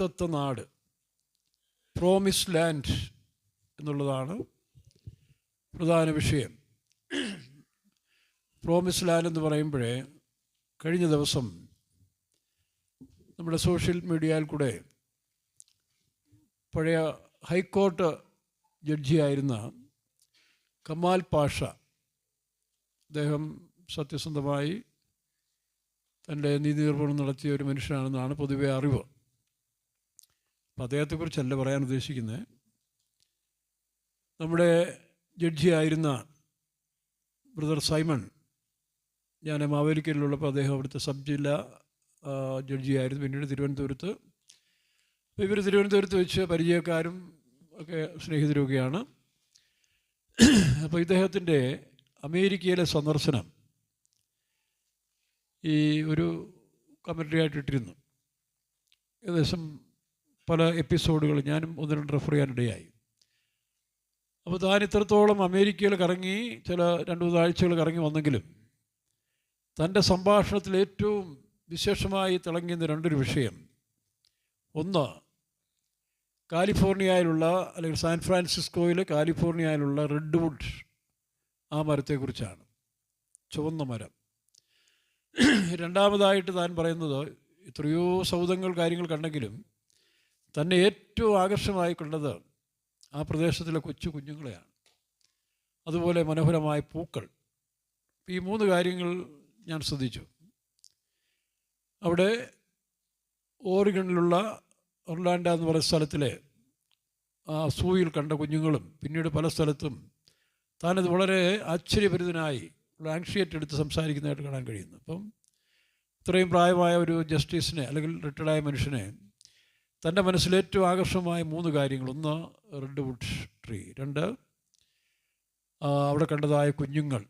വാഗ്ദത്ത നാട്, promise land എന്നുള്ളതാണ് പ്രധാന വിഷയം. പ്രോമിസ് ലാൻഡ് എന്ന് പറയുമ്പോഴേ, കഴിഞ്ഞ ദിവസം നമ്മുടെ സോഷ്യൽ മീഡിയയിൽ കൂടെ പഴയ ഹൈക്കോർട്ട് ജഡ്ജിയായിരുന്ന കമാൽ പാഷ, അദ്ദേഹം സത്യസന്ധമായി തൻ്റെ നീതി നിർവഹണം നടത്തിയ ഒരു മനുഷ്യനാണെന്നാണ് പൊതുവെ അറിവ്. അപ്പം അദ്ദേഹത്തെക്കുറിച്ചല്ല പറയാൻ ഉദ്ദേശിക്കുന്നത്. നമ്മുടെ ജഡ്ജിയായിരുന്ന ബ്രദർ സൈമൺ, ഞാൻ മാവേലിക്കലിലുള്ളപ്പോൾ അദ്ദേഹം അവിടുത്തെ സബ് ജില്ലാ ജഡ്ജിയായിരുന്നു. പിന്നീട് തിരുവനന്തപുരത്ത്. അപ്പോൾ ഇവർ തിരുവനന്തപുരത്ത് വെച്ച് പരിചയക്കാരും ഒക്കെ സ്നേഹിതരൊക്കെയാണ്. അപ്പോൾ ഇദ്ദേഹത്തിൻ്റെ അമേരിക്കയിലെ സന്ദർശനം ഈ ഒരു കമൻ്ററി ആയിട്ടിട്ടിരുന്നു. ഏകദേശം പല എപ്പിസോഡുകൾ ഞാനും ഒന്ന് രണ്ട് റെഫർ ചെയ്യാനിടയായി. അപ്പോൾ താൻ ഇത്രത്തോളം അമേരിക്കയിൽ കറങ്ങി, ചില 2-3 ആഴ്ചകൾ കറങ്ങി വന്നെങ്കിലും തൻ്റെ സംഭാഷണത്തിൽ ഏറ്റവും വിശേഷമായി തിളങ്ങിയ 2 വിഷയം, ഒന്ന് കാലിഫോർണിയയിലുള്ള, അല്ലെങ്കിൽ സാൻ ഫ്രാൻസിസ്കോയിൽ കാലിഫോർണിയയിലുള്ള റെഡ്വുഡ് ആ മരത്തെക്കുറിച്ചാണ്, ചുവന്ന മരം. രണ്ടാമതായിട്ട് താൻ പറയുന്നത്, എത്രയോ സൗധങ്ങൾ കാര്യങ്ങൾ കണ്ടെങ്കിലും തന്നെ ഏറ്റവും ആകർഷമായി കണ്ടത് ആ പ്രദേശത്തിലെ കൊച്ചു കുഞ്ഞുങ്ങളെയാണ്, അതുപോലെ മനോഹരമായ പൂക്കൾ. ഈ 3 കാര്യങ്ങൾ ഞാൻ ശ്രദ്ധിച്ചു. അവിടെ ഓറിഗണിലുള്ള ഒർലാൻഡ എന്ന് പറയുന്ന സ്ഥലത്തിലെ ആ സൂയിൽ കണ്ട കുഞ്ഞുങ്ങളും പിന്നീട് പല സ്ഥലത്തും താനത് വളരെ ആശ്ചര്യഭരിതനായി ആങ്ഷിയേറ്റ് എടുത്ത് സംസാരിക്കുന്നതായിട്ട് കാണാൻ കഴിയുന്നു. അപ്പം ഇത്രയും പ്രായമായ ഒരു ജസ്റ്റിസിനെ, അല്ലെങ്കിൽ റിട്ടയർഡായ മനുഷ്യനെ, തൻ്റെ മനസ്സിൽ ഏറ്റവും ആകർഷകമായ 3 കാര്യങ്ങൾ, ഒന്ന് റെഡ്വുഡ് ട്രീ, 2 അവിടെ കണ്ടതായ കുഞ്ഞുങ്ങൾ.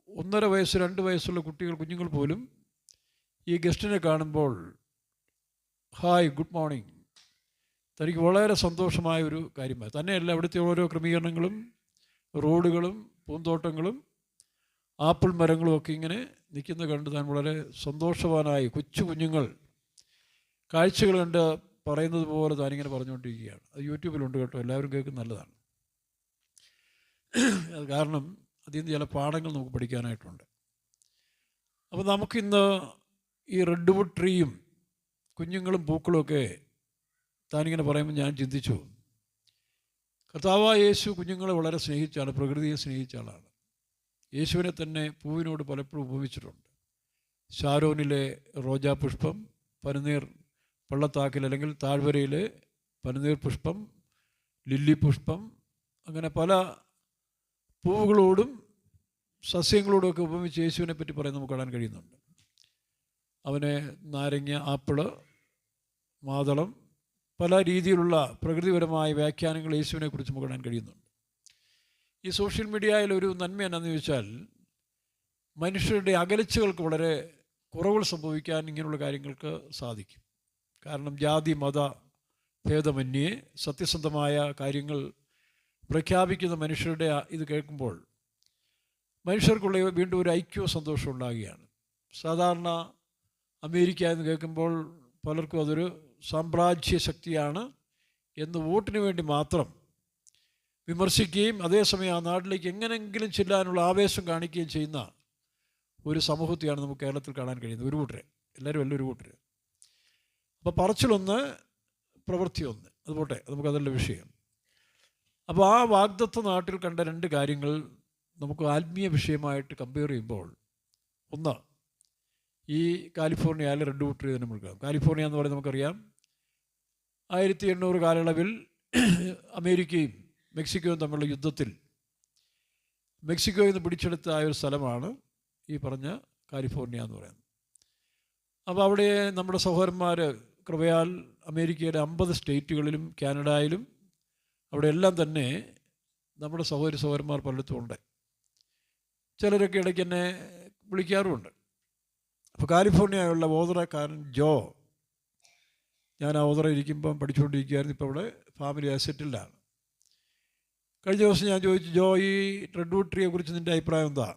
1.5 വയസ്സ് 2 വയസ്സുള്ള കുഞ്ഞുങ്ങൾ പോലും ഈ ഗസ്റ്റിനെ കാണുമ്പോൾ ഹായ് ഗുഡ് മോർണിംഗ്, തനിക്ക് വളരെ സന്തോഷമായ ഒരു കാര്യമായി. തന്നെയല്ല, ഇവിടുത്തെ ഓരോ ക്രമീകരണങ്ങളും, റോഡുകളും പൂന്തോട്ടങ്ങളും ആപ്പിൾ മരങ്ങളും ഒക്കെ ഇങ്ങനെ നിൽക്കുന്നത് കണ്ട് താൻ വളരെ സന്തോഷവാനായി, കൊച്ചു കുഞ്ഞുങ്ങൾ കാഴ്ചകൾ കണ്ട് പറയുന്നത് പോലെ താനിങ്ങനെ പറഞ്ഞുകൊണ്ടിരിക്കുകയാണ്. അത് യൂട്യൂബിലുണ്ട് കേട്ടോ, എല്ലാവരും കേൾക്കുന്നത് നല്ലതാണ്. അത് കാരണം അതിൽ നിന്ന് ചില പാഠങ്ങൾ നമുക്ക് പഠിക്കാനായിട്ടുണ്ട്. അപ്പോൾ നമുക്കിന്ന് ഈ റെഡ്വുഡ് ട്രീയും കുഞ്ഞുങ്ങളും പൂക്കളുമൊക്കെ താനിങ്ങനെ പറയുമ്പോൾ ഞാൻ ചിന്തിച്ചു, കർത്താവായ യേശു കുഞ്ഞുങ്ങളെ വളരെ സ്നേഹിച്ചാണ്, പ്രകൃതിയെ സ്നേഹിച്ച ആളാണ്. യേശുവിനെ തന്നെ പൂവിനോട് പലപ്പോഴും ഉപമിച്ചിട്ടുണ്ട്. ഷാരോനിലെ റോജാ പുഷ്പം, പനിനീർ പള്ളത്താക്കിൽ അല്ലെങ്കിൽ താഴ്വരയിലെ പനിനീർ പുഷ്പം, ലില്ലി പുഷ്പം, അങ്ങനെ പല പൂവുകളോടും സസ്യങ്ങളോടുമൊക്കെ ഉപമിച്ച് യേശുവിനെ പറ്റി പറയുന്നത് നമുക്ക് കാണാൻ കഴിയുന്നുണ്ട്. അവനെ നാരങ്ങ, ആപ്പിള്, മാതളം, പല രീതിയിലുള്ള പ്രകൃതിപരമായ വ്യാഖ്യാനങ്ങൾ യേശുവിനെക്കുറിച്ച് നമുക്ക് കാണാൻ കഴിയുന്നുണ്ട്. ഈ സോഷ്യൽ മീഡിയയിൽ ഒരു നന്മ എന്നാന്ന് ചോദിച്ചാൽ, മനുഷ്യരുടെ അകൽച്ചകൾക്ക് വളരെ കുറവുകൾ സംഭവിക്കാൻ ഇങ്ങനെയുള്ള കാര്യങ്ങൾക്ക് സാധിക്കും. കാരണം ജാതി മത ഭേദമന്യേ സത്യസന്ധമായ കാര്യങ്ങൾ പ്രഖ്യാപിക്കുന്ന മനുഷ്യരുടെ ഇത് കേൾക്കുമ്പോൾ മനുഷ്യർക്കുള്ള വീണ്ടും ഒരു ഐക്യവും സന്തോഷവും ഉണ്ടാകുകയാണ്. സാധാരണ അമേരിക്ക എന്ന് കേൾക്കുമ്പോൾ പലർക്കും അതൊരു സാമ്രാജ്യ ശക്തിയാണ് എന്ന് വോട്ടിന് വേണ്ടി മാത്രം വിമർശിക്കുകയും അതേസമയം ആ നാട്ടിലേക്ക് എങ്ങനെയെങ്കിലും ചെല്ലാനുള്ള ആവേശം കാണിക്കുകയും ചെയ്യുന്ന ഒരു സമൂഹത്തെയാണ് നമുക്ക് കേരളത്തിൽ കാണാൻ കഴിയുന്നത്. ഒരു കൂട്ടരെ, എല്ലാവരും അല്ല, ഒരു കൂട്ടര്. അപ്പോൾ പറച്ചിലൊന്ന്, പ്രവൃത്തി ഒന്ന്, അതുപോട്ടെ, നമുക്കതല്ല വിഷയം. അപ്പോൾ ആ വാഗ്ദത്ത നാട്ടിൽ കണ്ട 2 കാര്യങ്ങൾ നമുക്ക് ആത്മീയ വിഷയമായിട്ട് കമ്പയർ ചെയ്യുമ്പോൾ, ഒന്ന് ഈ കാലിഫോർണിയയിലെ റെഡ്വുഡ് ട്രീ തന്നെ നമുക്ക് കാണാം. കാലിഫോർണിയ എന്ന് പറയുന്നത് നമുക്കറിയാം, 1800 കാലയളവിൽ അമേരിക്കയും മെക്സിക്കോയും തമ്മിലുള്ള യുദ്ധത്തിൽ മെക്സിക്കോയിൽ നിന്ന് പിടിച്ചെടുത്ത ആ ഒരു സ്ഥലമാണ് ഈ പറഞ്ഞ കാലിഫോർണിയ എന്ന് പറയുന്നത്. അപ്പോൾ അവിടെ നമ്മുടെ സഹോദരന്മാർ കൃപയാൽ അമേരിക്കയുടെ 50 സ്റ്റേറ്റുകളിലും കാനഡയിലും അവിടെ എല്ലാം തന്നെ നമ്മുടെ സഹോദരന്മാർ പലയിടത്തും ഉണ്ട്. ചിലരൊക്കെ ഇടയ്ക്ക് എന്നെ വിളിക്കാറുമുണ്ട്. അപ്പോൾ കാലിഫോർണിയയുള്ള ഓതറക്കാരൻ ജോ, ഞാൻ ആ ഓതറ ഇരിക്കുമ്പം പഠിച്ചുകൊണ്ടിരിക്കുകയായിരുന്നു. ഇപ്പോൾ അവിടെ ഫാമിലി സെറ്റിൽഡാണ്. കഴിഞ്ഞ ദിവസം ഞാൻ ചോദിച്ചു, ജോ, ഈ റെഡ്വുഡ് ട്രീയെക്കുറിച്ച് നിൻ്റെ അഭിപ്രായം എന്താ?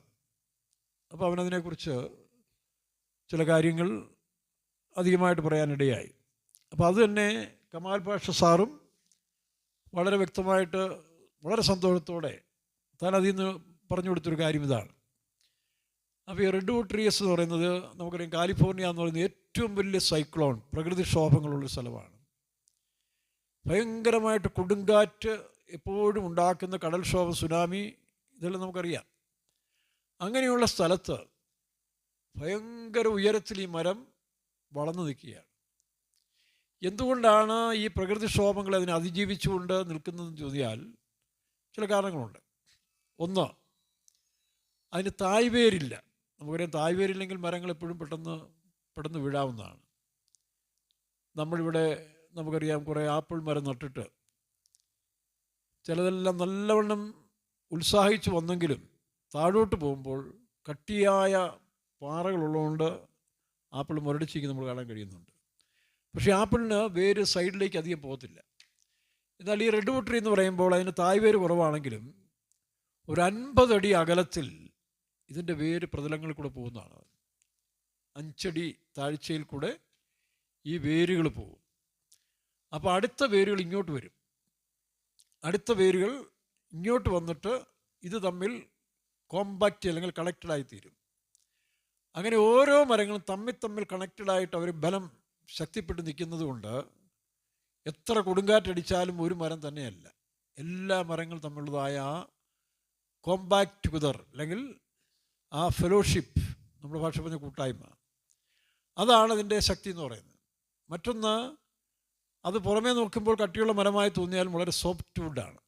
അപ്പോൾ അവനതിനെക്കുറിച്ച് ചില കാര്യങ്ങൾ അധികമായിട്ട് പറയാനിടയായി. അപ്പോൾ അത് തന്നെ കമാൽ പാഷ സാറും വളരെ വ്യക്തമായിട്ട് വളരെ സന്തോഷത്തോടെ താൻ അതിൽ നിന്ന് പറഞ്ഞു കൊടുത്തൊരു കാര്യം ഇതാണ്. അപ്പോൾ ഈ റെഡ്വുഡ് ട്രീസ് എന്ന് പറയുന്നത് നമുക്കറിയാം, കാലിഫോർണിയ എന്ന് പറയുന്നത് ഏറ്റവും വലിയ സൈക്ലോൺ പ്രകൃതിക്ഷോഭങ്ങളുള്ള സ്ഥലമാണ്. ഭയങ്കരമായിട്ട് കൊടുങ്കാറ്റ് എപ്പോഴും ഉണ്ടാക്കുന്ന കടൽക്ഷോഭം, സുനാമി, ഇതെല്ലാം നമുക്കറിയാം. അങ്ങനെയുള്ള സ്ഥലത്ത് ഭയങ്കര ഉയരത്തിൽ ഈ മരം വളർന്നു നിൽക്കുകയാണ്. എന്തുകൊണ്ടാണ് ഈ പ്രകൃതിക്ഷോഭങ്ങൾ അതിനെ അതിജീവിച്ചുകൊണ്ട് നിൽക്കുന്നതെന്ന് ചോദിച്ചാൽ ചില കാരണങ്ങളുണ്ട്. ഒന്ന്, അതിന് തായ്വേരില്ല. നമുക്കറിയാം, തായ്വേരില്ലെങ്കിൽ മരങ്ങൾ എപ്പോഴും പെട്ടെന്ന് വീഴാവുന്നതാണ്. നമ്മളിവിടെ നമുക്കറിയാം കുറേ ആപ്പിൾ മരം നട്ടിട്ട് ചിലതെല്ലാം നല്ലവണ്ണം ഉത്സാഹിച്ച് വന്നെങ്കിലും താഴോട്ട് പോകുമ്പോൾ കട്ടിയായ പാറകളുള്ളതുകൊണ്ട് ആപ്പിൾ മുരടിച്ചിരിക്കുന്നത് നമ്മൾ കാണാൻ കഴിയുന്നുണ്ട്. പക്ഷേ ആപ്പിളിന് വേര് സൈഡിലേക്ക് അധികം പോകത്തില്ല. എന്നാൽ ഈ റെഡ്വുഡ് ട്രീ എന്ന് പറയുമ്പോൾ അതിന് തായ്വേര് കുറവാണെങ്കിലും ഒരു 50 അടി അകലത്തിൽ ഇതിൻ്റെ വേര് പ്രതലങ്ങളിൽ കൂടെ പോകുന്നതാണ്. 5 അടി താഴ്ചയിൽ കൂടെ ഈ വേരുകൾ പോകും. അപ്പോൾ അടുത്ത വേരുകൾ ഇങ്ങോട്ട് വരും. അടുത്ത വേരുകൾ ഇങ്ങോട്ട് വന്നിട്ട് ഇത് തമ്മിൽ കോമ്പാക്റ്റ് അല്ലെങ്കിൽ കണക്റ്റഡായിത്തീരും. അങ്ങനെ ഓരോ മരങ്ങളും തമ്മിൽ കണക്റ്റഡായിട്ട് അവർ ബലം ശക്തിപ്പെട്ട് നിൽക്കുന്നത് കൊണ്ട് എത്ര കൊടുങ്കാറ്റടിച്ചാലും ഒരു മരം തന്നെയല്ല, എല്ലാ മരങ്ങളും തമ്മിലുള്ളതായ ആ കോമ്പാക്റ്റ് ടുഗദർ അല്ലെങ്കിൽ ആ ഫെലോഷിപ്പ്, നമ്മുടെ ഭാഷ പറഞ്ഞ കൂട്ടായ്മ, അതാണ് അതിൻ്റെ ശക്തി എന്ന് പറയുന്നത്. മറ്റൊന്ന്, അത് പുറമേ നോക്കുമ്പോൾ കട്ടിയുള്ള മരമായി തോന്നിയാൽ വളരെ സോഫ്റ്റ് വുഡാണ്.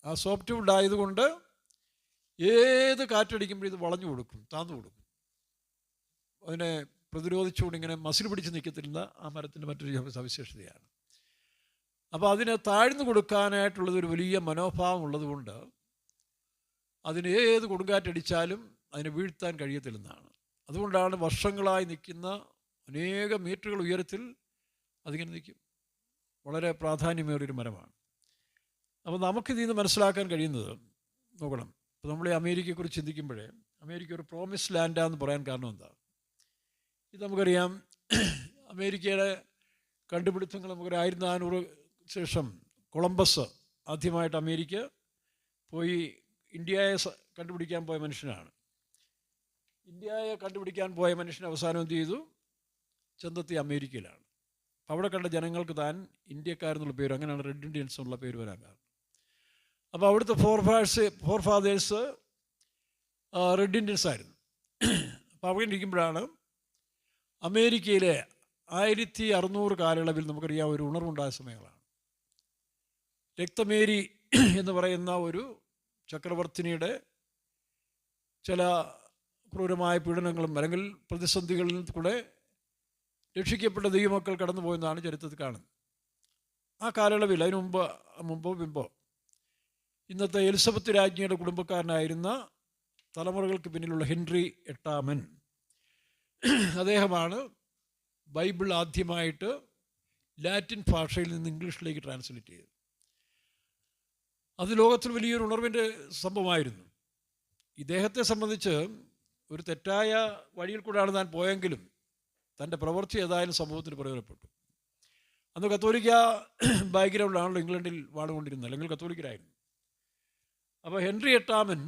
ആ സോഫ്റ്റ് വുഡ് ആയതുകൊണ്ട് ഏത് കാറ്റടിക്കുമ്പോഴും ഇത് വളഞ്ഞു കൊടുക്കും, താന്നു കൊടുക്കും. അതിനെ പ്രതിരോധിച്ചുകൊണ്ട് ഇങ്ങനെ മസിൽ പിടിച്ച് നിൽക്കത്തില്ല. ആ മരത്തിൻ്റെ മറ്റൊരു സവിശേഷതയാണ്. അപ്പോൾ അതിനെ താഴ്ന്നു കൊടുക്കാനായിട്ടുള്ളതൊരു വലിയ മനോഭാവം ഉള്ളതുകൊണ്ട് അതിന് ഏത് കൊടുങ്കാറ്റടിച്ചാലും അതിനെ വീഴ്ത്താൻ കഴിയത്തില്ലെന്നാണ്. അതുകൊണ്ടാണ് വർഷങ്ങളായി നിൽക്കുന്ന അനേകം മീറ്ററുകൾ ഉയരത്തിൽ അതിങ്ങനെ നിൽക്കും. വളരെ പ്രാധാന്യമേറിയൊരു മരമാണ്. അപ്പോൾ നമുക്കിതിൽ നിന്ന് മനസ്സിലാക്കാൻ കഴിയുന്നത് നോക്കണം. ഇപ്പോൾ നമ്മൾ ഈ അമേരിക്കയെക്കുറിച്ച് ചിന്തിക്കുമ്പോഴേ, അമേരിക്ക ഒരു പ്രോമിസ് ലാൻഡാന്ന് പറയാൻ കാരണം എന്താ? ഇത് നമുക്കറിയാം, അമേരിക്കയുടെ കണ്ടുപിടുത്തങ്ങൾ നമുക്കൊരു 1400 ശേഷം കൊളംബസ് ആദ്യമായിട്ട് അമേരിക്ക പോയി ഇന്ത്യയെ കണ്ടുപിടിക്കാൻ പോയ മനുഷ്യനാണ്. ഇന്ത്യയെ കണ്ടുപിടിക്കാൻ പോയ മനുഷ്യൻ അവസാനം എന്ത് ചെയ്തു? ചെന്നെത്തി അമേരിക്കയിലാണ്. അവിടെ കണ്ട ജനങ്ങൾക്ക് താൻ ഇന്ത്യക്കാരെന്നുള്ള പേര്, അങ്ങനെയാണ് റെഡ് ഇന്ത്യൻസ് എന്നുള്ള പേര് വരാൻ കാരണം. അപ്പോൾ അവിടുത്തെ ഫോർ ഫാദേഴ്സ് റെഡ് ഇന്ത്യൻസ് ആയിരുന്നു. അപ്പോൾ അവിടെ ഇരിക്കുമ്പോഴാണ് അമേരിക്കയിലെ 1600 കാലയളവിൽ നമുക്കറിയാം ഒരു ഉണർവുണ്ടായ സമയങ്ങളാണ്. രക്തമേരി എന്ന് പറയുന്ന ഒരു ചക്രവർത്തിനിയുടെ ചില ക്രൂരമായ പീഡനങ്ങളും അല്ലെങ്കിൽ പ്രതിസന്ധികളിൽ കൂടെ രക്ഷിക്കപ്പെട്ട ദൈവമക്കൾ കടന്നു പോയെന്നാണ് ചരിത്രത്തിൽ കാണുന്നത്. ആ കാലയളവിൽ അതിനു മുമ്പോ ഇന്നത്തെ എലിസബത്ത് രാജ്ഞിയുടെ കുടുംബക്കാരനായിരുന്ന തലമുറകൾക്ക് പിന്നിലുള്ള ഹെൻറി 8 അദ്ദേഹമാണ് ബൈബിൾ ആദ്യമായിട്ട് ലാറ്റിൻ ഭാഷയിൽ നിന്ന് ഇംഗ്ലീഷിലേക്ക് ട്രാൻസ്ലേറ്റ് ചെയ്തത്. അത് ലോകത്തിൽ വലിയൊരു ഉണർവിൻ്റെ സംഭവമായിരുന്നു. ഇദ്ദേഹത്തെ സംബന്ധിച്ച് ഒരു തെറ്റായ വഴിയിൽ കൂടെയാണ് താൻ പോയെങ്കിലും തൻ്റെ പ്രവൃത്തി ഏതായാലും സമൂഹത്തിന് പ്രയോജനപ്പെട്ടു. അന്ന് കത്തോലിക്ക ബാക്ക്ഗ്രൗണ്ടിലാണല്ലോ ഇംഗ്ലണ്ടിൽ വാണുകൊണ്ടിരുന്നത്, അല്ലെങ്കിൽ കത്തോലിക്കരായിരുന്നു. അപ്പോൾ ഹെൻറി 8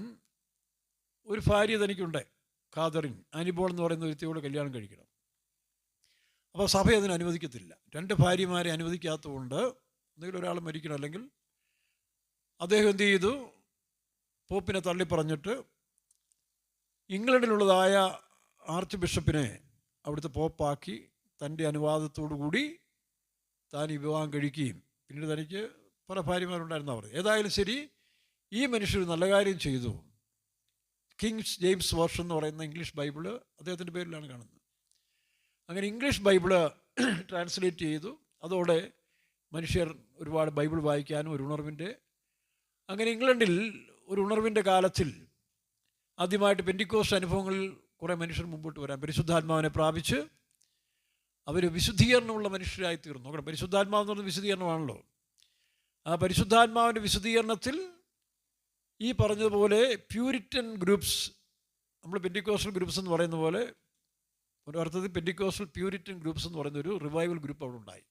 ഒരു ഭാര്യ തനിക്കുണ്ട്, കാതറിൻ ആനിബോൾ എന്ന് പറയുന്ന വ്യക്തിയോട് കല്യാണം കഴിക്കണം. അപ്പോൾ സഭ അതിന് അനുവദിക്കത്തില്ല. 2 ഭാര്യമാരെ അനുവദിക്കാത്തതുകൊണ്ട് എന്തെങ്കിലും ഒരാൾ മരിക്കണം, അല്ലെങ്കിൽ അദ്ദേഹം എന്ത് ചെയ്തു? പോപ്പിനെ തള്ളിപ്പറഞ്ഞിട്ട് ഇംഗ്ലണ്ടിലുള്ളതായ ആർച്ച് ബിഷപ്പിനെ അവിടുത്തെ പോപ്പാക്കി തൻ്റെ അനുവാദത്തോടു കൂടി താൻ ഈ വിവാഹം കഴിക്കുകയും പിന്നീട് തനിക്ക് പല ഭാര്യമാരുണ്ടായിരുന്ന അവർ. ഏതായാലും ശരി, ഈ മനുഷ്യർ നല്ല കാര്യം ചെയ്തു. കിങ്സ് ജെയിംസ് വേർഷൻ എന്ന് പറയുന്ന ഇംഗ്ലീഷ് ബൈബിള് അദ്ദേഹത്തിൻ്റെ പേരിലാണ് കാണുന്നത്. അങ്ങനെ ഇംഗ്ലീഷ് ബൈബിള് ട്രാൻസ്ലേറ്റ് ചെയ്തു. അതോടെ മനുഷ്യർ ഒരുപാട് ബൈബിൾ വായിക്കാനും ഒരു ഉണർവിൻ്റെ, അങ്ങനെ ഇംഗ്ലണ്ടിൽ ഒരു ഉണർവിൻ്റെ കാലത്തിൽ ആദ്യമായിട്ട് പെന്തിക്കോസ്റ്റ് അനുഭവങ്ങളിൽ കുറേ മനുഷ്യർ മുമ്പോട്ട് വരാൻ പരിശുദ്ധാത്മാവിനെ പ്രാപിച്ച് അവർ വിശുദ്ധീകരണമുള്ള മനുഷ്യരായി തീർന്നു. നോക്കണം, പരിശുദ്ധാത്മാവെന്ന് പറയുന്നത് വിശുദ്ധീകരണമാണല്ലോ. ആ പരിശുദ്ധാത്മാവിൻ്റെ വിശുദ്ധീകരണത്തിൽ ഈ പറഞ്ഞതുപോലെ പ്യൂരിറ്റൻ ഗ്രൂപ്പ്സ്, നമ്മൾ പെന്തിക്കോസ്റ്റൽ ഗ്രൂപ്പ്സ് എന്ന് പറയുന്ന പോലെ ഒരു അർത്ഥത്തിൽ പെന്തിക്കോസ്റ്റൽ പ്യൂരിറ്റൻ ഗ്രൂപ്പ്സ് എന്ന് പറയുന്ന ഒരു റിവൈവൽ ഗ്രൂപ്പ് അവിടെ ഉണ്ടായി.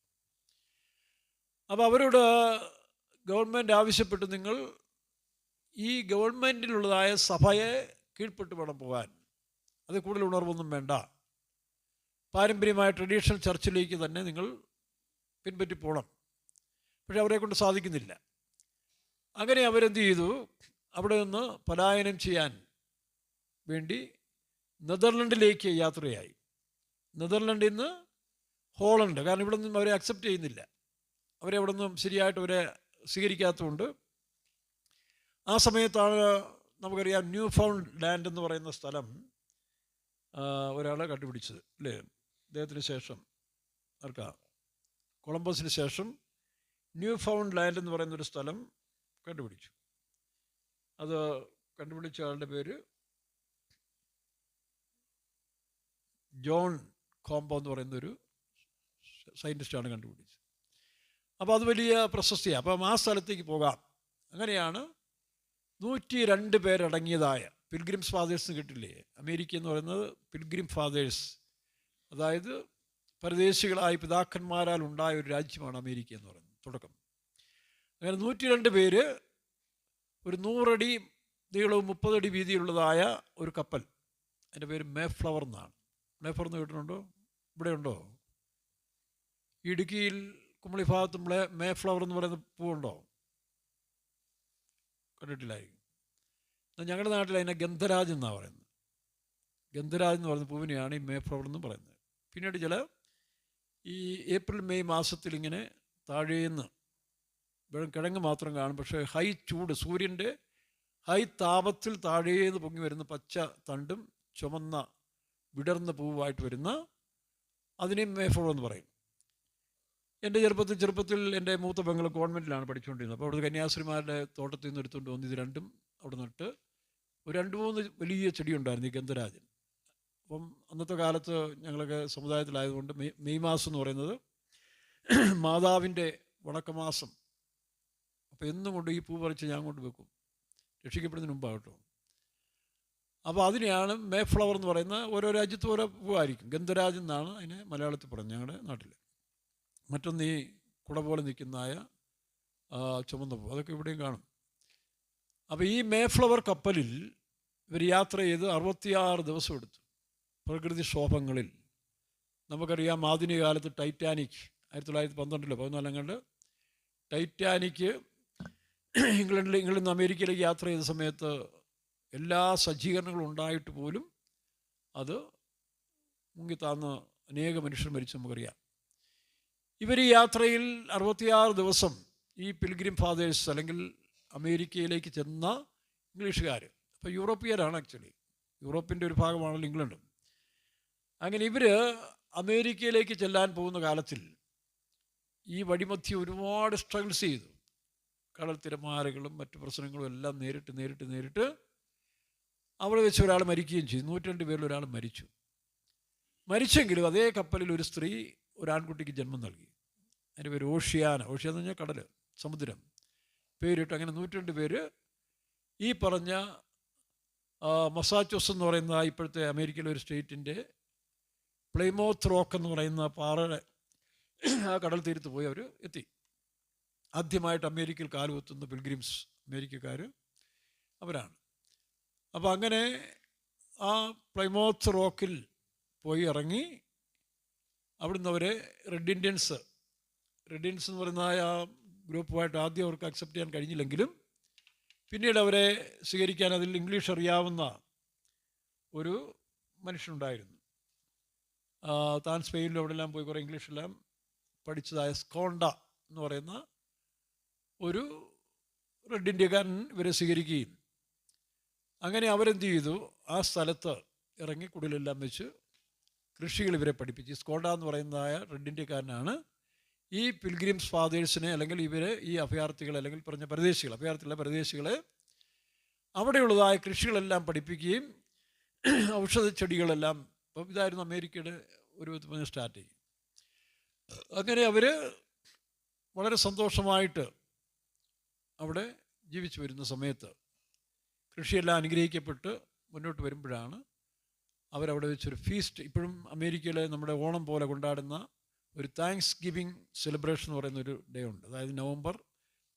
അപ്പോൾ അവരോട് ഗവൺമെൻറ് ആവശ്യപ്പെട്ടു, നിങ്ങൾ ഈ ഗവൺമെൻറ്റിലുള്ളതായ സഭയെ കീഴ്പ്പെട്ട് വേണം പോകാൻ, അത് കൂടുതൽ ഉണർവൊന്നും വേണ്ട, പാരമ്പര്യമായ ട്രഡീഷണൽ ചർച്ചിലേക്ക് തന്നെ നിങ്ങൾ പിൻപറ്റി പോകണം. പക്ഷെ അവരെ കൊണ്ട് സാധിക്കുന്നില്ല. അങ്ങനെ അവരെന്ത് ചെയ്തു, അവിടെ നിന്ന് പലായനം ചെയ്യാൻ വേണ്ടി നെതർലൻഡിലേക്ക് യാത്രയായി. നെതർലൻഡിൽ നിന്ന് ഹോളണ്ട്, കാരണം ഇവിടെ നിന്നും അവരെ അക്സെപ്റ്റ് ചെയ്യുന്നില്ല, അവരെ അവിടെ നിന്നും ശരിയായിട്ട് അവരെ സ്വീകരിക്കാത്തതുകൊണ്ട്. ആ സമയത്താണ് നമുക്കറിയാം ന്യൂ ഫൗണ്ട് ലാൻഡ് എന്ന് പറയുന്ന സ്ഥലം ഒരാളെ കണ്ടുപിടിച്ചത്, അല്ലേ? അദ്ദേഹത്തിന് ശേഷം ആർക്കാ, കൊളംബസിന് ശേഷം ന്യൂ ഫൗണ്ട് ലാൻഡ് എന്ന് പറയുന്നൊരു സ്ഥലം കണ്ടുപിടിച്ചു. അത് കണ്ടുപിടിച്ച ആളുടെ പേര് ജോൺ കോംബോ എന്ന് പറയുന്നൊരു സയൻറ്റിസ്റ്റാണ് കണ്ടുപിടിച്ചത്. അപ്പോൾ അത് വലിയ പ്രശസ്തിയാണ്. അപ്പം ആ സ്ഥലത്തേക്ക് പോകാം. അങ്ങനെയാണ് 102 പേരടങ്ങിയതായ പിൽഗ്രിംസ് ഫാദേഴ്സ് കിട്ടില്ലേ? അമേരിക്ക എന്ന് പറയുന്നത് പിൽഗ്രിം ഫാദേഴ്സ്, അതായത് പരദേശികളായ പിതാക്കന്മാരാൽ ഉണ്ടായ ഒരു രാജ്യമാണ് അമേരിക്ക എന്ന് പറയുന്നത്, തുടക്കം. അങ്ങനെ 102 പേര് ഒരു 100 അടി നീളവും 30 അടി വീതിയുള്ളതായ ഒരു കപ്പൽ, അതിൻ്റെ പേര് മേഫ്ലവർ എന്നാണ്. മേഫ്ലവർ എന്ന് കേട്ടിട്ടുണ്ടോ? ഇവിടെ ഉണ്ടോ? ഇടുക്കിയിൽ കുമളി ഭാഗത്ത് മേഫ്ലവർ എന്ന് പറയുന്ന പൂവുണ്ടോ? കണ്ടിട്ടില്ലായിരിക്കും. ഞങ്ങളുടെ നാട്ടിൽ അതിനെ ഗന്ധരാജ് എന്നാണ് പറയുന്നത്. ഗന്ധരാജ് എന്ന് പറയുന്ന പൂവിനെയാണ് ഈ മേഫ്ലവർ എന്ന് പറയുന്നത്. പിന്നീട് ചില ഈ ഏപ്രിൽ മെയ് മാസത്തിൽ ഇങ്ങനെ താഴേന്ന് വെറും കിഴങ്ങ് മാത്രം കാണും, പക്ഷേ ഹൈ ചൂട്, സൂര്യൻ്റെ ഹൈ താപത്തിൽ താഴേന്ന് പൊങ്ങി വരുന്ന പച്ച തണ്ടും ചുമന്ന വിടർന്ന പൂവായിട്ട് വരുന്ന അതിനെയും മേഫ്ലവർ എന്ന് പറയും. എൻ്റെ ചെറുപ്പത്തിൽ എൻ്റെ മൂത്ത പെങ്ങൾ ഗവൺമെൻറ്റിലാണ് പഠിച്ചുകൊണ്ടിരുന്നത്. അപ്പോൾ അവിടുത്തെ കന്യാസ്ത്രീമാരുടെ തോട്ടത്തിൽ നിന്ന് എടുത്തുകൊണ്ട് വന്ന് ഇത് രണ്ടും അവിടെ നട്ട് ഒരു 2-3 വലിയ ചെടിയുണ്ടായിരുന്നു ഈ ഗന്ധരാജൻ. അപ്പം അന്നത്തെ കാലത്ത് ഞങ്ങളൊക്കെ സമുദായത്തിലായതുകൊണ്ട് മെയ് മാസം എന്ന് പറയുന്നത് മാതാവിൻ്റെ വണക്കമാസം. അപ്പോൾ എന്നും കൊണ്ട് ഈ പൂ പറിച്ച് ഞാൻ കൊണ്ട് വെക്കും, രക്ഷിക്കപ്പെടുന്നതിന് മുമ്പാകട്ടോ. അപ്പോൾ അതിനെയാണ് മേഫ്ലവർ എന്ന് പറയുന്ന, ഓരോ രാജ്യത്തും ഓരോ പൂവായിരിക്കും. ഗന്ധരാജ് എന്നാണ് അതിനെ മലയാളത്തിൽ പറയുന്നത് ഞങ്ങളുടെ നാട്ടിൽ. മറ്റൊന്ന് ഈ കുട പോലെ നിൽക്കുന്നതായ ചുമന്ന പൂ, അതൊക്കെ ഇവിടെയും കാണും. അപ്പോൾ ഈ മേഫ്ലവർ കപ്പലിൽ ഇവർ യാത്ര ചെയ്ത് 66 ദിവസം എടുത്തു. പ്രകൃതിക്ഷോഭങ്ങളിൽ നമുക്കറിയാം ആധുനിക കാലത്ത് ടൈറ്റാനിക് 1912-14 കണ്ട് ടൈറ്റാനിക്ക് ഇംഗ്ലണ്ടിൽ നിന്ന് അമേരിക്കയിലേക്ക് യാത്ര ചെയ്ത സമയത്ത് എല്ലാ സജ്ജീകരണങ്ങളും ഉണ്ടായിട്ട് പോലും അത് മുങ്ങിത്താന്ന് അനേക മനുഷ്യർ മരിച്ചു നമുക്കറിയാം. ഇവർ ഈ യാത്രയിൽ 66 ദിവസം ഈ പിൽഗ്രിം ഫാദേഴ്സ് അല്ലെങ്കിൽ അമേരിക്കയിലേക്ക് ചെന്ന ഇംഗ്ലീഷുകാർ, അപ്പോൾ യൂറോപ്യരാണ്, ആക്ച്വലി യൂറോപ്പിൻ്റെ ഒരു ഭാഗമാണല്ലോ ഇംഗ്ലണ്ട്. അങ്ങനെ ഇവർ അമേരിക്കയിലേക്ക് ചെല്ലാൻ പോകുന്ന കാലത്തിൽ ഈ വഴിമധ്യം ഒരുപാട് സ്ട്രഗിൾസ് ചെയ്തു. കടൽ തിരമാലകളും മറ്റു പ്രശ്നങ്ങളും എല്ലാം നേരിട്ട് അവിടെ വെച്ച് ഒരാൾ മരിക്കുകയും ചെയ്തു. 102 പേരിൽ ഒരാൾ മരിച്ചെങ്കിലും അതേ കപ്പലിൽ ഒരു സ്ത്രീ ഒരു ആൺകുട്ടിക്ക് ജന്മം നൽകി. അതിൻ്റെ പേര് ഓഷ്യാന എന്ന് പറഞ്ഞാൽ കടൽ, സമുദ്രം പേരിട്ട്. അങ്ങനെ 102 പേര് ഈ പറഞ്ഞ മസാച്യൂസെറ്റ്സ് എന്ന് പറയുന്ന ഇപ്പോഴത്തെ അമേരിക്കയിലെ ഒരു സ്റ്റേറ്റിൻ്റെ പ്ലൈമൗത്ത് റോക്ക് എന്ന് പറയുന്ന പാറയുടെ ആ കടൽ തീരത്ത് പോയി അവർ എത്തി. ആദ്യമായിട്ട് അമേരിക്കയിൽ കാലുകുത്തുന്ന പിൽഗ്രിംസ് അമേരിക്കക്കാർ അവരാണ്. അപ്പോൾ അങ്ങനെ ആ പ്ലൈമൗത്ത് റോക്കിൽ പോയി ഇറങ്ങി അവിടുന്ന് അവരെ റെഡ് ഇന്ത്യൻസ് എന്ന് പറയുന്ന ആ ഗ്രൂപ്പുമായിട്ട് ആദ്യം അവർക്ക് അക്സെപ്റ്റ് ചെയ്യാൻ കഴിഞ്ഞില്ലെങ്കിലും പിന്നീട് അവരെ സ്വീകരിക്കാൻ അതിൽ ഇംഗ്ലീഷ് അറിയാവുന്ന ഒരു മനുഷ്യനുണ്ടായിരുന്നു. താൻ സ്പെയിനിലും അവിടെല്ലാം പോയി കുറേ ഇംഗ്ലീഷെല്ലാം പഠിച്ചതായ സ്കോണ്ട എന്ന് പറയുന്ന ഒരു റെഡ് ഇന്ത്യക്കാരൻ ഇവരെ സ്വീകരിക്കുകയും അങ്ങനെ അവരെന്ത് ചെയ്തു, ആ സ്ഥലത്ത് ഇറങ്ങി കുടിലെല്ലാം വെച്ച് കൃഷികൾ ഇവരെ പഠിപ്പിച്ചു. സ്കോണ്ട എന്ന് പറയുന്നതായ റെഡ് ഇന്ത്യക്കാരനാണ് ഈ പിൽഗ്രിംസ് ഫാദേഴ്സിനെ അല്ലെങ്കിൽ ഇവരെ ഈ അഭയാർത്ഥികളെ അല്ലെങ്കിൽ പറഞ്ഞ പരദേശികളെ അവിടെയുള്ളതായ കൃഷികളെല്ലാം പഠിപ്പിക്കുകയും ഔഷധ ചെടികളെല്ലാം. അപ്പം ഇതായിരുന്നു അമേരിക്കയുടെ ഒരു സ്ട്രാറ്റജി. അങ്ങനെ അവർ വളരെ സന്തോഷമായിട്ട് അവിടെ ജീവിച്ചു വരുന്ന സമയത്ത് കൃഷിയെല്ലാം അനുഗ്രഹിക്കപ്പെട്ട് മുന്നോട്ട് വരുമ്പോഴാണ് അവരവിടെ വെച്ചൊരു ഫീസ്റ്റ്, ഇപ്പോഴും അമേരിക്കയിലെ നമ്മുടെ ഓണം പോലെ കൊണ്ടാടുന്ന ഒരു താങ്ക്സ് ഗിവിങ് സെലിബ്രേഷൻ എന്ന് പറയുന്ന ഒരു ഡേ ഉണ്ട്. അതായത് നവംബർ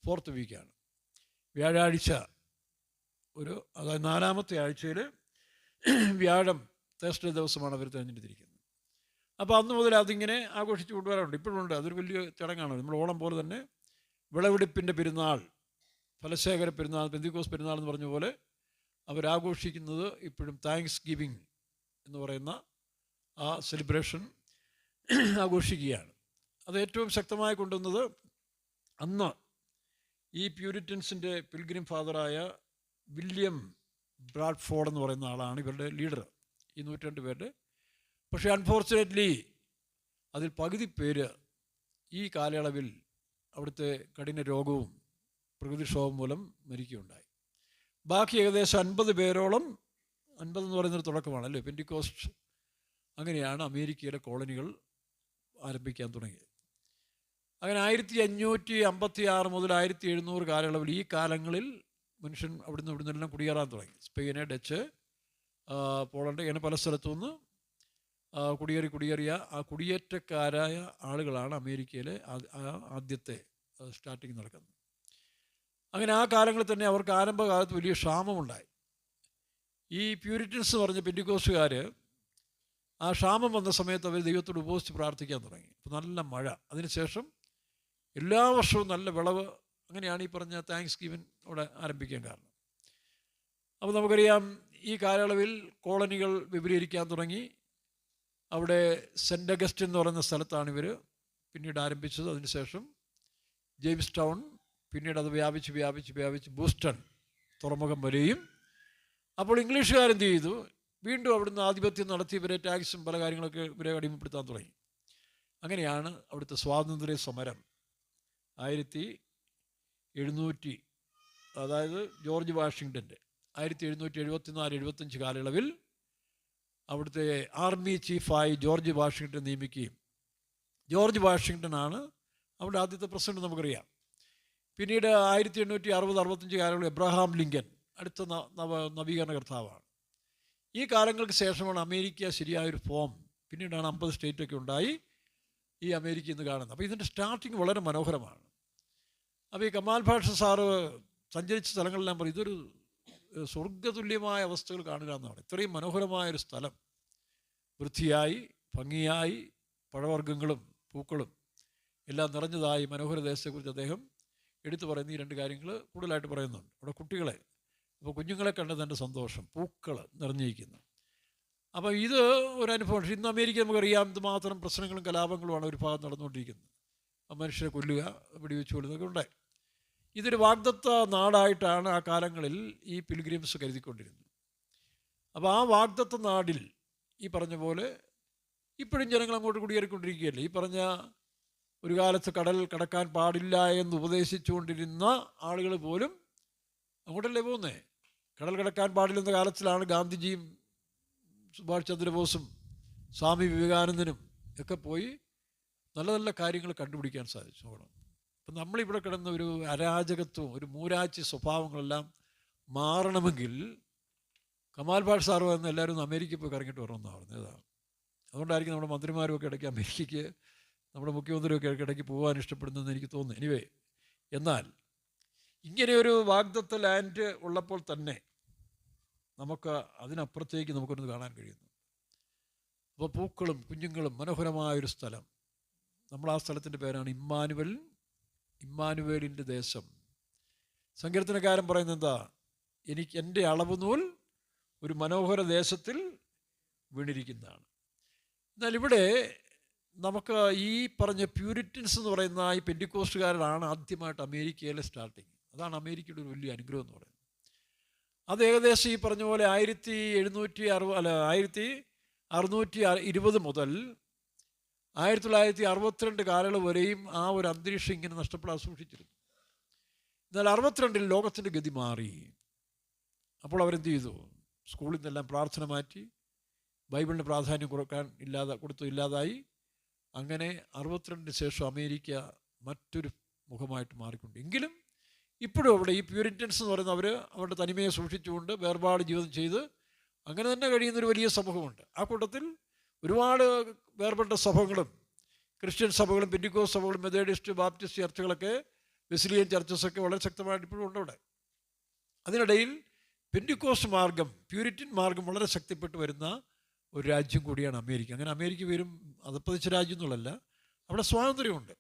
4th വീക്കാണ്, വ്യാഴാഴ്ച. അതായത് 4ാമത്തെ ആഴ്ചയിൽ വ്യാഴം തേഴ്സ്ഡേ ദിവസമാണ് അവർ തിരഞ്ഞെടുത്തിരിക്കുന്നത്. അപ്പോൾ അന്ന് മുതൽ അതിങ്ങനെ ആഘോഷിച്ച് കൊണ്ടുവരാറുണ്ട്, ഇപ്പോഴുണ്ട്. അതൊരു വലിയ ചടങ്ങാണ്. നമ്മൾ ഓണം പോലെ തന്നെ വിളവെടുപ്പിൻ്റെ പെരുന്നാൾ, ഫലശേഖര പെരുന്നാൾ, പെന്തിക്കോസ് പെരുന്നാൾ എന്ന് പറഞ്ഞ പോലെ അവരാഘോഷിക്കുന്നത് ഇപ്പോഴും താങ്ക്സ് ഗിവിങ് എന്ന് പറയുന്ന ആ സെലിബ്രേഷൻ ആഘോഷിക്കുകയാണ്. അത് ഏറ്റവും ശക്തമായി കൊണ്ടുവന്നത് അന്ന് ഈ പ്യൂരിറ്റൻസിൻ്റെ പിൽഗ്രിം ഫാദറായ വില്യം ബ്രാഡ്ഫോർഡ് എന്ന് പറയുന്ന ആളാണ് ഇവരുടെ ലീഡർ, ഈ 102 പേരുടെ. പക്ഷേ അൺഫോർച്ചുനേറ്റ്ലി അതിൽ പകുതി പേര് ഈ കാലയളവിൽ അവിടുത്തെ കഠിന രോഗവും പ്രകൃതിക്ഷോഭം മൂലം മരിക്കുകയുണ്ടായി. ബാക്കി ഏകദേശം 50 പേരോളം, 50 എന്ന് പറയുന്നൊരു തുടക്കമാണല്ലേ, പെന്റിക്കോസ്റ്റ്. അങ്ങനെയാണ് അമേരിക്കയിലെ കോളനികൾ ആരംഭിക്കാൻ തുടങ്ങിയത്. അങ്ങനെ 1556 മുതൽ 1700 കാലയളവിൽ, ഈ കാലങ്ങളിൽ മനുഷ്യൻ അവിടുന്ന് ഇവിടുന്നെല്ലാം കുടിയേറാൻ തുടങ്ങി. സ്പെയിന്, ഡച്ച്, പോളണ്ട്, ഇങ്ങനെ പല സ്ഥലത്തു നിന്ന് കുടിയേറിയ ആ കുടിയേറ്റക്കാരായ ആളുകളാണ് അമേരിക്കയിലെ ആദ്യത്തെ സ്റ്റാർട്ടിങ് നടക്കുന്നത്. അങ്ങനെ ആ കാലങ്ങളിൽ തന്നെ അവർക്ക് ആരംഭകാലത്ത് വലിയ ക്ഷാമമുണ്ടായി. ഈ പ്യൂരിറ്റൻസ് പറഞ്ഞ പെന്റിക്കോസ്റ്റുകാർ ആ ക്ഷാമം വന്ന സമയത്ത് അവർ ദൈവത്തോട് ഉപവസിച്ച് പ്രാർത്ഥിക്കാൻ തുടങ്ങി. അപ്പോൾ നല്ല മഴ, അതിനുശേഷം എല്ലാ വർഷവും നല്ല വിളവ്. അങ്ങനെയാണ് ഈ പറഞ്ഞ താങ്ക്സ് ഗിവിങ് അവിടെ ആരംഭിക്കാൻ കാരണം. അപ്പോൾ നമുക്കറിയാം ഈ കാലയളവിൽ കോളനികൾ വിപുലീകരിക്കാൻ തുടങ്ങി. അവിടെ സെൻറ്റ് അഗസ്റ്റിൻ എന്ന് പറയുന്ന സ്ഥലത്താണ് ഇവർ പിന്നീട് ആരംഭിച്ചത്. അതിനുശേഷം ജെയിംസ് ടൗൺ, പിന്നീട് അത് വ്യാപിച്ച് ബൂസ്റ്റൺ തുറമുഖം വരെയും. അപ്പോൾ ഇംഗ്ലീഷുകാരെന്ത് ചെയ്തു, വീണ്ടും അവിടുന്ന് ആധിപത്യം നടത്തി ഇവരെ ടാക്സും പല കാര്യങ്ങളൊക്കെ ഇവരെ അടിമപ്പെടുത്താൻ തുടങ്ങി. അങ്ങനെയാണ് അവിടുത്തെ സ്വാതന്ത്ര്യ സമരം 1700, അതായത് ജോർജ് വാഷിങ്ടൻ്റെ 1774-75 കാലയളവിൽ അവിടുത്തെ ആർമി ചീഫായി ജോർജ് വാഷിങ്ടൺ നിയമിക്കുകയും, ജോർജ് വാഷിങ്ടനാണ് അവിടെ ആദ്യത്തെ പ്രസിഡന്റ് നമുക്കറിയാം. പിന്നീട് 1860-65 കാലങ്ങളിൽ എബ്രഹാം ലിങ്കൻ അടുത്ത നവീകരണ കർത്താവാണ്. ഈ കാലങ്ങൾക്ക് ശേഷമാണ് അമേരിക്ക ശരിയായൊരു ഫോം, പിന്നീടാണ് 50 സ്റ്റേറ്റൊക്കെ ഉണ്ടായി ഈ അമേരിക്ക ഇന്ന് കാണുന്നത്. അപ്പോൾ ഇതിൻ്റെ സ്റ്റാർട്ടിങ് വളരെ മനോഹരമാണ്. അപ്പോൾ ഈ കമാൽ ഭാഷ സാറ് സഞ്ചരിച്ച സ്ഥലങ്ങളെല്ലാം പറയും ഇതൊരു സ്വർഗതുല്യമായ അവസ്ഥകൾ കാണുക എന്നാണ്. ഇത്രയും മനോഹരമായൊരു സ്ഥലം, വൃത്തിയായി ഭംഗിയായി പഴവർഗ്ഗങ്ങളും പൂക്കളും എല്ലാം നിറഞ്ഞതായി മനോഹര ദേശത്തെക്കുറിച്ച് അദ്ദേഹം എടുത്തു പറയുന്ന ഈ 2 കാര്യങ്ങൾ കൂടുതലായിട്ട് പറയുന്നുണ്ട്. അവിടെ കുട്ടികളെ, അപ്പോൾ കുഞ്ഞുങ്ങളെ കണ്ടത് എൻ്റെ സന്തോഷം, പൂക്കൾ നിറഞ്ഞിരിക്കുന്നു. അപ്പോൾ ഇത് ഒരു അനുഭവം. ഇന്ന് അമേരിക്ക നമുക്കറിയാം എന്തുമാത്രം പ്രശ്നങ്ങളും കലാപങ്ങളുമാണ് ഒരു ഭാഗത്ത് നടന്നുകൊണ്ടിരിക്കുന്നത്. മനുഷ്യരെ കൊല്ലുക, വെടിവെച്ച് കൊല്ലുന്നതൊക്കെ ഉണ്ടായി. ഇതൊരു വാഗ്ദത്ത നാടായിട്ടാണ് ആ കാലങ്ങളിൽ ഈ പിൽഗ്രിംസ് കരുതിക്കൊണ്ടിരുന്നത്. അപ്പോൾ ആ വാഗ്ദത്ത നാടിൽ ഈ പറഞ്ഞ പോലെ ഇപ്പോഴും ജനങ്ങൾ അങ്ങോട്ട് കുടിയേറിക്കൊണ്ടിരിക്കുകയല്ലേ. ഈ പറഞ്ഞ ഒരു കാലത്ത് കടൽ കടക്കാൻ പാടില്ല എന്ന് ഉപദേശിച്ചുകൊണ്ടിരുന്ന ആളുകൾ പോലും അങ്ങോട്ടല്ലേ പോകുന്നേ. കടൽ കടക്കാൻ പാടില്ലെന്ന കാലത്തിലാണ് ഗാന്ധിജിയും സുഭാഷ് ചന്ദ്രബോസും സ്വാമി വിവേകാനന്ദനും ഒക്കെ പോയി നല്ല നല്ല കാര്യങ്ങൾ കണ്ടുപിടിക്കാൻ സാധിച്ചു. അപ്പം നമ്മളിവിടെ കിടന്ന ഒരു അരാജകത്വം, ഒരു മൂരാച്ചി സ്വഭാവങ്ങളെല്ലാം മാറണമെങ്കിൽ കമാൽ ഭാഷ സാറ് വന്ന് എല്ലാവരും അമേരിക്കയിൽ പോയി കറങ്ങിയിട്ട് വരണമെന്നാണ് പറഞ്ഞത്. അതാണ് അതുകൊണ്ടായിരിക്കും നമ്മുടെ മന്ത്രിമാരുമൊക്കെ ഇടയ്ക്ക് അമേരിക്കയ്ക്ക്, നമ്മുടെ മുഖ്യമന്ത്രിയൊക്കെ ഇടയ്ക്ക് പോകാൻ ഇഷ്ടപ്പെടുന്നതെന്ന് എനിക്ക് തോന്നുന്നു. എനിവേ, എന്നാൽ ഇങ്ങനെയൊരു വാഗ്ദത്ത ലാൻഡ് ഉള്ളപ്പോൾ തന്നെ നമുക്ക് അതിനപ്പുറത്തേക്ക് നമുക്കൊന്ന് കാണാൻ കഴിയുന്നു. അപ്പോൾ പൂക്കളും കുഞ്ഞുങ്ങളും മനോഹരമായൊരു സ്ഥലം. നമ്മൾ ആ സ്ഥലത്തിൻ്റെ പേരാണ് ഇമ്മാനുവേലിൻ്റെ ദേശം. സങ്കീർത്തനക്കാരൻ പറയുന്നത് എന്താ, എൻ്റെ അളവ് നൂൽ ഒരു മനോഹര ദേശത്തിൽ വീണിരിക്കുന്നതാണ്. എന്നാൽ ഇവിടെ നമുക്ക് ഈ പറഞ്ഞ പ്യൂരിറ്റൻസ് എന്ന് പറയുന്ന ഈ പെന്റിക്കോസ്റ്റുകാരാണ് ആദ്യമായിട്ട് അമേരിക്കയിലെ സ്റ്റാർട്ടിങ്. അതാണ് അമേരിക്കയുടെ ഒരു വലിയ അനുഗ്രഹം എന്ന് പറയുന്നത്. അത് ഏകദേശം ഈ പറഞ്ഞ പോലെ 1620 മുതൽ 1962 കാലയളവ് വരെയും ആ ഒരു അന്തരീക്ഷം ഇങ്ങനെ നഷ്ടപ്പെടാൻ സൂക്ഷിച്ചിരുന്നു. എന്നാൽ 62-ൽ ലോകത്തിൻ്റെ ഗതി മാറി. അപ്പോൾ അവരെന്ത് ചെയ്തു, സ്കൂളിൽ നിന്നെല്ലാം പ്രാർത്ഥന മാറ്റി, ബൈബിളിന് പ്രാധാന്യം ഇല്ലാതായി. അങ്ങനെ 62-ന് ശേഷം അമേരിക്ക മറ്റൊരു മുഖമായിട്ട് മാറിക്കൊണ്ട്. എങ്കിലും ഇപ്പോഴും അവിടെ ഈ പ്യൂരിറ്റൻസ് എന്ന് പറയുന്ന അവർ അവരുടെ തനിമയെ സൂക്ഷിച്ചുകൊണ്ട് വേർപാട് ജീവിതം ചെയ്ത് അങ്ങനെ തന്നെ കഴിയുന്നൊരു വലിയ സമൂഹമുണ്ട്. ആ കൂട്ടത്തിൽ ഒരുപാട് വേർപെട്ട സഭകളും ക്രിസ്ത്യൻ സഭകളും പെന്തിക്കോസ് സഭകളും മെത്തേഡിസ്റ്റ് ബാപ്റ്റിസ്റ്റ് ചർച്ചുകളൊക്കെ വെസ്ലിയൻ ചർച്ചസൊക്കെ വളരെ ശക്തമായിട്ട് ഇപ്പോഴും ഉണ്ട് അവിടെ. അതിനിടയിൽ പെന്തിക്കോസ് മാർഗം, പ്യൂരിറ്റൻ മാർഗം വളരെ ശക്തിപ്പെട്ട് വരുന്ന ഒരു രാജ്യം കൂടിയാണ് അമേരിക്ക. അങ്ങനെ അമേരിക്ക വരും അതപ്പതിച്ച രാജ്യം എന്നുള്ളതല്ല, അവിടെ സ്വാതന്ത്ര്യമുണ്ട്.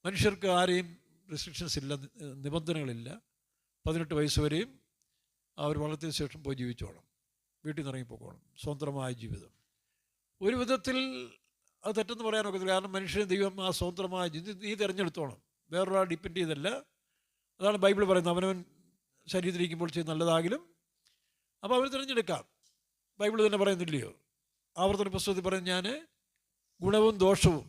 മനുഷ്യർക്ക് ആരെയും റെസ്ട്രിക്ഷൻസ് ഇല്ല, നിബന്ധനകളില്ല. 18 വയസ്സ് വരെയും അവർ വളർത്തിയ ശേഷം പോയി ജീവിച്ചോണം, വീട്ടിൽ നിന്ന് ഇറങ്ങിപ്പോക്കോണം, സ്വതന്ത്രമായ ജീവിതം. ഒരു വിധത്തിൽ അത് തെറ്റെന്ന് പറയാനൊക്കത്തില്ല. കാരണം മനുഷ്യനെ ദൈവം ആ സ്വതന്ത്രമായ ജീവിതം നീ തിരഞ്ഞെടുത്തോണം, വേറൊരാൾ ഡിപ്പെൻഡ് ചെയ്തല്ല. അതാണ് ബൈബിൾ പറയുന്നത്, അവനവൻ ശരീരത്തിലിരിക്കുമ്പോൾ ചെയ്ത് നല്ലതാകിലും. അപ്പോൾ അവർ തിരഞ്ഞെടുക്കാം. ബൈബിൾ തന്നെ പറയുന്നില്ലയോ, ആവർത്തന പുസ്തകത്തിൽ പറയുന്നത്, ഞാൻ ഗുണവും ദോഷവും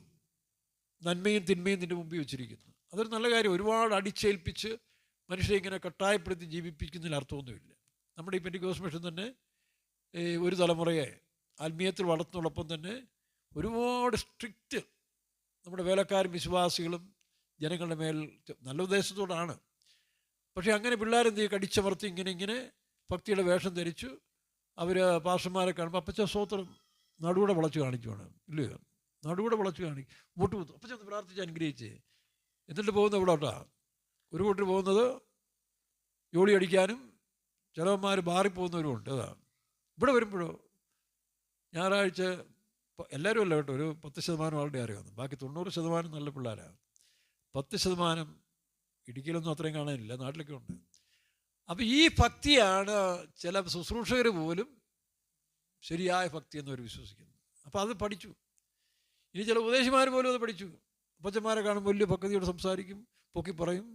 നന്മയും തിന്മയും നിൻ്റെ മുമ്പിൽ വെച്ചിരിക്കുന്നു. അതൊരു നല്ല കാര്യം. ഒരുപാട് അടിച്ചേൽപ്പിച്ച് മനുഷ്യരെ ഇങ്ങനെ കട്ടായപ്പെടുത്തി ജീവിപ്പിക്കുന്നതിൽ അർത്ഥമൊന്നുമില്ല. നമ്മുടെ ഈ പെന്തിക്കോസ് മിഷൻ തന്നെ ഒരു തലമുറയെ ആത്മീയത്തിൽ വളർത്തുന്നതോടൊപ്പം തന്നെ ഒരുപാട് സ്ട്രിക്റ്റ് നമ്മുടെ വേലക്കാരും വിശ്വാസികളും ജനങ്ങളുടെ മേൽ നല്ല ഉദ്ദേശത്തോടാണ്. പക്ഷേ അങ്ങനെ പിള്ളേരെന്ത് ചെയ്യും, കടിച്ചമർത്തി ഇങ്ങനെ ഭക്തിയുടെ വേഷം ധരിച്ചു അവർ പാസ്റ്റർമാരെ കാണുമ്പോൾ അപ്പച്ച സ്തോത്രം നടുകൂടെ വളച്ച് കാണിക്കുവാണ്, ഇല്ലയോ? നടുകൂടെ വളച്ച് കാണിക്കും, മുട്ട് കുത്തും, അപ്പച്ച ഒന്ന് പ്രാർത്ഥിച്ച് അനുഗ്രഹിച്ച്. എന്നിട്ട് പോകുന്നത് എവിടോട്ടാ? ഒരു കൂട്ടർ പോകുന്നത് ജോളി അടിക്കാനും, ചിലവന്മാർ മാറിപ്പോകുന്നവരുമുണ്ട്. അതാണ് ഇവിടെ വരുമ്പോഴോ ഞായറാഴ്ച എല്ലാവരും അല്ല കേട്ടോ, ഒരു 10% ആളുടെ അറിയാവുന്നു, ബാക്കി 90% നല്ല പിള്ളേരാണ്. 10% ഇടുക്കിയിലൊന്നും അത്രയും കാണാനില്ല, നാട്ടിലൊക്കെ ഉണ്ട്. അപ്പം ഈ ഭക്തിയാണ് ചില ശുശ്രൂഷകർ പോലും ശരിയായ ഭക്തി എന്നവർ വിശ്വസിക്കുന്നു. അപ്പോൾ അത് പഠിച്ചു. ഇനി ചില ഉപദേശിമാർ പോലും അത് പഠിച്ചു. അപ്പച്ചന്മാരെ കാണുമ്പോൾ വലിയ ഭക്തിയോട് സംസാരിക്കും, പൊക്കി പറയും.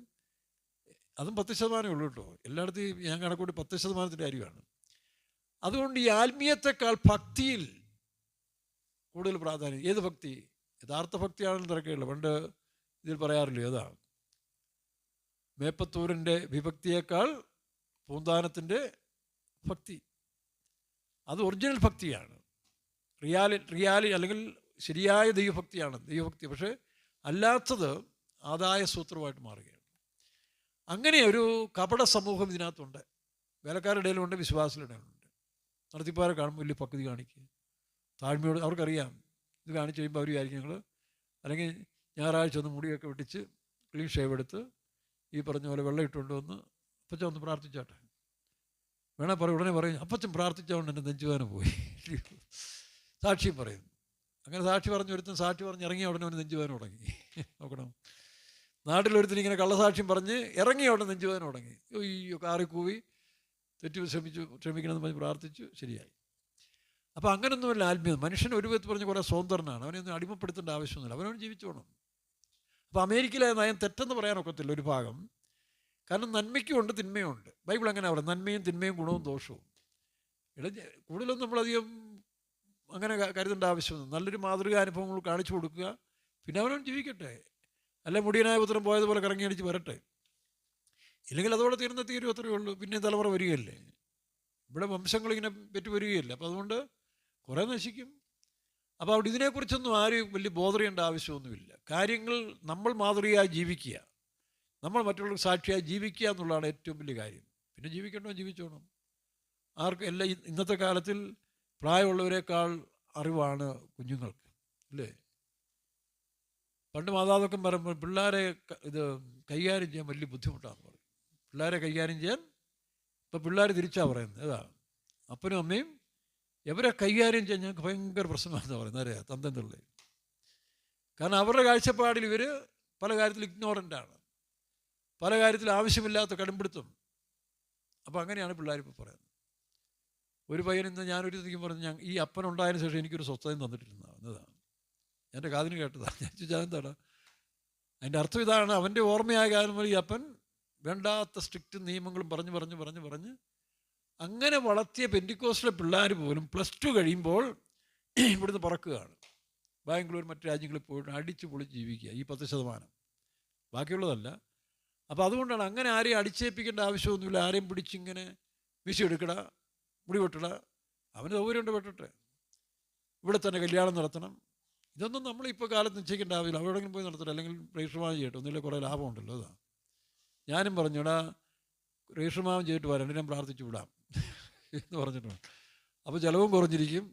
അതും 10% ഉള്ളൂ കേട്ടോ. എല്ലായിടത്തും ഞാൻ കണക്കൂടി 10% കാര്യമാണ്. അതുകൊണ്ട് ഈ ആത്മീയത്തെക്കാൾ ഭക്തിയിൽ കൂടുതൽ പ്രാധാന്യം. ഏത് ഭക്തി? യഥാർത്ഥ ഭക്തിയാണെന്ന് തിരക്കുകയുള്ളൂ. പണ്ട് ഇതിൽ പറയാറില്ല, ഏതാ? മേപ്പത്തൂരിൻ്റെ വിഭക്തിയേക്കാൾ പൂന്താനത്തിൻ്റെ ഭക്തി. അത് ഒറിജിനൽ ഭക്തിയാണ്, റിയാലി അല്ലെങ്കിൽ ശരിയായ ദൈവഭക്തിയാണ്, ദൈവഭക്തി. പക്ഷേ അല്ലാത്തത് ആദായ സൂത്രമായിട്ട് മാറുകയാണ്. അങ്ങനെ ഒരു കപട സമൂഹം ഇതിനകത്തുണ്ട്. വേലക്കാരുടെ ഇടയിലുണ്ട്, വിശ്വാസികളുടെ ഇടയിലുണ്ട്. നടത്തിപ്പാരെ കാണുമ്പോൾ വലിയ ഭക്തി കാണിക്കുക, താഴ്മയോട്. അവർക്കറിയാം ഇത് കാണിച്ച് കഴിയുമ്പോൾ അവർ വിചാരിക്കും ഞങ്ങൾ, അല്ലെങ്കിൽ ഞായറാഴ്ച ഒന്ന് മുടിയൊക്കെ വെട്ടിച്ച് ക്ലീൻ ഷേവ് എടുത്ത് ഈ പറഞ്ഞ പോലെ വെള്ളം ഇട്ടുകൊണ്ട് വന്ന് അപ്പച്ചൻ ഒന്ന് പ്രാർത്ഥിച്ചാട്ടെ വേണേൽ പറയും. ഉടനെ പറയും അപ്പച്ചൻ പ്രാർത്ഥിച്ചുകൊണ്ട് എൻ്റെ നെഞ്ചുവേദന പോയി. സാക്ഷിയും പറയും. അങ്ങനെ സാക്ഷി പറഞ്ഞ് ഒരുത്തൻ സാക്ഷി പറഞ്ഞ് ഇറങ്ങിയ ഉടനെ അവന് നെഞ്ചുവേദന തുടങ്ങി. നോക്കണം, നാട്ടിലൊരുത്തിന് ഇങ്ങനെ കള്ളസാക്ഷ്യം പറഞ്ഞ് ഇറങ്ങിയ ഉടനെ നെഞ്ചുവേദന തുടങ്ങി. അയ്യോ, കാറി കൂവി തെറ്റ് ക്ഷമിക്കണമെന്ന് പറഞ്ഞ് പ്രാർത്ഥിച്ചു, ശരിയായി. അപ്പോൾ അങ്ങനൊന്നുമല്ല ആത്മീയത. മനുഷ്യൻ ഒരു വിധത്തിൽ പറഞ്ഞ് കുറേ സ്വതന്ത്രനാണ്, അവനൊന്നും അടിമപ്പെടുത്തേണ്ട ആവശ്യമൊന്നുമില്ല, അവനവൻ ജീവിച്ചു പോകണം. അപ്പോൾ അമേരിക്കയിലെ നയം തെറ്റെന്ന് പറയാനൊക്കത്തില്ല ഒരു ഭാഗം. കാരണം നന്മയ്ക്കും ഉണ്ട് തിന്മയും ഉണ്ട്. ബൈബിൾ അങ്ങനെ പറയും, നന്മയും തിന്മയും ഗുണവും ദോഷവും. കൂടുതലൊന്നും നമ്മളധികം അങ്ങനെ കരുതേണ്ട ആവശ്യമൊന്നും. നല്ലൊരു മാതൃകാനുഭവങ്ങൾ കാണിച്ചു കൊടുക്കുക, പിന്നെ അവനവൻ ജീവിക്കട്ടെ. അല്ലെ മുടിയനായ പുത്രം പോയതുപോലെ കറങ്ങിയടിച്ച് വരട്ടെ. ഇല്ലെങ്കിൽ അതോടെ തീരും, അത്രയേ ഉള്ളൂ. പിന്നെ തലമുറ വരികയല്ലേ, ഇവിടെ വംശങ്ങളിങ്ങനെ പെറ്റു വരികയില്ല. അപ്പോൾ അതുകൊണ്ട് കുറേ നശിക്കും. അപ്പോൾ അവിടെ ഇതിനെക്കുറിച്ചൊന്നും ആരും വലിയ ബോധറിയേണ്ട ആവശ്യമൊന്നുമില്ല. കാര്യങ്ങൾ നമ്മൾ മാതൃകയായി ജീവിക്കുക, നമ്മൾ മറ്റുള്ളവർക്ക് സാക്ഷിയായി ജീവിക്കുക എന്നുള്ളതാണ് ഏറ്റവും വലിയ കാര്യം. പിന്നെ ജീവിക്കണോ ജീവിച്ചോണം. ആർക്കും എല്ലാം ഇന്നത്തെ കാലത്തിൽ പ്രായമുള്ളവരെക്കാൾ അറിവാണ് കുഞ്ഞുങ്ങൾക്ക്, അല്ലേ? പണ്ട് മാതാപിതാക്കൾ പറയുമ്പോൾ പിള്ളേരെ ഇത് കൈകാര്യം ചെയ്യാൻ വലിയ ബുദ്ധിമുട്ടാണെന്ന് പറയും. പിള്ളേരെ കൈകാര്യം ചെയ്യാൻ ഇപ്പോൾ പിള്ളേർ തിരിച്ചാണ് പറയുന്നത്. ഏതാ? അപ്പനും അമ്മയും എവരെ കൈകാര്യം ചെയ്യാൻ ഞങ്ങൾക്ക് ഭയങ്കര പ്രശ്നമാണെന്ന് പറയുന്നത്. അറിയാം, തന്തന്നുള്ളത്. കാരണം അവരുടെ കാഴ്ചപ്പാടിൽ ഇവർ പല കാര്യത്തിൽ ഇഗ്നോറൻ്റാണ്, പല കാര്യത്തിൽ ആവശ്യമില്ലാത്ത കടുംപിടുത്തം. അപ്പോൾ അങ്ങനെയാണ് പിള്ളേരിപ്പോൾ പറയുന്നത്. ഒരു പയ്യൻ ഇന്ന് ഞാനൊരു ഇതിക്കും പറഞ്ഞു, ഈ അപ്പനുണ്ടായതിനു ശേഷം എനിക്കൊരു സ്വസ്ഥതയും തന്നിട്ടിരുന്നതാണ്. എൻ്റെ കാതിന് കേട്ടതാണ്. ഞാൻ ചോദിച്ചാൽ എന്താണ് അതിൻ്റെ അർത്ഥം? ഇതാണ്, അവൻ്റെ ഓർമ്മയായ കാലം വരെ ഈ അപ്പൻ വേണ്ടാത്ത സ്ട്രിക്റ്റ് നിയമങ്ങളും പറഞ്ഞ് അങ്ങനെ വളർത്തിയ പെന്തിക്കോസ്റ്റിലെ പിള്ളേർ പോലും +2 കഴിയുമ്പോൾ ഇവിടുന്ന് പറക്കുകയാണ്. ബാംഗ്ലൂർ മറ്റു രാജ്യങ്ങളിൽ പോയിട്ട് അടിച്ച് പൊളിച്ച് ജീവിക്കുക, ഈ 10%, ബാക്കിയുള്ളതല്ല. അപ്പോൾ അതുകൊണ്ടാണ് അങ്ങനെ ആരെയും അടിച്ചേൽപ്പിക്കേണ്ട ആവശ്യമൊന്നുമില്ല. ആരെയും പിടിച്ചിങ്ങനെ വിശ എടുക്കട, മുടി വെട്ടട, അവന് സൗകര്യമുണ്ട് വെട്ടട്ടെ, ഇവിടെ തന്നെ കല്യാണം നടത്തണം. ഇതൊന്നും നമ്മളിപ്പോൾ കാലത്ത് നിശ്ചയിക്കേണ്ട ആവശ്യമില്ല. അവിടെയെങ്കിലും പോയി നടത്തട്ടെ, അല്ലെങ്കിൽ രജിസ്റ്റർമാവ് ചെയ്യട്ടെ, ഒന്നില്ല കുറേ ലാഭമുണ്ടല്ലോ. അതാണ് ഞാനും പറഞ്ഞു, എടാ രജിസ്റ്റർമാവും ചെയ്തിട്ട് വരാം, ഞാൻ പ്രാർത്ഥിച്ചു വിടാം എന്ന് പറഞ്ഞിട്ടുണ്ട്. അപ്പോൾ ചിലവും കുറഞ്ഞിരിക്കും.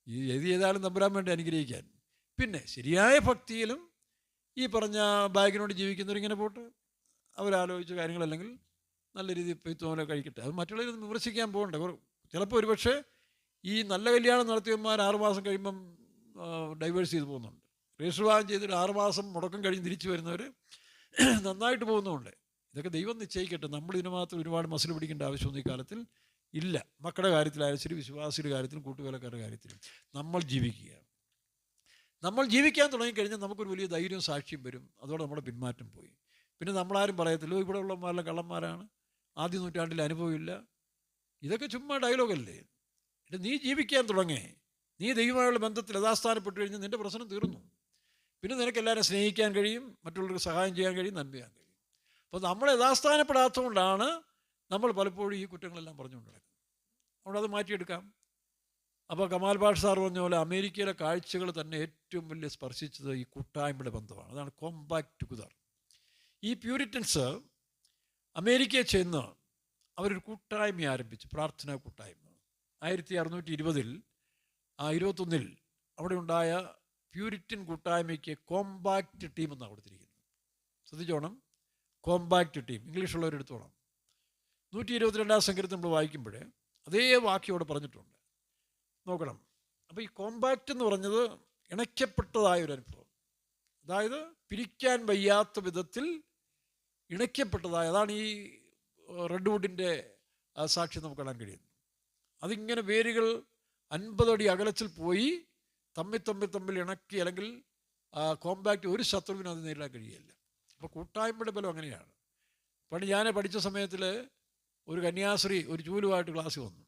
ഈ എത് ചെയ്താലും തമ്പുരാൻ വേണ്ടി അനുഗ്രഹിക്കാൻ. പിന്നെ ശരിയായ ഭക്തിയിലും ഈ പറഞ്ഞ ബാഗിനോട് ജീവിക്കുന്നവരിങ്ങനെ പോട്ട് അവരാലോചിച്ച കാര്യങ്ങളല്ലെങ്കിൽ നല്ല രീതിയിൽ പെയ്ത്തോലെ കഴിക്കട്ടെ. അത് മറ്റുള്ളവർ വിമർശിക്കാൻ പോകണ്ട. ചിലപ്പോൾ ഒരുപക്ഷെ ഈ നല്ല കല്യാണം നടത്തിയവന്മാർ 6 മാസം കഴിയുമ്പം ഡൈവേഴ്സ് ചെയ്ത് പോകുന്നുണ്ട്. രജിസ്റ്റർ വിവാഹം ചെയ്തിട്ട് 6 മാസം മുടക്കം കഴിഞ്ഞ് തിരിച്ചു വരുന്നവർ നന്നായിട്ട് പോകുന്നുമുണ്ട്. ഇതൊക്കെ ദൈവം നിശ്ചയിക്കട്ടെ. നമ്മളിതിന് മാത്രം ഒരുപാട് മസിൽ പിടിക്കേണ്ട ആവശ്യമൊന്നും ഈ കാലത്തിൽ ഇല്ല. മക്കളുടെ കാര്യത്തിലായാലും ശരി, വിശ്വാസിയുടെ കാര്യത്തിലും കൂട്ടുവേലക്കാരുടെ കാര്യത്തിലും നമ്മൾ ജീവിക്കുക. നമ്മൾ ജീവിക്കാൻ തുടങ്ങിക്കഴിഞ്ഞാൽ നമുക്കൊരു വലിയ ധൈര്യവും സാക്ഷ്യം വരും. അതോടെ നമ്മുടെ പിന്മാറ്റം പോയി. പിന്നെ നമ്മളാരും പറയത്തില്ലോ ഇവിടെ ഉള്ളവന്മാരെല്ലാം കള്ളന്മാരാണ്, ആദ്യ നൂറ്റാണ്ടിൽ അനുഭവമില്ല. ഇതൊക്കെ ചുമ്മാ ഡയലോഗല്ലേ. നീ ജീവിക്കാൻ തുടങ്ങേ, നീ ദൈവമായുള്ള ബന്ധത്തിൽ യഥാസ്ഥാനപ്പെട്ട് കഴിഞ്ഞാൽ നിൻ്റെ പ്രശ്നം തീർന്നു. പിന്നെ നിനക്ക് എല്ലാവരും സ്നേഹിക്കാൻ കഴിയും, മറ്റുള്ളവർക്ക് സഹായം ചെയ്യാൻ കഴിയും, നന്മ ചെയ്യാൻ കഴിയും. അപ്പോൾ നമ്മൾ യഥാസ്ഥാനപ്പെടാത്തതുകൊണ്ടാണ് നമ്മൾ പലപ്പോഴും ഈ കുറ്റങ്ങളെല്ലാം പറഞ്ഞുകൊണ്ട് നടക്കുന്നത്. അതുകൊണ്ട് അത് മാറ്റിയെടുക്കാം. അപ്പോൾ കമാൽ പാഷ സാർ പറഞ്ഞ പോലെ അമേരിക്കയിലെ കാഴ്ചകൾ തന്നെ ഏറ്റവും വലിയ സ്പർശിച്ചത് ഈ കൂട്ടായ്മയുടെ ബന്ധമാണ്. അതാണ് കോമ്പാക്ട് ടുഗദർ. ഈ പ്യൂരിറ്റൻസ് അമേരിക്കയിൽ ചെന്ന് അവരൊരു കൂട്ടായ്മ ആരംഭിച്ചു, പ്രാർത്ഥനാ കൂട്ടായ്മ. 1620 21 അവിടെ ഉണ്ടായ പ്യൂരിറ്റൻ കൂട്ടായ്മയ്ക്ക് കോമ്പാക്റ്റ് ടീം എന്നാണ് കൊടുത്തിരിക്കുന്നത്. ശ്രദ്ധിച്ചോണം, കോമ്പാക്റ്റ് ടീം. ഇംഗ്ലീഷുള്ളവരെടുത്തോണം. 122 സങ്കീർത്തനം നമ്മൾ വായിക്കുമ്പോൾ അതേ വാക്യം അവിടെ പറഞ്ഞിട്ടുണ്ട്. നോക്കണം. അപ്പോൾ ഈ കോമ്പാക്റ്റ് എന്ന് പറഞ്ഞത് ഇണയ്ക്കപ്പെട്ടതായൊരു അനുഭവം, അതായത് പിരിക്കാൻ വയ്യാത്ത വിധത്തിൽ ഇണയ്ക്കപ്പെട്ടതായ. അതാണ് ഈ റെഡ്വുഡിൻ്റെ സാക്ഷ്യം നമുക്ക് കാണാൻ കഴിയുന്നത്. അതിങ്ങനെ വേരുകൾ 50 അടി അകലത്തിൽ പോയി തമ്മിൽ ഇണക്കി, അല്ലെങ്കിൽ കോമ്പാക്റ്റ് ഒരു ശത്രുവിനും അത് നേരിടാൻ കഴിയില്ല. അപ്പോൾ കൂട്ടായ്മയുടെ ബലം അങ്ങനെയാണ്. ഞാൻ പഠിച്ച സമയത്തിൽ ഒരു കന്യാസ്ത്രീ ഒരു ചൂലുമായിട്ട് ക്ലാസ്സിൽ വന്നു,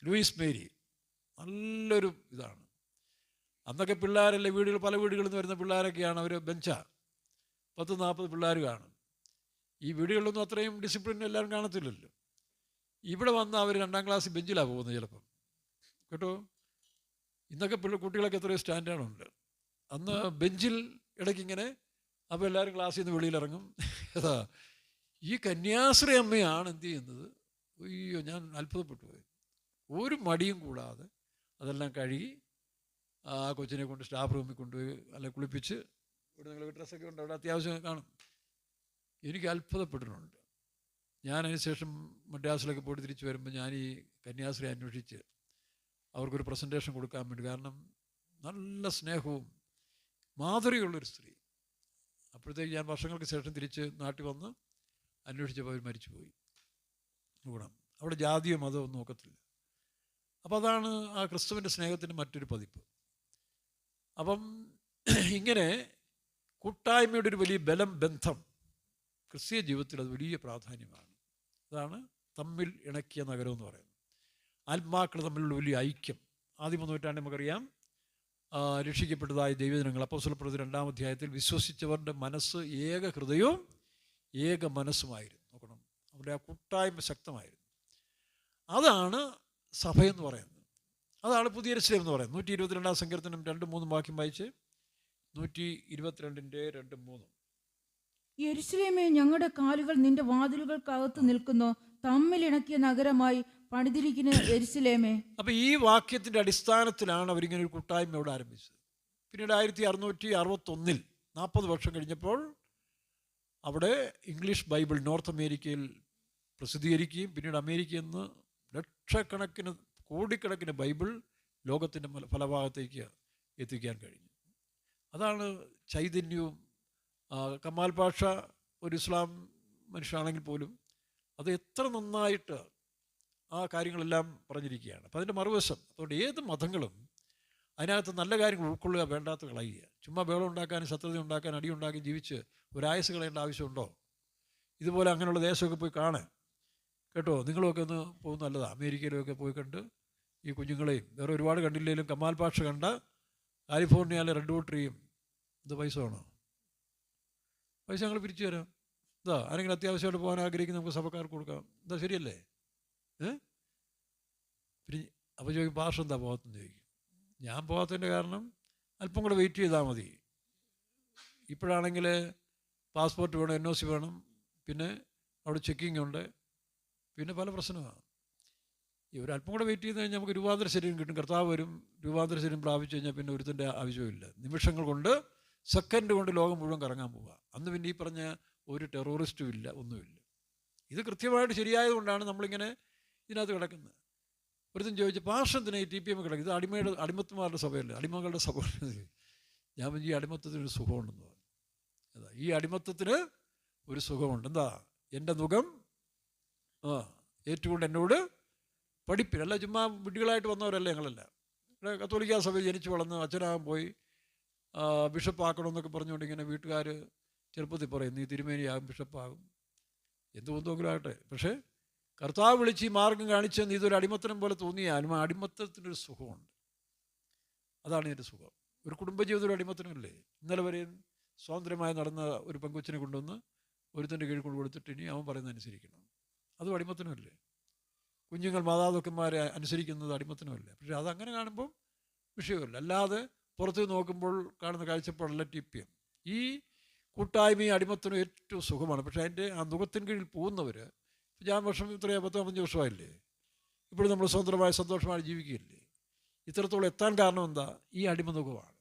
ലൂയിസ് മേരി. നല്ലൊരു ഇതാണ്. അന്നൊക്കെ പിള്ളേരല്ലേ, വീടുകൾ പല വീടുകളിൽ നിന്ന് വരുന്ന പിള്ളേരൊക്കെയാണ്. അവർ ബെഞ്ചാ 10-40 പിള്ളേർ കാണും. ഈ വീടുകളിലൊന്നും അത്രയും ഡിസിപ്ലിൻ എല്ലാവരും കാണത്തില്ലല്ലോ. ഇവിടെ വന്ന് അവർ 2ാം ക്ലാസ് ബെഞ്ചിലാണ് പോകുന്നത് ചിലപ്പം, കേട്ടോ. ഇന്നൊക്കെ കുട്ടികളൊക്കെ എത്രയോ സ്റ്റാൻഡേർഡുണ്ട്. അന്ന് ബെഞ്ചിൽ ഇടയ്ക്കിങ്ങനെ. അപ്പോൾ എല്ലാവരും ക്ലാസ്സിൽ നിന്ന് വെളിയിലിറങ്ങും. അതാ ഈ കന്യാസ്ത്രീ അമ്മയാണ് എന്ത് ചെയ്യുന്നത്. അയ്യോ, ഞാൻ അത്ഭുതപ്പെട്ടു പോയി. ഒരു മടിയും കൂടാതെ അതെല്ലാം കഴുകി ആ കൊച്ചിനെ കൊണ്ട് സ്റ്റാഫ് റൂമിൽ കൊണ്ടുപോയി അല്ല കുളിപ്പിച്ച്. ഇവിടെ നിങ്ങൾ ഡ്രസ്സൊക്കെ ഉണ്ട്, അവിടെ അത്യാവശ്യം കാണും. എനിക്ക് അത്ഭുതപ്പെട്ടിട്ടുണ്ട്. ഞാൻ അതിനുശേഷം മദ്രാസിലൊക്കെ പോയിട്ട് തിരിച്ച് വരുമ്പോൾ ഞാൻ ഈ കന്യാസ്ത്രീ അന്വേഷിച്ച് അവർക്കൊരു പ്രസൻറ്റേഷൻ കൊടുക്കാൻ വേണ്ടി. കാരണം നല്ല സ്നേഹവും മാധുര്യമുള്ളൊരു സ്ത്രീ. അപ്പോഴത്തേക്ക് ഞാൻ വർഷങ്ങൾക്ക് ശേഷം തിരിച്ച് നാട്ടിൽ വന്ന് അന്വേഷിച്ചപ്പോൾ അവർ മരിച്ചുപോയി. ഗുണം അവിടെ ജാതിയോ മതമോ ഒന്നും നോക്കത്തില്ല. അപ്പോൾ അതാണ് ആ ക്രിസ്തുവിൻ്റെ സ്നേഹത്തിൻ്റെ മറ്റൊരു പതിപ്പ്. അപ്പം ഇങ്ങനെ കൂട്ടായ്മയുടെ ഒരു വലിയ ബന്ധം ക്രിസ്തീയ ജീവിതത്തിൽ അത് വലിയ പ്രാധാന്യമാണ്. അതാണ് തമ്മിൽ ഇണക്കിയ നഗരം എന്ന് പറയുന്നത്. ആത്മാക്കൾ തമ്മിലുള്ള വലിയ ഐക്യം. ആദ്യ 1 നൂറ്റാണ്ടിൽ നമുക്കറിയാം രക്ഷിക്കപ്പെട്ടതായ ദൈവജനങ്ങൾ അപ്പോസ്തലപ്രവൃത്തി 2-ാം അധ്യായത്തിൽ വിശ്വസിച്ചവരുടെ മനസ്സ് ഏക ഹൃദയവും ഏക മനസ്സുമായിരുന്നു. നോക്കണം, അവിടെ ആ കൂട്ടായ്മ ശക്തമായിരുന്നു. അതാണ് സഭയെന്ന് പറയുന്നത്. അതാണ് പുതിയ യെരൂശലേം എന്ന് പറയുന്നത്. 122-ാം സങ്കീർത്തനം 2-3 വാക്യം വായിച്ച്. 122-ന്റെ 2-3. യെരൂശലേമേ, ഞങ്ങളുടെ കാലുകൾ നിന്റെ വാതിലുകൾക്കകത്ത് നിൽക്കുന്നു, തമ്മിലിണക്കിയ നഗരമായി പണിതിരിക്കുന്ന യെരൂശലേമേ. അപ്പോൾ ഈ വാക്യത്തിൻ്റെ അടിസ്ഥാനത്തിലാണ് അവരിങ്ങനെ ഒരു കൂട്ടായ്മ ഇവിടെ ആരംഭിച്ചത്. പിന്നീട് 1661 40 വർഷം കഴിഞ്ഞപ്പോൾ അവിടെ ഇംഗ്ലീഷ് ബൈബിൾ നോർത്ത് അമേരിക്കയിൽ പ്രസിദ്ധീകരിക്കുകയും പിന്നീട് അമേരിക്കയിൽ നിന്ന് ലക്ഷക്കണക്കിന് കോടിക്കണക്കിന് ബൈബിൾ ലോകത്തിൻ്റെ പല ഭാഗത്തേക്ക് എത്തിക്കാൻ കഴിഞ്ഞു. അതാണ് ചൈതന്യവും. കമാൽ പാഷ ഒരു ഇസ്ലാം മനുഷ്യനാണെങ്കിൽ പോലും അത് എത്ര നന്നായിട്ട് ആ കാര്യങ്ങളെല്ലാം പറഞ്ഞിരിക്കുകയാണ്. അപ്പോൾ അതിൻ്റെ മറുവശം, അതുകൊണ്ട് ഏത് മതങ്ങളും അതിനകത്ത് നല്ല കാര്യങ്ങൾ ഉൾക്കൊള്ളുക, വേണ്ടാത്ത കളയുക. ചുമ്മാ ബഹളം ഉണ്ടാക്കാനും ശത്രുത ഉണ്ടാക്കാനും അടിയുണ്ടാക്കി ജീവിച്ച് ഒരായുസ് കളയേണ്ട ആവശ്യമുണ്ടോ? ഇതുപോലെ അങ്ങനെയുള്ള ദേശമൊക്കെ പോയി കാണാൻ, കേട്ടോ. നിങ്ങളുമൊക്കെ ഒന്ന് പോകുന്ന നല്ലതാണ്. അമേരിക്കയിലൊക്കെ പോയി കണ്ട് ഈ കുഞ്ഞുങ്ങളെയും വേറെ ഒരുപാട് കണ്ടില്ലെങ്കിലും കമാൽ പാഷ കണ്ട കാലിഫോർണിയയിലെ റെഡ്വുഡ് ട്രീയും. ഇത് പൈസ വേണോ? പൈസ ഞങ്ങൾ പിരിച്ചു തരാം. ഇതാ ആരെങ്കിലും അത്യാവശ്യമായിട്ട് പോകാൻ ആഗ്രഹിക്കുന്ന നമുക്ക് സഭക്കാർക്ക് കൊടുക്കാം. എന്താ ശരിയല്ലേ? പിന്നെ അപ്പോൾ ചോദിക്കും, പാഷ എന്താ പോകാത്തെന്ന് ചോദിക്കും. ഞാൻ പോകാത്തതിൻ്റെ കാരണം അല്പം കൂടെ വെയിറ്റ് ചെയ്താൽ മതി. ഇപ്പോഴാണെങ്കിൽ പാസ്പോർട്ട് വേണം, NOC വേണം, പിന്നെ അവിടെ ചെക്കിംഗ് ഉണ്ട്, പിന്നെ പല പ്രശ്നമാണ്. ഈ ഒരല്പം കൂടെ വെയിറ്റ് ചെയ്ത് കഴിഞ്ഞാൽ നമുക്ക് രൂപാന്തര ശരീരം കിട്ടും. കർത്താവ് വരും, രൂപാന്തര ശരീരം പ്രാപിച്ചു കഴിഞ്ഞാൽ പിന്നെ ഒരുത്തിൻ്റെ ആവശ്യമില്ല. നിമിഷങ്ങൾ കൊണ്ട്, സെക്കൻഡ് കൊണ്ട് ലോകം മുഴുവൻ കറങ്ങാൻ പോവുക. അന്ന് പിന്നെ ഈ പറഞ്ഞ ഒരു ടെററിസ്റ്റും ഇല്ല, ഒന്നുമില്ല. ഇത് കൃത്യമായിട്ട് ശരിയായതുകൊണ്ടാണ് നമ്മളിങ്ങനെ ഇതിനകത്ത് കിടക്കുന്നത്. ഒരുത്തും ചോദിച്ചു, പാർഷത്തിന് ഈ TPM കിടക്കും, ഇത് അടിമത്തുമാരുടെ സഭയല്ലേ, അടിമകളുടെ സഭ. ഞാൻ ഈ അടിമത്തത്തിനൊരു സുഖമുണ്ടെന്ന് പറഞ്ഞു. അതാ, ഈ അടിമത്തത്തിന് ഒരു സുഖമുണ്ട്. എന്താ? എൻ്റെ മുഖം ഏറ്റുകൊണ്ട് എന്നോട് പഠിപ്പില്ല. അല്ല ചുമ്മാ വിഡ്ഢികളായിട്ട് വന്നവരല്ല ഞങ്ങളല്ല. ഇവിടെ കത്തോലിക്കാ സഭയിൽ ജനിച്ചു വളർന്ന് അച്ഛനാകാൻ പോയി ബിഷപ്പാക്കണമെന്നൊക്കെ പറഞ്ഞുകൊണ്ട് ഇങ്ങനെ വീട്ടുകാർ ചെറുപ്പത്തിൽ പറയും, നീ തിരുമേനിയാകും, ബിഷപ്പാകും, എന്തുകൊണ്ടെങ്കിലും ആകട്ടെ. പക്ഷേ കർത്താവ് വിളിച്ച് ഈ മാർഗം കാണിച്ച് നീ ഇതൊരു അടിമത്തനം പോലെ തോന്നിയാലും ആ അടിമത്തത്തിനൊരു സുഖമുണ്ട്. അതാണ് ഇതിൻ്റെ സുഖം. ഒരു കുടുംബജീവിതം ഒരു അടിമത്തനമല്ലേ? ഇന്നലെ വരെയും സ്വാതന്ത്ര്യമായി നടന്ന ഒരു പെങ്കൊച്ചിനെ കൊണ്ടുവന്ന് ഒരുത്തൻ്റെ കീഴിൽ കൊണ്ട് കൊടുത്തിട്ട് ഇനി അവൻ പറയുന്നത് അനുസരിക്കണം. അതും അടിമത്തനമല്ലേ? കുഞ്ഞുങ്ങൾ മാതാപിതാക്കന്മാരെ അനുസരിക്കുന്നത് അടിമത്തനമല്ലേ? പക്ഷേ അതങ്ങനെ കാണുമ്പം വിഷയമല്ല. അല്ലാതെ പുറത്ത് നോക്കുമ്പോൾ കാണുന്ന കാഴ്ചപ്പാടല്ല TPM. ഈ കൂട്ടായ്മയും അടിമത്തനും ഏറ്റവും സുഖമാണ്. പക്ഷേ അതിൻ്റെ ആ മുഖത്തിന് കീഴിൽ പോകുന്നവർ, ഞാൻ വർഷം ഇത്രയും 10-15 വർഷമായില്ലേ, ഇപ്പോഴും നമ്മൾ സ്വതന്ത്രമായി സന്തോഷമായി ജീവിക്കുകയില്ലേ? ഇത്രത്തോളം എത്താൻ കാരണം എന്താ? ഈ അടിമമുഖമാണ്.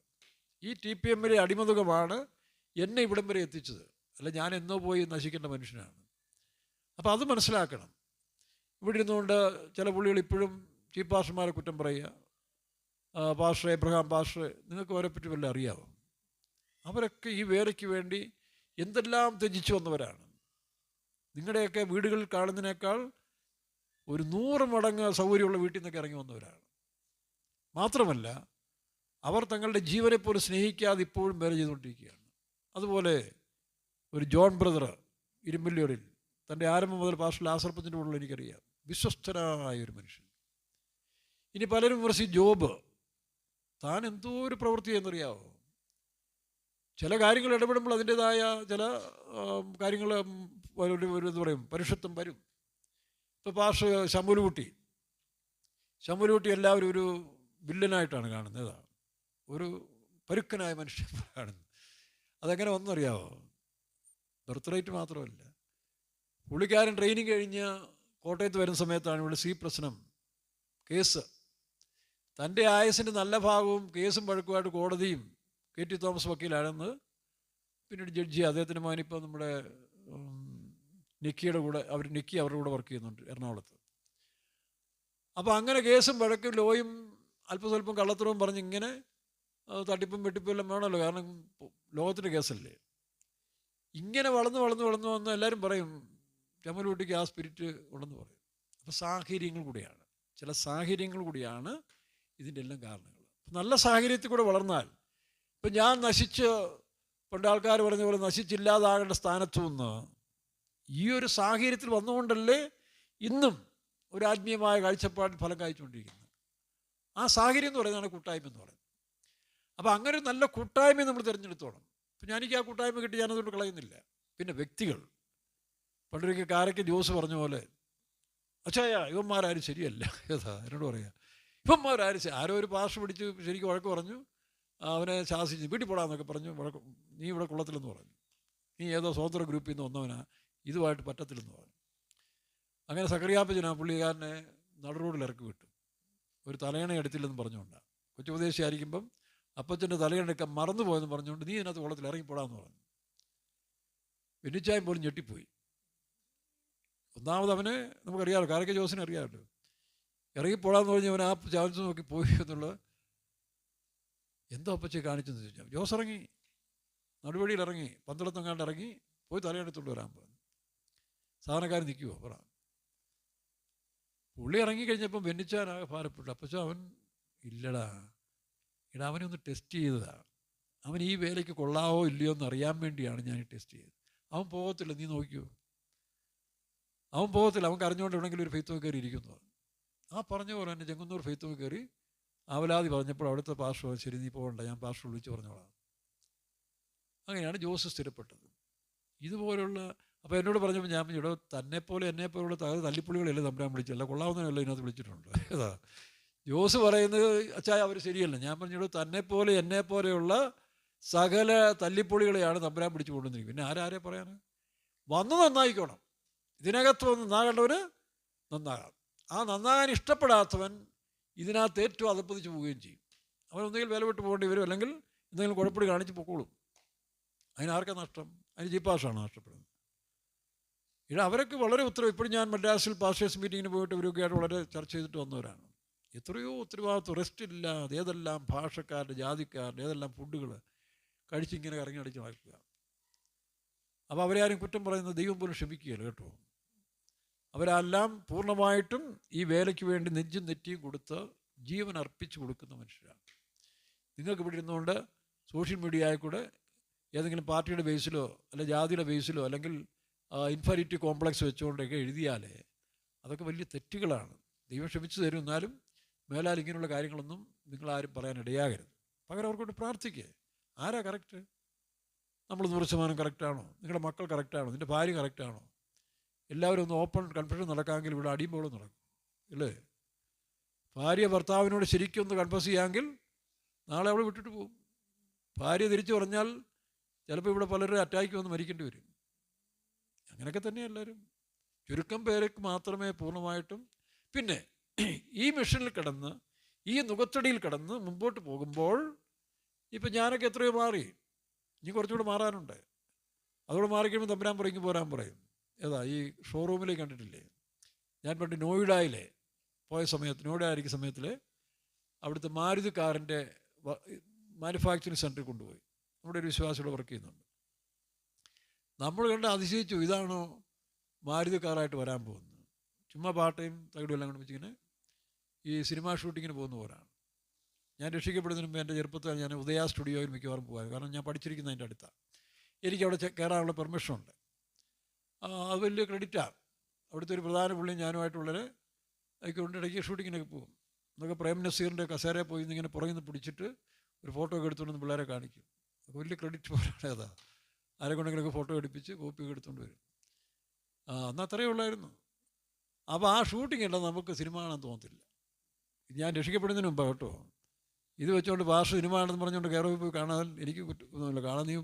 ഈ TPMലെ അടിമമുഖമാണ് എന്നെ ഇവിടം വരെ എത്തിച്ചത്. അല്ല, ഞാൻ എന്നോ പോയി നശിക്കേണ്ട മനുഷ്യനാണ്. അപ്പോൾ അത് മനസ്സിലാക്കണം. ഇവിടെ ഇരുന്നുകൊണ്ട് ചില പുള്ളികൾ ഇപ്പോഴും ചീഫ് പാസ്റ്റർമാരെ കുറ്റം പറയുക. പാസ്റ്റർ എബ്രഹാം പാസ്റ്റർ, നിങ്ങൾക്ക് അവരെ പറ്റി വല്ല അറിയാമോ? അവരൊക്കെ ഈ വേലയ്ക്ക് വേണ്ടി എന്തെല്ലാം ത്യജിച്ചു വന്നവരാണ്. നിങ്ങളുടെയൊക്കെ വീടുകളിൽ കാണുന്നതിനേക്കാൾ ഒരു 100 മടങ്ങ് സൗകര്യമുള്ള വീട്ടിൽ നിന്നൊക്കെ ഇറങ്ങി വന്നവരാണ്. മാത്രമല്ല, അവർ തങ്ങളുടെ ജീവനെ പോലും സ്നേഹിക്കാതെ ഇപ്പോഴും വേല ചെയ്തുകൊണ്ടിരിക്കുകയാണ്. അതുപോലെ ഒരു ജോൺ ബ്രദർ ഇരുമ്പല്ലൂരിൽ, തൻ്റെ ആരംഭം മുതൽ പാസ്റ്റർ ലാസർപ്പത്തിൻ്റെ ഉള്ളിൽ എനിക്കറിയാം, വിശ്വസ്തനായ ഒരു മനുഷ്യൻ. ഇനി പലരും വിമർശിച്ച് ജോബ്, താൻ എന്തോ ഒരു പ്രവൃത്തി എന്നറിയാവോ? ചില കാര്യങ്ങൾ ഇടപെടുമ്പോൾ അതിൻ്റെതായ ചില കാര്യങ്ങൾ എന്താ പറയും, പരുഷത്വം വരും. ഇപ്പോൾ പാസ്റ്റർ ശമ്പുലുകുട്ടി എല്ലാവരും ഒരു വില്ലനായിട്ടാണ് കാണുന്നത്. ഒരു പരുക്കനായ മനുഷ്യൻ കാണുന്നത്. അതെങ്ങനെ വന്നറിയാവോ? ബർത്ത് റേറ്റ് മാത്രമല്ല, പുള്ളിക്കാരൻ ട്രെയിനിങ് കഴിഞ്ഞ് കോട്ടയത്ത് വരുന്ന സമയത്താണ് ഇവിടെ പ്രശ്നം കേസ്. തൻ്റെ ആയസിൻ്റെ നല്ല ഭാഗവും കേസും വഴക്കുമായിട്ട് കോടതിയും KT തോമസ് വക്കീലാണെന്ന് പിന്നീട് ജഡ്ജി, അദ്ദേഹത്തിൻ്റെ മകനിപ്പോൾ നമ്മുടെ നിക്കിയുടെ കൂടെ നിക്കി അവരുടെ കൂടെ വർക്ക് ചെയ്യുന്നുണ്ട് എറണാകുളത്ത്. അപ്പോൾ അങ്ങനെ കേസും വഴക്കും ലോയും അല്പസ്വല്പം കള്ളത്തരവും പറഞ്ഞ് ഇങ്ങനെ തട്ടിപ്പും വെട്ടിപ്പും എല്ലാം വേണമല്ലോ, കാരണം ലോകത്തിൻ്റെ കേസല്ലേ. ഇങ്ങനെ വളർന്ന് വന്ന് എല്ലാവരും പറയും ചമ്മലൂട്ടിക്ക് ആ സ്പിരിറ്റ് ഉണ്ടെന്ന് പറയും. അപ്പോൾ ചില സാഹചര്യങ്ങൾ കൂടിയാണ് ഇതിൻ്റെ എല്ലാം കാരണങ്ങൾ. നല്ല സാഹചര്യത്തിൽ കൂടെ വളർന്നാൽ, ഇപ്പം ഞാൻ പണ്ട് ആൾക്കാർ പറഞ്ഞ പോലെ നശിച്ചില്ലാതാകേണ്ട സ്ഥാനത്തു നിന്ന് ഈ ഒരു സാഹചര്യത്തിൽ വന്നുകൊണ്ടല്ലേ ഇന്നും ഒരു ആത്മീയമായ കാഴ്ചപ്പാടിൽ ഫലം കായ്ച്ചുകൊണ്ടിരിക്കുന്നത്. ആ സാഹചര്യം എന്ന് പറയുന്നതാണ് കൂട്ടായ്മ എന്ന് പറയുന്നത്. അപ്പോൾ അങ്ങനെ ഒരു നല്ല കൂട്ടായ്മ നമ്മൾ തിരഞ്ഞെടുത്തോണം. ഇപ്പം എനിക്ക് ആ കൂട്ടായ്മ കിട്ടി, ഞാനതുകൊണ്ട് കളയുന്നില്ല. പിന്നെ വ്യക്തികൾ, പണ്ടൊരിക്കൽ കാരയ്ക്ക് ജോസ് പറഞ്ഞ പോലെ, അച്ഛായ ഇവന്മാരാരും ശരിയല്ല, എന്നോട് പറയാം, ഇവന്മാരാരും ആരോ ഒരു പാസ്റ്റർ പിടിച്ച് ശരിക്കും വഴക്ക് പറഞ്ഞു, അവനെ ശാസിച്ച് വീട്ടിൽ പോടാന്നൊക്കെ പറഞ്ഞു, നീ ഇവിടെ കൊള്ളത്തില്ലെന്ന് പറഞ്ഞു, നീ ഏതോ സ്വതന്ത്ര ഗ്രൂപ്പിൽ നിന്ന് വന്നവനാ, ഇതുമായിട്ട് പറ്റത്തില്ലെന്ന് പറഞ്ഞു. അങ്ങനെ സക്കറിയാപ്പച്ചനാ പുള്ളിക്കാരനെ നടു റോഡിൽ ഇറക്കി വിട്ടു. ഒരു തലയണ എടുത്തില്ലെന്ന് പറഞ്ഞുകൊണ്ടാണ്. കൊച്ചുപദേശിയായിരിക്കുമ്പം അപ്പച്ചൻ്റെ തലയണയൊക്കെ മറന്നുപോയെന്ന് പറഞ്ഞുകൊണ്ട് നീ ഇതിനകത്ത് കുളത്തിൽ ഇറങ്ങിപ്പോടാന്ന് പറഞ്ഞു. വെന്നിച്ചായം പോലും ഞെട്ടിപ്പോയി. ഒന്നാമത് അവന് നമുക്കറിയാമല്ലോ, കാരക്ക ജോസിനെ അറിയാമല്ലോ, ഇറങ്ങിപ്പോടാന്ന് പറഞ്ഞ് അവൻ ആ ചാൻസ് നോക്കി പോയി എന്നുള്ളത്. എന്തോ അപ്പച്ചെ കാണിച്ചെന്ന് ചോദിച്ചാൽ ജോസ് ഇറങ്ങി, നടുവഴിയിൽ ഇറങ്ങി, പന്തളത്തെങ്ങാണ്ട് ഇറങ്ങി പോയി തലയെടുത്തുകൊണ്ട് വരാൻ പറഞ്ഞു. സാധനക്കാരൻ നിൽക്കുമോ പറ. പുള്ളി ഇറങ്ങിക്കഴിഞ്ഞപ്പം വെന്നിച്ചാനാകെ ഭാരപ്പെട്ടു. അപ്പച്ച അവൻ ഇല്ലടാ, അവനെ ഒന്ന് ടെസ്റ്റ് ചെയ്തതാണ്. അവൻ ഈ വേലയ്ക്ക് കൊള്ളാവോ ഇല്ലയോ എന്ന് അറിയാൻ വേണ്ടിയാണ് ഞാൻ ടെസ്റ്റ് ചെയ്തത്. അവൻ പോകത്തില്ല, നീ നോക്കിയോ, അവൻ പോകത്തില്ല. അവൻ കരഞ്ഞുകൊണ്ട് എവിടെയെങ്കിലും ഒരു ഫെയ്ത്ത് കയറി ഇരിക്കുന്നു. ആ പറഞ്ഞ പോലെ തന്നെ ചെങ്ങന്നൂർ ഫെയ്ത്ത് കയറി അവലാതി പറഞ്ഞപ്പോൾ അവിടുത്തെ പാസ്റ്റർ, ശരി നീ പോകണ്ട, ഞാൻ പാസ്റ്റർ വിളിച്ച് പറഞ്ഞോളാം. അങ്ങനെയാണ് ജോസ് സ്ഥിരപ്പെട്ടത്. ഇതുപോലുള്ള അപ്പോൾ എന്നോട് പറഞ്ഞപ്പോൾ ഞാൻ ഇവിടെ തന്നെപ്പോലെ എന്നെപ്പോലുള്ള തല്ലിപ്പുള്ളികളെല്ലാം തമ്പുരാൻ വിളിച്ചല്ല, കൊള്ളാവുന്നതല്ല ഇതിനകത്ത് വിളിച്ചിട്ടുണ്ട്. ഏതാ ജോസ് പറയുന്നത് അച്ചായ അവർ ശരിയല്ല. ഞാൻ പറഞ്ഞോളൂ, തന്നെപ്പോലെ എന്നെപ്പോലെയുള്ള സകല തല്ലിപ്പൊളികളെയാണ് തമ്പുരാൻ പിടിച്ചു കൊണ്ടുവന്നിരിക്കും. പിന്നെ ആരാരെ പറയാൻ? വന്ന് നന്നായിക്കോണം. ഇതിനകത്ത് വന്ന് നന്നാകേണ്ടവർ നന്നാകാം. ആ നന്നാകാൻ ഇഷ്ടപ്പെടാത്തവൻ ഇതിനകത്ത് ഏറ്റവും അതപ്പതിച്ച് പോവുകയും ചെയ്യും. അവൻ ഒന്നുകിൽ വില വിട്ട് പോകേണ്ടി വരും, അല്ലെങ്കിൽ എന്തെങ്കിലും കുഴപ്പടി കാണിച്ച് പൊക്കോളും. അതിനാർക്കാണ് നഷ്ടം? അതിന് ജീപ്പാസാണ് നഷ്ടപ്പെടുന്നത്. അവരൊക്കെ വളരെ ഉത്തരവ്. ഇപ്പോഴും ഞാൻ മദ്രാസിൽ പാസ്റ്റേഴ്സ് മീറ്റിങ്ങിന് പോയിട്ട് ഇവരൊക്കെ ആയിട്ട് വളരെ ചർച്ച ചെയ്തിട്ട് വന്നവരാണ്. എത്രയോ ഉത്തരവാദിത്വം, റെസ്റ്റ് ഇല്ലാതെ ഏതെല്ലാം ഭാഷക്കാരുടെ, ജാതിക്കാരുടെ ഏതെല്ലാം ഫുഡുകൾ കഴിച്ചിങ്ങനെ ഇറങ്ങി അടിച്ച് നടക്കുക. അപ്പോൾ അവരെ ആരും കുറ്റം പറയുന്നത് ദൈവം പോലും ക്ഷമിക്കുകയില്ല കേട്ടോ. അവരെല്ലാം പൂർണ്ണമായിട്ടും ഈ വേലയ്ക്ക് വേണ്ടി നെഞ്ചും നെറ്റിയും കൊടുത്ത് ജീവൻ അർപ്പിച്ച് കൊടുക്കുന്ന മനുഷ്യരാണ്. നിങ്ങൾക്ക് ഇവിടെ ഇരുന്നുകൊണ്ട് സോഷ്യൽ മീഡിയയിൽ കൂടെ ഏതെങ്കിലും പാർട്ടിയുടെ ബേസിലോ അല്ലെങ്കിൽ ജാതിയുടെ ബേസിലോ അല്ലെങ്കിൽ ഇൻഫീരിയോറിറ്റി കോംപ്ലക്സ് വെച്ചുകൊണ്ടൊക്കെ എഴുതിയാൽ അതൊക്കെ വലിയ തെറ്റുകളാണ്. ദൈവം ക്ഷമിച്ചു തരും. എന്നാലും മേലാൽ ഇങ്ങനെയുള്ള കാര്യങ്ങളൊന്നും നിങ്ങളാരും പറയാൻ ഇടയാകരുത്. പകരം അവർക്കൊണ്ട് പ്രാർത്ഥിക്കുക. ആരാ കറക്റ്റ്? നമ്മൾ 100% കറക്റ്റാണോ? നിങ്ങളുടെ മക്കൾ കറക്റ്റാണോ? നിൻ്റെ ഭാര്യ കറക്റ്റാണോ? എല്ലാവരും ഒന്ന് ഓപ്പൺ കൺഫെഷൻ നടക്കാമെങ്കിൽ ഇവിടെ അടിയുമ്പോഴും നടക്കും അല്ലേ? ഭാര്യ ഭർത്താവിനോട് ശരിക്കും ഒന്ന് കൺഫസ് ചെയ്യാമെങ്കിൽ നാളെ അവൾ വിട്ടിട്ട് പോകും. ഭാര്യ തിരിച്ചു പറഞ്ഞാൽ ചിലപ്പോൾ ഇവിടെ പലരും അറ്റാക്ക് വന്ന് മരിക്കേണ്ടി വരും. അങ്ങനെയൊക്കെ തന്നെ എല്ലാവരും. ചുരുക്കം പേർക്ക് മാത്രമേ പൂർണ്ണമായിട്ടും. പിന്നെ ഈ മിഷനിൽ കിടന്ന്, ഈ നുകത്തടിയിൽ കിടന്ന് മുമ്പോട്ട് പോകുമ്പോൾ, ഇപ്പം ഞാനൊക്കെ എത്രയോ മാറി, ഇനി കുറച്ചുകൂടെ മാറാനുണ്ട്. അതോടെ മാറിക്കഴിയുമ്പോൾ തമ്പുരാൻ പറയും പോരാൻ പറയും. ഏതാ ഈ ഷോറൂമിലേക്ക് കണ്ടിട്ടില്ലേ? ഞാൻ പണ്ട് നോയിഡയിലെ പോയ സമയത്ത്, നോയിഡായിരിക്കുന്ന സമയത്തിൽ അവിടുത്തെ മാരുതി കാറിൻ്റെ മാനുഫാക്ചറിങ് സെൻറ്ററിൽ കൊണ്ടുപോയി. നമ്മുടെ ഒരു വിശ്വാസിയുടെ വർക്ക് ചെയ്യുന്നുണ്ട്. നമ്മൾ കണ്ട് അതിശയിച്ചു, ഇതാണോ മാരുതി കാറായിട്ട് വരാൻ പോകുന്നത്? ചുമ്മാ പാട്ടയും തകിടും എല്ലാം കൊണ്ട് വെച്ചിങ്ങനെ ഈ സിനിമാ ഷൂട്ടിങ്ങിന് പോകുന്ന പോലാണ്. ഞാൻ രക്ഷിക്കപ്പെടുന്നതിന് മുമ്പ് എൻ്റെ ചെറുപ്പത്തിൽ ഞാൻ ഉദയ സ്റ്റുഡിയോയിൽ മിക്കവാറും പോകാറ്. കാരണം ഞാൻ പഠിച്ചിരിക്കുന്നതിൻ്റെ അടുത്താണ്. എനിക്കവിടെ കയറാനുള്ള പെർമിഷനുണ്ട്. അത് വലിയ ക്രെഡിറ്റാണ്. അവിടുത്തെ ഒരു പ്രധാന പുള്ളി ഞാനുമായിട്ടുള്ളവരെ ഒക്കെ കൊണ്ട് ഇടയ്ക്ക് ഷൂട്ടിങ്ങിനൊക്കെ പോകും. എന്നൊക്കെ പ്രേം നസീറിൻ്റെ കസേരയിൽ പോയി ഇങ്ങനെ പുറകിൽ നിന്ന് പിടിച്ചിട്ട് ഒരു ഫോട്ടോ ഒക്കെ എടുത്തുകൊണ്ട് പിള്ളേരെ കാണിക്കും. അതൊക്കെ വലിയ ക്രെഡിറ്റ് പോലെയാണ്. അതാ ആരെ കൊണ്ടെങ്കിലൊക്കെ ഫോട്ടോ എടുപ്പിച്ച് കോപ്പിയൊക്കെ എടുത്തുകൊണ്ട് വരും. അന്ന് അത്രയേ ഉള്ളായിരുന്നു. അപ്പോൾ ആ ഷൂട്ടിംഗ് എല്ലാം നമുക്ക് സിനിമ കാണാൻ തോന്നത്തില്ല. ഞാൻ രക്ഷിക്കപ്പെടുന്നതിന് മുമ്പാണ് കേട്ടോ. ഇത് വെച്ചുകൊണ്ട് ഭാഷ സിനിമ ആണെന്ന് പറഞ്ഞുകൊണ്ട് കയറി പോയി കാണാൻ എനിക്ക് ഒന്നുമില്ല. കാണാൻ നീ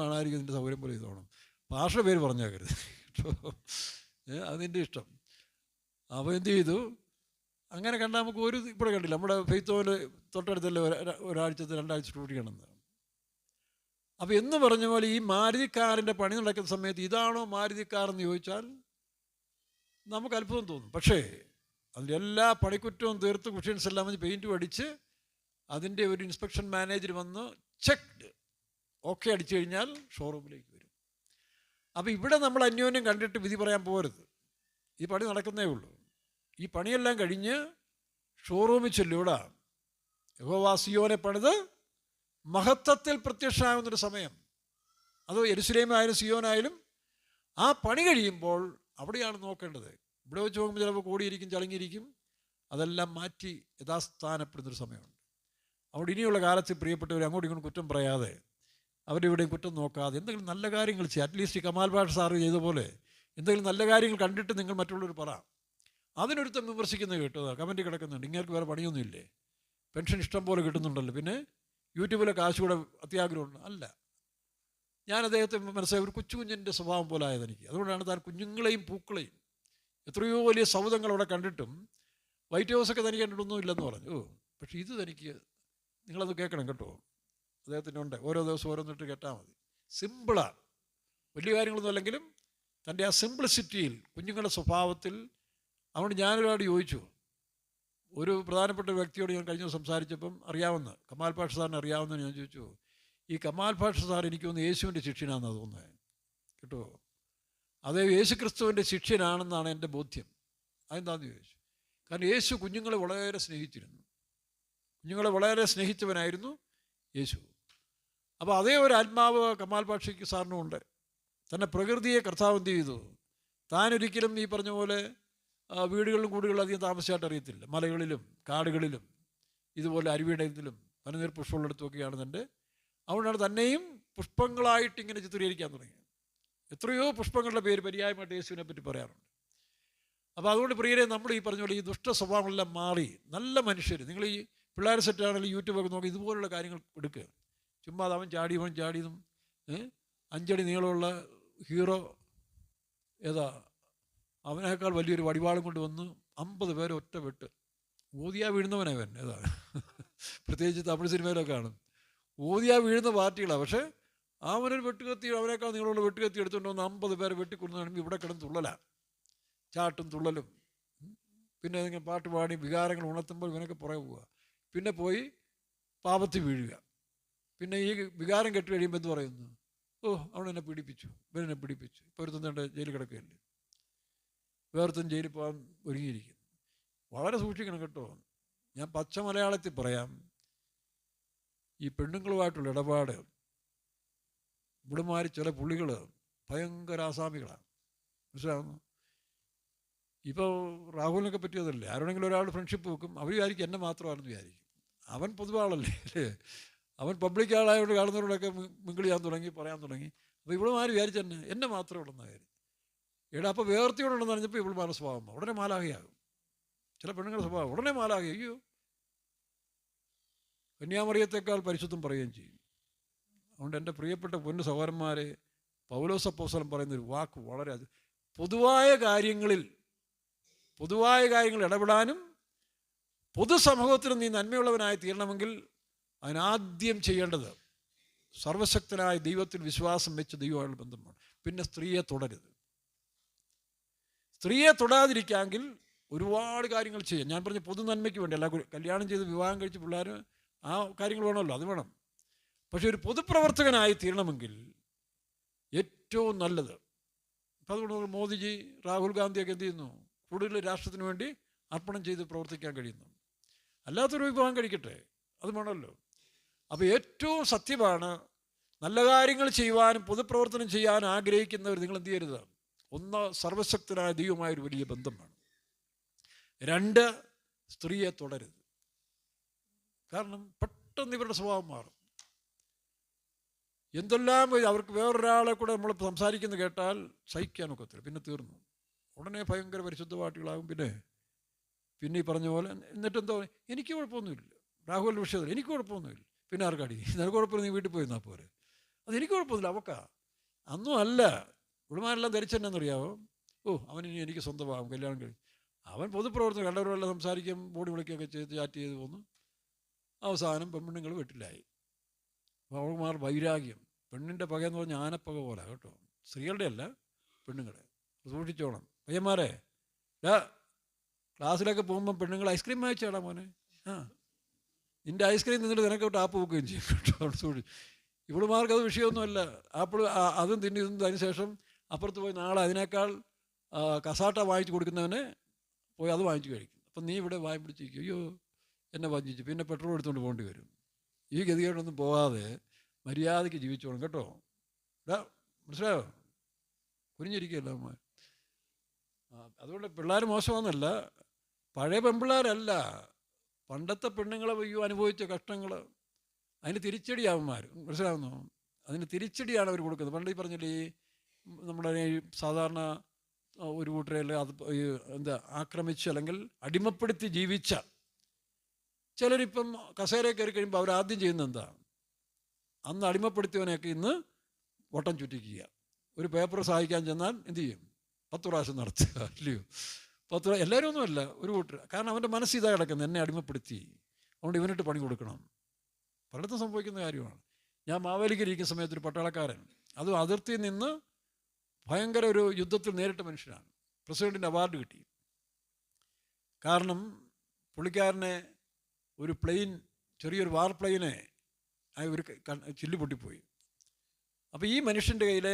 കാണാതിരിക്കും, നിൻ്റെ സൗകര്യം പോലെ ഇതോണം. ഭാഷയുടെ പേര് പറഞ്ഞേക്കരുത് കേട്ടോ. അതിൻ്റെ ഇഷ്ടം. അപ്പോൾ എന്ത് ചെയ്തു, അങ്ങനെ കണ്ടാൽ നമുക്ക് ഒരു ഇവിടെ കണ്ടില്ല. നമ്മുടെ ഫെയ്ത്തോയിൽ തൊട്ടടുത്തല്ലേ ഒരാഴ്ചത്തെ 2 ആഴ്ച ഷൂട്ടിംഗ് ആണെന്ന്. അപ്പോൾ എന്ന് പറഞ്ഞ പോലെ ഈ മാരുതിക്കാറിൻ്റെ പണി നടക്കുന്ന സമയത്ത് ഇതാണോ മാരുതിക്കാറെന്ന് ചോദിച്ചാൽ നമുക്ക് അത്ഭുതം തോന്നും. പക്ഷേ അതിൻ്റെ എല്ലാ പണിക്കുറ്റവും തീർത്ത് കുഷ്യൻസ് എല്ലാം വന്ന് പെയിൻറ്റും അടിച്ച് അതിൻ്റെ ഒരു ഇൻസ്പെക്ഷൻ മാനേജർ വന്ന് ചെക്ക്ഡ് ഓക്കെ അടിച്ചു കഴിഞ്ഞാൽ ഷോറൂമിലേക്ക് വരും. അപ്പോൾ ഇവിടെ നമ്മൾ അന്യോന്യം കണ്ടിട്ട് വിധി പറയാൻ പോകരുത്. ഈ പണി നടക്കുന്നേ ഉള്ളൂ. ഈ പണിയെല്ലാം കഴിഞ്ഞ് ഷോറൂമിൽ ചെല്ലൂടാ. യഹോവ സിയോനെ പണിത് മഹത്വത്തിൽ പ്രത്യക്ഷമാകുന്നൊരു സമയം. അത് യെരൂശലേമായാലും സിയോനായാലും ആ പണി കഴിയുമ്പോൾ അവിടെയാണ് നോക്കേണ്ടത്. ഇവിടെ വെച്ച് നോക്കുമ്പോൾ ചിലപ്പോൾ കൂടിയിരിക്കും, ചളങ്ങിയിരിക്കും. അതെല്ലാം മാറ്റി യഥാസ്ഥാനപ്പെടുന്നൊരു സമയമുണ്ട്. അവിടെ ഇനിയുള്ള കാലത്ത് പ്രിയപ്പെട്ടവർ അങ്ങോട്ടും ഇങ്ങോട്ടും കുറ്റം പറയാതെ, അവരിവിടെയും കുറ്റം നോക്കാതെ എന്തെങ്കിലും നല്ല കാര്യങ്ങൾ ചെയ്യുക. അറ്റ്ലീസ്റ്റ് കമാൽ പാഷ സാറ് ചെയ്ത പോലെ എന്തെങ്കിലും നല്ല കാര്യങ്ങൾ കണ്ടിട്ട് നിങ്ങൾ മറ്റുള്ളവർ പറ. അതിനൊരുത്തം വിമർശിക്കുന്നത് കേട്ടോ, കമൻറ്റ് കിടക്കുന്നുണ്ട്, ഇങ്ങനെ വേറെ പണിയൊന്നുമില്ലേ, പെൻഷൻ ഇഷ്ടം പോലെ കിട്ടുന്നുണ്ടല്ലോ, പിന്നെ യൂട്യൂബിലെ കാശ് കൂടെ അത്യാഗ്രഹമുണ്ട്. അല്ല, ഞാൻ അദ്ദേഹത്തെ മനസ്സിലായി, ഒരു കുഞ്ഞിൻ്റെ സ്വഭാവം പോലെ ആയത് എനിക്ക്. അതുകൊണ്ടാണ് താൻ കുഞ്ഞുങ്ങളെയും പൂക്കളെയും എത്രയോ വലിയ സൗധങ്ങൾ അവിടെ കണ്ടിട്ടും വൈറ്റ് ഹൗസൊക്കെ തനിക്ക് കണ്ടിട്ടൊന്നും ഇല്ലെന്ന് പറഞ്ഞു. പക്ഷേ ഇത് തനിക്ക്, നിങ്ങളത് കേൾക്കണം കേട്ടോ, അദ്ദേഹത്തിൻ്റെ ഉണ്ട്. ഓരോ ദിവസം ഓരോന്നിട്ട് കേട്ടാൽ മതി. സിമ്പിളാണ്, വലിയ കാര്യങ്ങളൊന്നും അല്ലെങ്കിലും തൻ്റെ ആ സിംപ്ലിസിറ്റിയിൽ, കുഞ്ഞുങ്ങളുടെ സ്വഭാവത്തിൽ. അതുകൊണ്ട് ഞാനൊരാട് ചോദിച്ചു, ഒരു പ്രധാനപ്പെട്ട വ്യക്തിയോട് ഞാൻ കഴിഞ്ഞ സംസാരിച്ചപ്പം അറിയാവുന്ന കമാൽ പാഷ സാറിന് അറിയാവുന്ന ഞാൻ ചോദിച്ചു, ഈ കമാൽ പാഷ സാർ എനിക്ക് തോന്നുന്നു യേശുവിൻ്റെ ശിഷ്യനാണെന്നാണ് തോന്നുന്നത് കേട്ടോ. അതേ യേശു ക്രിസ്തുവിൻ്റെ ശിഷ്യനാണെന്നാണ് എൻ്റെ ബോധ്യം. അതെന്താണെന്ന് ചോദിച്ചു. കാരണം യേശു കുഞ്ഞുങ്ങളെ വളരെ സ്നേഹിച്ചിരുന്നു. കുഞ്ഞുങ്ങളെ വളരെ സ്നേഹിച്ചവനായിരുന്നു യേശു. അപ്പോൾ അതേ ഒരു ആത്മാവ് കമാൽ പാഷയ്ക്ക് സാറിനും ഉണ്ട്. തന്നെ പ്രകൃതിയെ കർത്താവ് എന്ത് ചെയ്തു, താനൊരിക്കലും ഈ പറഞ്ഞ പോലെ വീടുകളിലും കൂടുകളിലും അധികം താമസിച്ചായിട്ട് അറിയത്തില്ല. മലകളിലും കാടുകളിലും ഇതുപോലെ അരുവിയിടത്തിലും പനിനീർ പുഷ്പമുള്ളിടത്തുമൊക്കെയാണ് തൻ്റെ. അതുകൊണ്ടാണ് തന്നെയും പുഷ്പങ്ങളായിട്ട് ഇങ്ങനെ ചിത്രീകരിക്കാൻ തുടങ്ങിയത്. എത്രയോ പുഷ്പങ്ങളുടെ പേര് പര്യായമായിട്ട് യേശുവിനെ പറ്റി പറയാറുണ്ട്. അപ്പോൾ അതുകൊണ്ട് പ്രിയരെ, നമ്മൾ ഈ പറഞ്ഞ പോലെ ഈ ദുഷ്ട സ്വഭാവങ്ങളെല്ലാം മാറി നല്ല മനുഷ്യർ, നിങ്ങൾ ഈ പിള്ളേർ സെറ്റാണെങ്കിൽ യൂട്യൂബൊക്കെ നോക്കി ഇതുപോലുള്ള കാര്യങ്ങൾ എടുക്കുക. ചുമ്മാ അവൻ ചാടിയതും 5 അടി നീളമുള്ള ഹീറോ ഏതാ, അവനേക്കാൾ വലിയൊരു വടിവാളും കൊണ്ട് വന്ന് 50 പേരെ ഒറ്റ വെട്ട്. ഊതിയാ വീഴുന്നവനവൻ. ഏതാ പ്രത്യേകിച്ച് തമിഴ് സിനിമയിലൊക്കെ കാണും. ഊതിയാ വീഴുന്ന പാർട്ടികളാണ്. പക്ഷേ അവനൊരു വെട്ടുകത്തി, അവനേക്കാൾ നിങ്ങളുള്ള വെട്ടുകത്തി എടുത്തുകൊണ്ട് വന്ന് 50 പേരെ വെട്ടിക്കൊടുക്കുകയാണെങ്കിൽ ഇവിടെ കിടന്ന് തുള്ളലാണ്, ചാട്ടും തുള്ളലും. പിന്നെ ഇങ്ങനെ പാട്ട് പാടി വികാരങ്ങൾ ഉണർത്തുമ്പോൾ ഇവനൊക്കെ പുറകെ പോവുക. പിന്നെ പോയി പാപത്തിൽ വീഴുക. പിന്നെ ഈ വികാരം കെട്ട് കഴിയുമ്പോൾ എന്ത് പറയുന്നു? ഓ, അവനെന്നെ പീഡിപ്പിച്ചു, ഇവനെന്നെ പീഡിപ്പിച്ചു. ഇപ്പോൾ ഒരുത്തം ജയിലിൽ കിടക്കുകയല്ലേ, വേറൊരുത്തൻ ജയിലിൽ പോകാൻ ഒരുങ്ങിയിരിക്കുന്നു. വളരെ സൂക്ഷിക്കണം കേട്ടോ. ഞാൻ പച്ച മലയാളത്തിൽ പറയാം, ഈ പെണ്ണുങ്ങളുമായിട്ടുള്ള ഇടപാട് ഇവിടുമാരി ചില പുള്ളികൾ ഭയങ്കര ആസാമികളാണ്. മനസ്സിലാവുന്നു? ഇപ്പോൾ രാഹുലിനൊക്കെ പറ്റിയതല്ലേ, ആരോടെങ്കിലും ഒരാൾ ഫ്രണ്ട്ഷിപ്പ് വെക്കും, അവർ വിചാരിക്കും എന്നെ മാത്രമാണെന്ന് വിചാരിക്കും. അവൻ പൊതുവാളല്ലേ അല്ലേ, അവൻ പബ്ലിക് ആളായതുകൊണ്ട് കാണുന്നവരോടൊക്കെ മിങ്കിൾ ചെയ്യാൻ തുടങ്ങി, പറയാൻ തുടങ്ങി. അപ്പോൾ ഇവളുമാർ വിചാരിച്ചു എന്നെ മാത്രമേ ഉള്ളെന്ന കാര്യം. എടാ, അപ്പോൾ വേർത്തിയോടുണ്ടെന്ന് പറഞ്ഞപ്പോൾ ഇവളുമാരുടെ സ്വഭാവം ഉടനെ മാലാഹയാകും. ചില പെണ്ണുങ്ങളുടെ സ്വഭാവം ഉടനെ മാലാഹ. അയ്യോ, കന്യാമറിയത്തേക്കാൾ പരിശുദ്ധം പറയുകയും ചെയ്യും. അതുകൊണ്ട് എൻ്റെ പ്രിയപ്പെട്ട പൊന്നു സഹോദരന്മാരെ, പൗലോസ് അപ്പോസ്തലൻ പറയുന്നൊരു വാക്ക് വളരെ പൊതുവായ കാര്യങ്ങളിൽ ഇടപെടാനും പൊതുസമൂഹത്തിന് നീ നന്മയുള്ളവനായി തീരണമെങ്കിൽ അതിനാദ്യം ചെയ്യേണ്ടത് സർവശക്തനായ ദൈവത്തിൽ വിശ്വാസം വെച്ച് ദൈവമായുള്ള ബന്ധമാണ്. പിന്നെ സ്ത്രീയെ തൊടരുത്. സ്ത്രീയെ തൊടാതിരിക്കാമെങ്കിൽ ഒരുപാട് കാര്യങ്ങൾ ചെയ്യാം. ഞാൻ പറഞ്ഞ പൊതു നന്മയ്ക്ക് വേണ്ടി അല്ല, കല്യാണം ചെയ്ത് വിവാഹം കഴിച്ച് പിള്ളേർ ആ കാര്യങ്ങൾ വേണമല്ലോ, അത് വേണം. പക്ഷെ ഒരു പൊതുപ്രവർത്തകനായി തീരണമെങ്കിൽ ഏറ്റവും നല്ലത്, അപ്പം അതുകൊണ്ട് മോദിജി, രാഹുൽ ഗാന്ധിയൊക്കെ എന്ത് ചെയ്യുന്നു? കൂടുതൽ രാഷ്ട്രത്തിന് വേണ്ടി അർപ്പണം ചെയ്ത് പ്രവർത്തിക്കാൻ കഴിയുന്നു. അല്ലാത്തൊരു വിവാഹം കഴിക്കട്ടെ, അത് വേണമല്ലോ. അപ്പോൾ ഏറ്റവും സത്യമാണ്, നല്ല കാര്യങ്ങൾ ചെയ്യുവാനും പൊതുപ്രവർത്തനം ചെയ്യാനും ആഗ്രഹിക്കുന്നവർ നിങ്ങൾ എന്ത് ചെയ്യരുത്? ഒന്ന്, സർവശക്തനായ ദൈവമായൊരു വലിയ ബന്ധം വേണം. 2, സ്ത്രീയെ തുടരുത്. കാരണം പെട്ടെന്ന് ഇവരുടെ സ്വഭാവം മാറും. എന്തെല്ലാം അവർക്ക് വേറൊരാളെ കൂടെ നമ്മൾ സംസാരിക്കുന്നത് കേട്ടാൽ സഹിക്കാനൊക്കത്തില്ല, പിന്നെ തീർന്നു. ഉടനെ ഭയങ്കര പരിശുദ്ധപാട്ടികളാകും. പിന്നെ ഈ പറഞ്ഞ പോലെ എന്നിട്ടെന്തോ എനിക്ക് കുഴപ്പമൊന്നുമില്ല, രാഹുലിൻ്റെ വിഷയത്തിൽ എനിക്ക് കുഴപ്പമൊന്നുമില്ല. പിന്നെ ആർക്കടി നിനക്ക് കുഴപ്പമില്ല, നീ വീട്ടിൽ പോയി നിന്നാൽ പോരെ. അതെനിക്ക് കുഴപ്പമൊന്നുമില്ല, അവക്കാ അന്നും അല്ല. ഇവിടുമാരെല്ലാം ധരിച്ചെന്നറിയാവോ? ഓ, അവനിനി എനിക്ക് സ്വന്തമാകും, കല്യാണം കഴിയും. അവൻ പൊതുപ്രവർത്തനം കണ്ടവരെല്ലാം സംസാരിക്കും, ബോഡി വിളിക്കുകയൊക്കെ ചെയ്ത് ചാറ്റ് ചെയ്ത് പോന്നു. അവസാനം പെൺപിണ്ണുങ്ങൾ വീട്ടിലായി. അവൾമാർ വൈരാഗ്യം. പെണ്ണിൻ്റെ പകയെന്ന് പറഞ്ഞാൽ ആനപ്പക പോലെ കേട്ടോ, സ്ത്രീകളുടെ അല്ല, പെണ്ണുങ്ങളെ സൂക്ഷിച്ചോണം. പയ്യന്മാരെ, ക്ലാസ്സിലൊക്കെ പോകുമ്പം പെണ്ണുങ്ങൾ ഐസ്ക്രീം വാങ്ങിച്ചാടാ മോനെ, നിൻ്റെ ഐസ്ക്രീം നിന്നിട്ട് നിനക്ക് ടാപ്പ് വെക്കുകയും ചെയ്യും കേട്ടോ. സൂക്ഷിച്ചു. ഇവളുമാർക്ക് അത് വിഷയമൊന്നുമല്ല. ആപ്പിൾ അതും തിന്നുന്നത്. അതിനുശേഷം അപ്പുറത്ത് പോയി നാളെ അതിനേക്കാൾ കസാട്ട വാങ്ങിച്ച് കൊടുക്കുന്നവനെ പോയി അത് വാങ്ങിച്ച് കഴിക്കും. അപ്പം നീ ഇവിടെ വാങ്ങി പിടിച്ചിരിക്കും, അയ്യോ എന്നെ വഞ്ചിച്ചു, പിന്നെ പെട്രോൾ എടുത്തുകൊണ്ട് പോകേണ്ടി വരും. ഈ ഗതികേടൊന്നും പോകാതെ മര്യാദയ്ക്ക് ജീവിച്ചോണം കേട്ടോ. മനസ്സിലായോ? കുനിഞ്ഞിരിക്കുകയല്ല അമ്മ. അതുകൊണ്ട് പിള്ളേർ മോശമാണെന്നല്ല, പഴയ പെൺപിള്ളേരല്ല, പണ്ടത്തെ പെണ്ണുങ്ങളെ അനുഭവിച്ച കഷ്ടങ്ങൾ, അതിന് തിരിച്ചടിയാവന്മാർ. മനസ്സിലാവുന്നു? അതിന് തിരിച്ചടിയാണ് അവർ കൊടുക്കുന്നത്. പണ്ട് ഈ പറഞ്ഞില്ലേ, ഈ നമ്മുടെ സാധാരണ ഒരു കൂട്ടരയിൽ അത് ആക്രമിച്ച് അല്ലെങ്കിൽ അടിമപ്പെടുത്തി ജീവിച്ച ചിലരിപ്പം കസേരയിൽ കയറി കഴിയുമ്പോൾ അവരാദ്യം ചെയ്യുന്നത് എന്താ? അന്ന് അടിമപ്പെടുത്തിയവനെയൊക്കെ ഇന്ന് വട്ടം ചുറ്റിക്കുക. ഒരു പേപ്പർ സഹായിക്കാൻ ചെന്നാൽ എന്തു ചെയ്യും? 10 പ്രാവശ്യം നടത്തുക, അല്ലയോ? 10 എല്ലാവരും ഒന്നുമല്ല, ഒരു കൂട്ടർ. കാരണം അവൻ്റെ മനസ്സ് ഇതാ കിടക്കുന്നത്, എന്നെ അടിമപ്പെടുത്തി, അതുകൊണ്ട് ഇവനിട്ട് പണി കൊടുക്കണം. പലയിടത്തും സംഭവിക്കുന്ന കാര്യമാണ്. ഞാൻ മാവേലിക്കൽ ഇരിക്കുന്ന സമയത്ത് ഒരു പട്ടാളക്കാരൻ, അതും അതിർത്തിയിൽ നിന്ന് ഭയങ്കര ഒരു യുദ്ധത്തിൽ നേരിട്ട മനുഷ്യനാണ്, പ്രസിഡൻറ്റിൻ്റെ അവാർഡ് കിട്ടി. കാരണം പുള്ളിക്കാരനെ ഒരു പ്ലെയിൻ, ചെറിയൊരു വാർ പ്ലെയിനെ ഒരു ചില്ല് പൊട്ടിപ്പോയി. അപ്പോൾ ഈ മനുഷ്യൻ്റെ കയ്യിൽ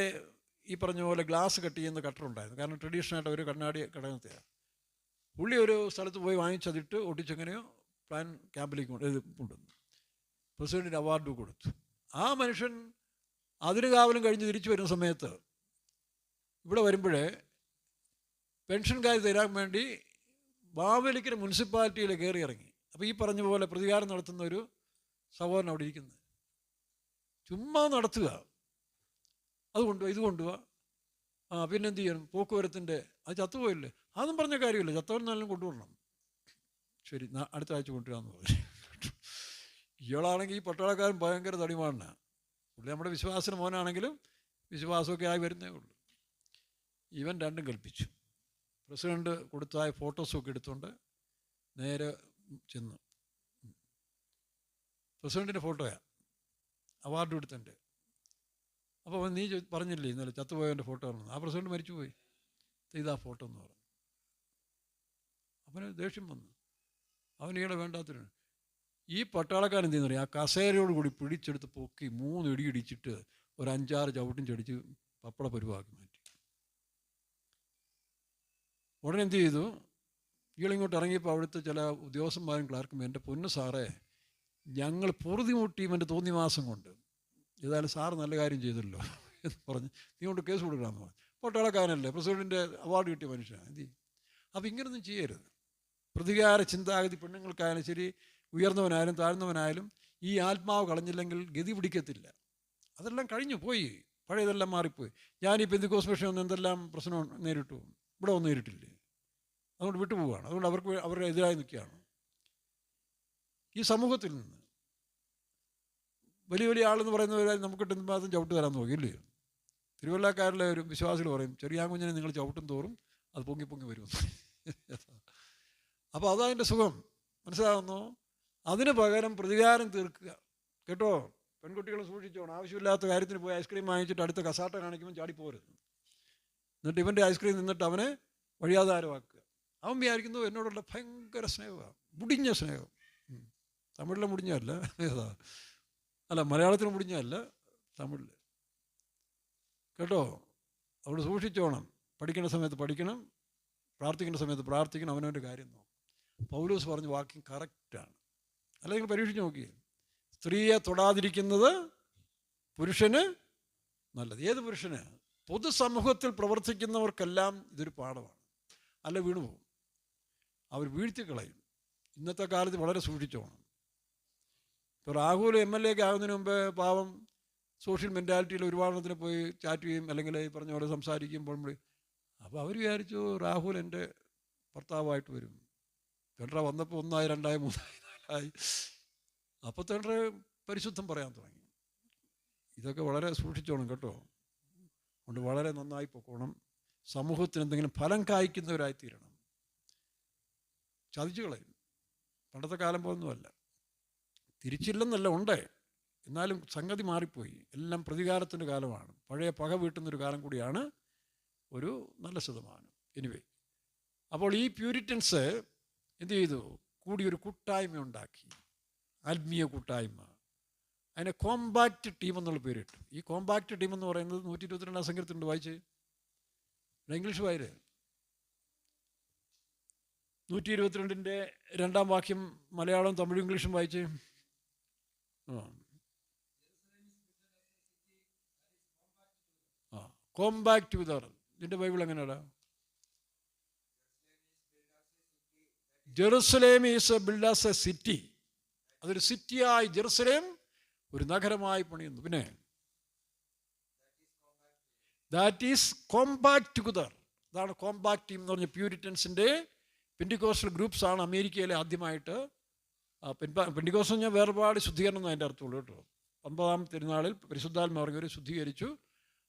ഈ പറഞ്ഞ പോലെ ഗ്ലാസ് കട്ട് ചെയ്യുന്ന കട്ടറുണ്ടായിരുന്നു. കാരണം ട്രഡീഷണലായിട്ട് ഒരു കണ്ണാടി കടകത്തെയാണ്. പുള്ളി ഒരു സ്ഥലത്ത് പോയി വാങ്ങിച്ചതിട്ട് ഒട്ടിച്ചെങ്ങനെയോ പ്ലാൻ ക്യാമ്പിലേക്ക് കൊണ്ടുവന്നു. പ്രസിഡൻറ്റിന് അവാർഡ് കൊടുത്തു. ആ മനുഷ്യൻ അതിന് കാവലും കഴിഞ്ഞ് തിരിച്ചു വരുന്ന സമയത്ത് ഇവിടെ വരുമ്പോഴേ പെൻഷൻകാർ തരാൻ വേണ്ടി മാവേലിക്കര മുനിസിപ്പാലിറ്റിയിൽ കയറി ഇറങ്ങി. അപ്പോൾ ഈ പറഞ്ഞ പോലെ പ്രതികാരം നടത്തുന്ന ഒരു സഹോദരൻ അവിടെ ഇരിക്കുന്നത്, ചുമ്മാ നടത്തുക, അത് കൊണ്ടുപോവാ, ഇത് കൊണ്ടുപോവാ, പിന്നെന്ത് ചെയ്യണം, പോക്കുവരത്തിൻ്റെ അത് ചത്തുപോയില്ലേ, അതൊന്നും പറഞ്ഞ കാര്യമില്ല, ചത്തവരെന്നാലും കൊണ്ടുവരണം, ശരി അടുത്ത ആഴ്ച കൊണ്ടുവരാമെന്ന് പറഞ്ഞു. ഇയാളാണെങ്കിൽ ഈ പട്ടാളക്കാരൻ ഭയങ്കര തടിമാനാണ്. പുള്ളി നമ്മുടെ വിശ്വാസത്തിന് മോനാണെങ്കിലും വിശ്വാസമൊക്കെ ആയി വരുന്നേ ഉള്ളൂ. ഇവൻ രണ്ടും കൽപ്പിച്ചു. പ്രസിഡന്റ് കൊടുത്ത ഫോട്ടോസൊക്കെ എടുത്തുകൊണ്ട് നേരെ ചെന്നു. പ്രസിഡൻറ്റിൻ്റെ ഫോട്ടോയാണ്, അവാർഡ് കൊടുത്തിട്ടുണ്ട്. അപ്പോൾ നീ പറഞ്ഞില്ലേ ഇന്നലെ ചത്തുപോയവൻ്റെ ഫോട്ടോ ആണ്. ആ പ്രസിഡന്റ് മരിച്ചുപോയി, ഇതാ ഫോട്ടോ എന്ന് പറഞ്ഞു. അവന് ദേഷ്യം വന്നു. അവൻ ഈയിടെ വേണ്ടാത്തൊരു ഈ പട്ടാളക്കാരൻ എന്തെന്ന് പറയും, ആ കസേരയോട് കൂടി പിടിച്ചെടുത്ത് പൊക്കി 3 ഇടി ഇടിച്ചിട്ട് ഒരു 5-6 ചവിട്ടും ചടിച്ച് പപ്പട പരുവാക്കി മാറ്റി. ഉടനെ എന്ത് ചെയ്തു, ഇയാളിങ്ങോട്ട് ഇറങ്ങിയപ്പോൾ അവിടുത്തെ ചില ഉദ്യോഗസ്ഥന്മാരും ക്ലാർക്കും എൻ്റെ പൊന്നു സാറേ, ഞങ്ങൾ പൊറുതി മുട്ടി ഇവൻ്റെ തോന്നിവാസം കൊണ്ട്, ഏതായാലും സാറ് നല്ല കാര്യം ചെയ്തല്ലോ എന്ന് പറഞ്ഞ് നീ കൊണ്ട് കേസ് കൊടുക്കണമെന്ന് പറഞ്ഞു. പട്ടാളക്കാരനല്ലേ, പ്രസിഡൻറ്റിൻ്റെ അവാർഡ് കിട്ടിയ മനുഷ്യനാണ്. എന്ത് ചെയ്യും? അപ്പോൾ ഇങ്ങനൊന്നും ചെയ്യരുത്. പ്രതികാര ചിന്താഗതി പെണ്ണുങ്ങൾക്കായാലും ശരി, ഉയർന്നവനായാലും താഴ്ന്നവനായാലും ഈ ആത്മാവ് കളഞ്ഞില്ലെങ്കിൽ ഗതി പിടിക്കത്തില്ല. അതെല്ലാം കഴിഞ്ഞു പോയി, പഴയതെല്ലാം മാറിപ്പോയി. ഞാൻ ഈ പെന്തിക്കോസ് മിഷൻ ഒന്ന് എന്തെല്ലാം പ്രശ്നം നേരിട്ടു, ഇവിടെ ഒന്നും നേരിട്ടില്ലേ? അതുകൊണ്ട് വിട്ടുപോവുകയാണ്. അതുകൊണ്ട് അവരുടെ എതിരായി നിൽക്കുകയാണ്. ഈ സമൂഹത്തിൽ നിന്ന് വലിയ വലിയ ആളെന്ന് പറയുന്നവരായി നമുക്ക് എന്തുമാത്രം ചവിട്ട് തരാൻ നോക്കിയില്ലേ? തിരുവല്ലക്കാരിലെ ഒരു വിശ്വാസികൾ പറയും, ചെറിയാങ്കുഞ്ഞിനെ നിങ്ങൾ ചവിട്ടും തോറും അത് പൊങ്ങി പൊങ്ങി വരുമെന്ന്. അപ്പോൾ അതതിൻ്റെ സുഖം മനസ്സിലാകുന്നു. അതിന് പകരം പ്രതികാരം തീർക്കുക കേട്ടോ. പെൺകുട്ടികളെ സൂക്ഷിച്ചോണം. ആവശ്യമില്ലാത്ത കാര്യത്തിന് പോയി ഐസ്ക്രീം വാങ്ങിച്ചിട്ട് അടുത്ത കസാട്ട കാണിക്കുമ്പോൾ ചാടിപ്പോരുത്. എന്നിട്ട് ഇവൻ്റെ ഐസ്ക്രീം നിന്നിട്ട് അവനെ വഴിയാധാരമാക്കുക. അവൻ വിചാരിക്കുന്നു എന്നോടുള്ള ഭയങ്കര സ്നേഹമാണ്, മുടിഞ്ഞ സ്നേഹം. തമിഴിലെ മുടിഞ്ഞല്ല, അല്ല മലയാളത്തിൽ മുടിഞ്ഞല്ല, തമിഴിൽ കേട്ടോ. അവിടെ സൂക്ഷിച്ചോണം. പഠിക്കേണ്ട സമയത്ത് പഠിക്കണം, പ്രാർത്ഥിക്കേണ്ട സമയത്ത് പ്രാർത്ഥിക്കണം, അവനവൻ്റെ കാര്യം നോക്കും. പൗലോസ് പറഞ്ഞ വാക്യം കറക്റ്റാണ്. അല്ലെങ്കിൽ പരീക്ഷിച്ച് നോക്കി. സ്ത്രീയെ തൊടാതിരിക്കുന്നത് പുരുഷന് നല്ലത്. ഏത് പുരുഷന്? പൊതുസമൂഹത്തിൽ പ്രവർത്തിക്കുന്നവർക്കെല്ലാം ഇതൊരു പാഠമാണ്. അല്ല വീണുപോകും, അവർ വീഴ്ത്തിക്കളയും. ഇന്നത്തെ കാലത്ത് വളരെ സൂക്ഷിച്ചോണം. ഇപ്പോൾ രാഹുൽ MLA ആകുന്നതിന് മുമ്പ് പാവം സോഷ്യൽ മെൻറ്റാലിറ്റിയിൽ ഒരുപാടെണ്ണത്തിന് പോയി ചാറ്റ് ചെയ്യും, അല്ലെങ്കിൽ ഈ പറഞ്ഞ പോലെ സംസാരിക്കുമ്പോൾ. അപ്പോൾ അവർ വിചാരിച്ചു രാഹുൽ എൻ്റെ ഭർത്താവായിട്ട് വരും. തെണ്ട്ര വന്നപ്പോൾ 1, 2, 3, 4 അപ്പോൾ തെണ്ട്ര പരിശുദ്ധം പറയാൻ തുടങ്ങി. ഇതൊക്കെ വളരെ സൂക്ഷിച്ചോണം കേട്ടോ. അതുകൊണ്ട് വളരെ നന്നായി പൊക്കോണം. സമൂഹത്തിന് എന്തെങ്കിലും ഫലം കായ്ക്കുന്നവരായി തീരണം. ചതിച്ചു കളയും. പണ്ടത്തെ കാലം പോലൊന്നുമല്ല. തിരിച്ചില്ലെന്നല്ല, ഉണ്ട്, എന്നാലും സംഗതി മാറിപ്പോയി. എല്ലാം പ്രതികാരത്തിൻ്റെ കാലമാണ്. പഴയ പക വീട്ടുന്നൊരു കാലം കൂടിയാണ്. ഒരു നല്ല ശതമാനം. എനിവേ, അപ്പോൾ ഈ പ്യൂരിറ്റൻസ് എന്ത് ചെയ്തു? കൂടി ഒരു കൂട്ടായ്മ ഉണ്ടാക്കി, ആത്മീയ കൂട്ടായ്മ. അതിനെ കോമ്പാക്റ്റ് ടീം എന്നുള്ള പേരിട്ടു. ഈ കോമ്പാക്റ്റ് ടീം എന്ന് പറയുന്നത് 122 സങ്കീർത്തനത്തിൽ വായിച്ച് ഇംഗ്ലീഷ് വായര് 122 2 വാക്യം മലയാളം തമിഴും ഇംഗ്ലീഷും വായിച്ച്. കോമ്പാക്റ്റ് വിത്ത് അവർ. ഇതിൻ്റെ ബൈബിൾ എങ്ങനെയാടാ? Jerusalem is build as a city. അതൊരു സിറ്റിയായി, ജെറുസലേം ഒരു നഗരമായി പണിയുന്നു. പിന്നെ ദാറ്റ് ഈസ് കോമ്പാക്റ്റ് ടുഗദർ. അതാണ് കോമ്പാക്റ്റ് ടീം എന്ന് പറഞ്ഞ പ്യൂരിറ്റൻസിൻ്റെ പെന്റിക്കോസ്റ്റൽ ഗ്രൂപ്പ്സ് ആണ് അമേരിക്കയിലെ ആദ്യമായിട്ട്. പെന്റിക്കോസ്റ്റ് പറഞ്ഞാൽ വേർപാട് ശുദ്ധീകരണം എന്ന് അതിൻ്റെ അർത്ഥമുള്ളൂ കേട്ടോ. 50-ാം തിരുനാളിൽ പരിശുദ്ധാത്മാവർ ശുദ്ധീകരിച്ചു.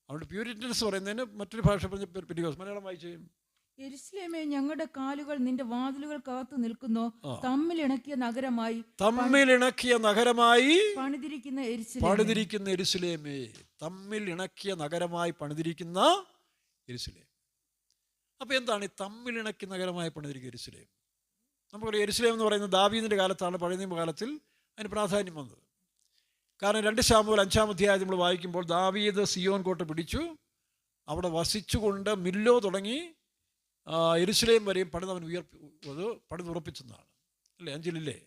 അതുകൊണ്ട് പ്യൂരിറ്റൻസ് പറയുന്നതിന് മറ്റൊരു ഭാഷ പറഞ്ഞ പെന്റിക്കോസ്റ്റ്. മലയാളം വായിച്ചു. യെരൂശലേമേ, ഞങ്ങളുടെ കാലുകൾ നിന്റെ വാതിലുകൾ കാത്തു നിൽക്കുന്നു. തമ്മിലിണക്കിയ നഗരമായി പണിതിരിക്കുന്ന യെരൂശലേമേ. തമ്മിൽ ഇണക്കിയ നഗരമായി പണിതിരിക്കുന്ന യെരൂശലേം. അപ്പോൾ എന്താണ് ഈ തമ്മിലിണക്കിയ നഗരമായി പണിതിരിക്കുന്ന യെരൂശലേം? നമുക്കറിയാം, യെരൂശലേം എന്ന് പറയുന്നത് ദാവീദിൻ്റെ കാലത്താണ്, പഴയ നിയമകാലത്തിൽ അതിന് പ്രാധാന്യം വന്നത്. കാരണം 2 ശമൂവേൽ 5-ാം അധ്യായം നമ്മൾ വായിക്കുമ്പോൾ ദാവീദ് സിയോൻ കോട്ട പിടിച്ചു, അവിടെ വസിച്ചുകൊണ്ട് മില്ലോ തുടങ്ങി യെരൂശലേം വരെയും പണിതവൻ പണിതുറപ്പിച്ചെന്നാണ് അല്ലേ? 5-ല്ലേ?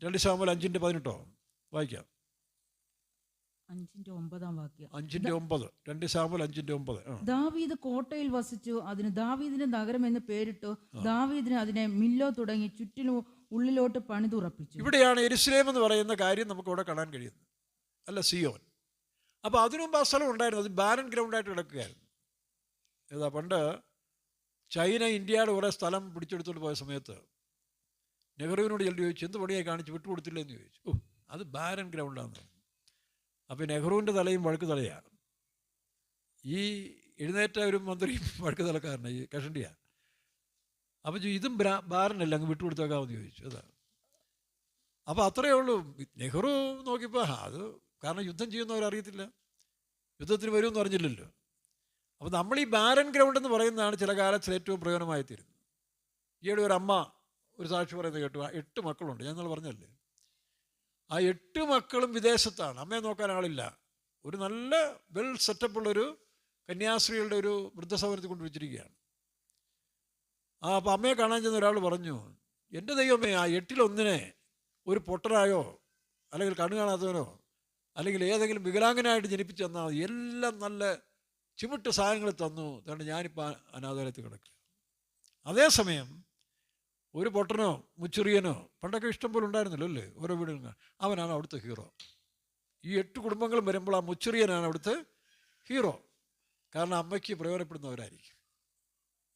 2 ശമൂവേൽ 5:18 വായിക്കാം. 5:9. 2 ശമൂവേൽ 5:9. ദാവീദ് കോട്ടയിൽ വസിച്ചു, അതിന് ദാവീദിന്റെ നഗരം എന്ന് പേരിട്ടു. ദാവീദിന് അതിനെ മില്ലോ തുടങ്ങി ചുറ്റിലും ഉള്ളിലോട്ട് പണിതുറപ്പിച്ചു. ഇവിടെയാണ് യെരൂശലേം എന്ന് പറയുന്ന കാര്യം നമുക്ക് ഇവിടെ കാണാൻ കഴിയുന്നത്, അല്ല സിയോൻ. അപ്പോൾ അതിനുമുമ്പ് ആ സ്ഥലം ഉണ്ടായിരുന്നു, അത് ബാരൻ ഗ്രൗണ്ടായിട്ട് കിടക്കുകയായിരുന്നു. ഏതാ പണ്ട് ചൈന ഇന്ത്യയുടെ കുറേ സ്ഥലം പിടിച്ചെടുത്തോണ്ട് പോയ സമയത്ത് നെഹ്റുവിനോട് ചെല്ലു ചോദിച്ചു, എന്ത് പണിയായി കാണിച്ച് വിട്ടുകൊടുത്തില്ലെന്ന് ചോദിച്ചു. അത് ബാരൻ ഗ്രൗണ്ടാന്ന് പറഞ്ഞു. അപ്പോൾ നെഹ്റുവിൻ്റെ തലയും വഴക്ക് തലയാണ്. ഈ എഴുന്നേറ്റ ഒരു മന്ത്രിയും വഴക്ക് തലക്കാരനാണ്, ഈ കഷണ്ടിയാണ്. അപ്പം ഇതും ബാരനല്ല, അങ്ങ് വിട്ടുകൊടുത്തേക്കാമെന്ന് ചോദിച്ചു. അതാ. അപ്പോൾ അത്രയേ ഉള്ളൂ. നെഹ്റു നോക്കിയപ്പോൾ അത് കാരണം യുദ്ധം ചെയ്യുന്നവരറിയത്തില്ല, യുദ്ധത്തിന് വരുമെന്ന് അറിഞ്ഞില്ലല്ലോ. അപ്പോൾ നമ്മൾ ഈ ബാരൻ ഗ്രൗണ്ട് എന്ന് പറയുന്നതാണ് ചില കാലത്തിൽ ഏറ്റവും പ്രയോജനമായി തീരുന്നത്. ഈയിടെ ഒരു അമ്മ ഒരു സാക്ഷി പറയുന്നത് കേട്ടു. 8 മക്കളുണ്ട്, ഞാൻ ഇന്നലെ പറഞ്ഞല്ലേ. ആ 8 മക്കളും വിദേശത്താണ്, അമ്മയെ നോക്കാൻ ആളില്ല. ഒരു നല്ല വെൽ സെറ്റപ്പുള്ളൊരു കന്യാസ്ത്രീകളുടെ ഒരു വൃദ്ധസൗകര്യത്തിൽ കൊണ്ടുവച്ചിരിക്കുകയാണ്. അപ്പോൾ അമ്മയെ കാണാൻ ചെന്ന ഒരാൾ പറഞ്ഞു, എൻ്റെ ദൈവമേ, ആ 8-1 ഒരു പൊട്ടനായോ അല്ലെങ്കിൽ കണ്ണു കാണാത്തവനോ അല്ലെങ്കിൽ ഏതെങ്കിലും വികലാംഗനായിട്ട് ജനിപ്പിച്ച് തന്നാൽ മതി, എല്ലാം നല്ല ചിമിട്ട് സാധനങ്ങൾ തന്നു, അതുകൊണ്ട് ഞാനിപ്പോൾ അനാഥാലയത്തിൽ കിടക്കുക. അതേസമയം ഒരു പൊട്ടനോ മുച്ചെറിയനോ പണ്ടൊക്കെ ഇഷ്ടം പോലെ ഉണ്ടായിരുന്നല്ലോ അല്ലേ, ഓരോ വീടുകൾ, അവനാണ് അവിടുത്തെ ഹീറോ. ഈ 8 കുടുംബങ്ങളും വരുമ്പോൾ ആ മുച്ചെറിയനാണ് അവിടുത്തെ ഹീറോ. കാരണം അമ്മയ്ക്ക് പ്രയോജനപ്പെടുന്നവരായിരിക്കും.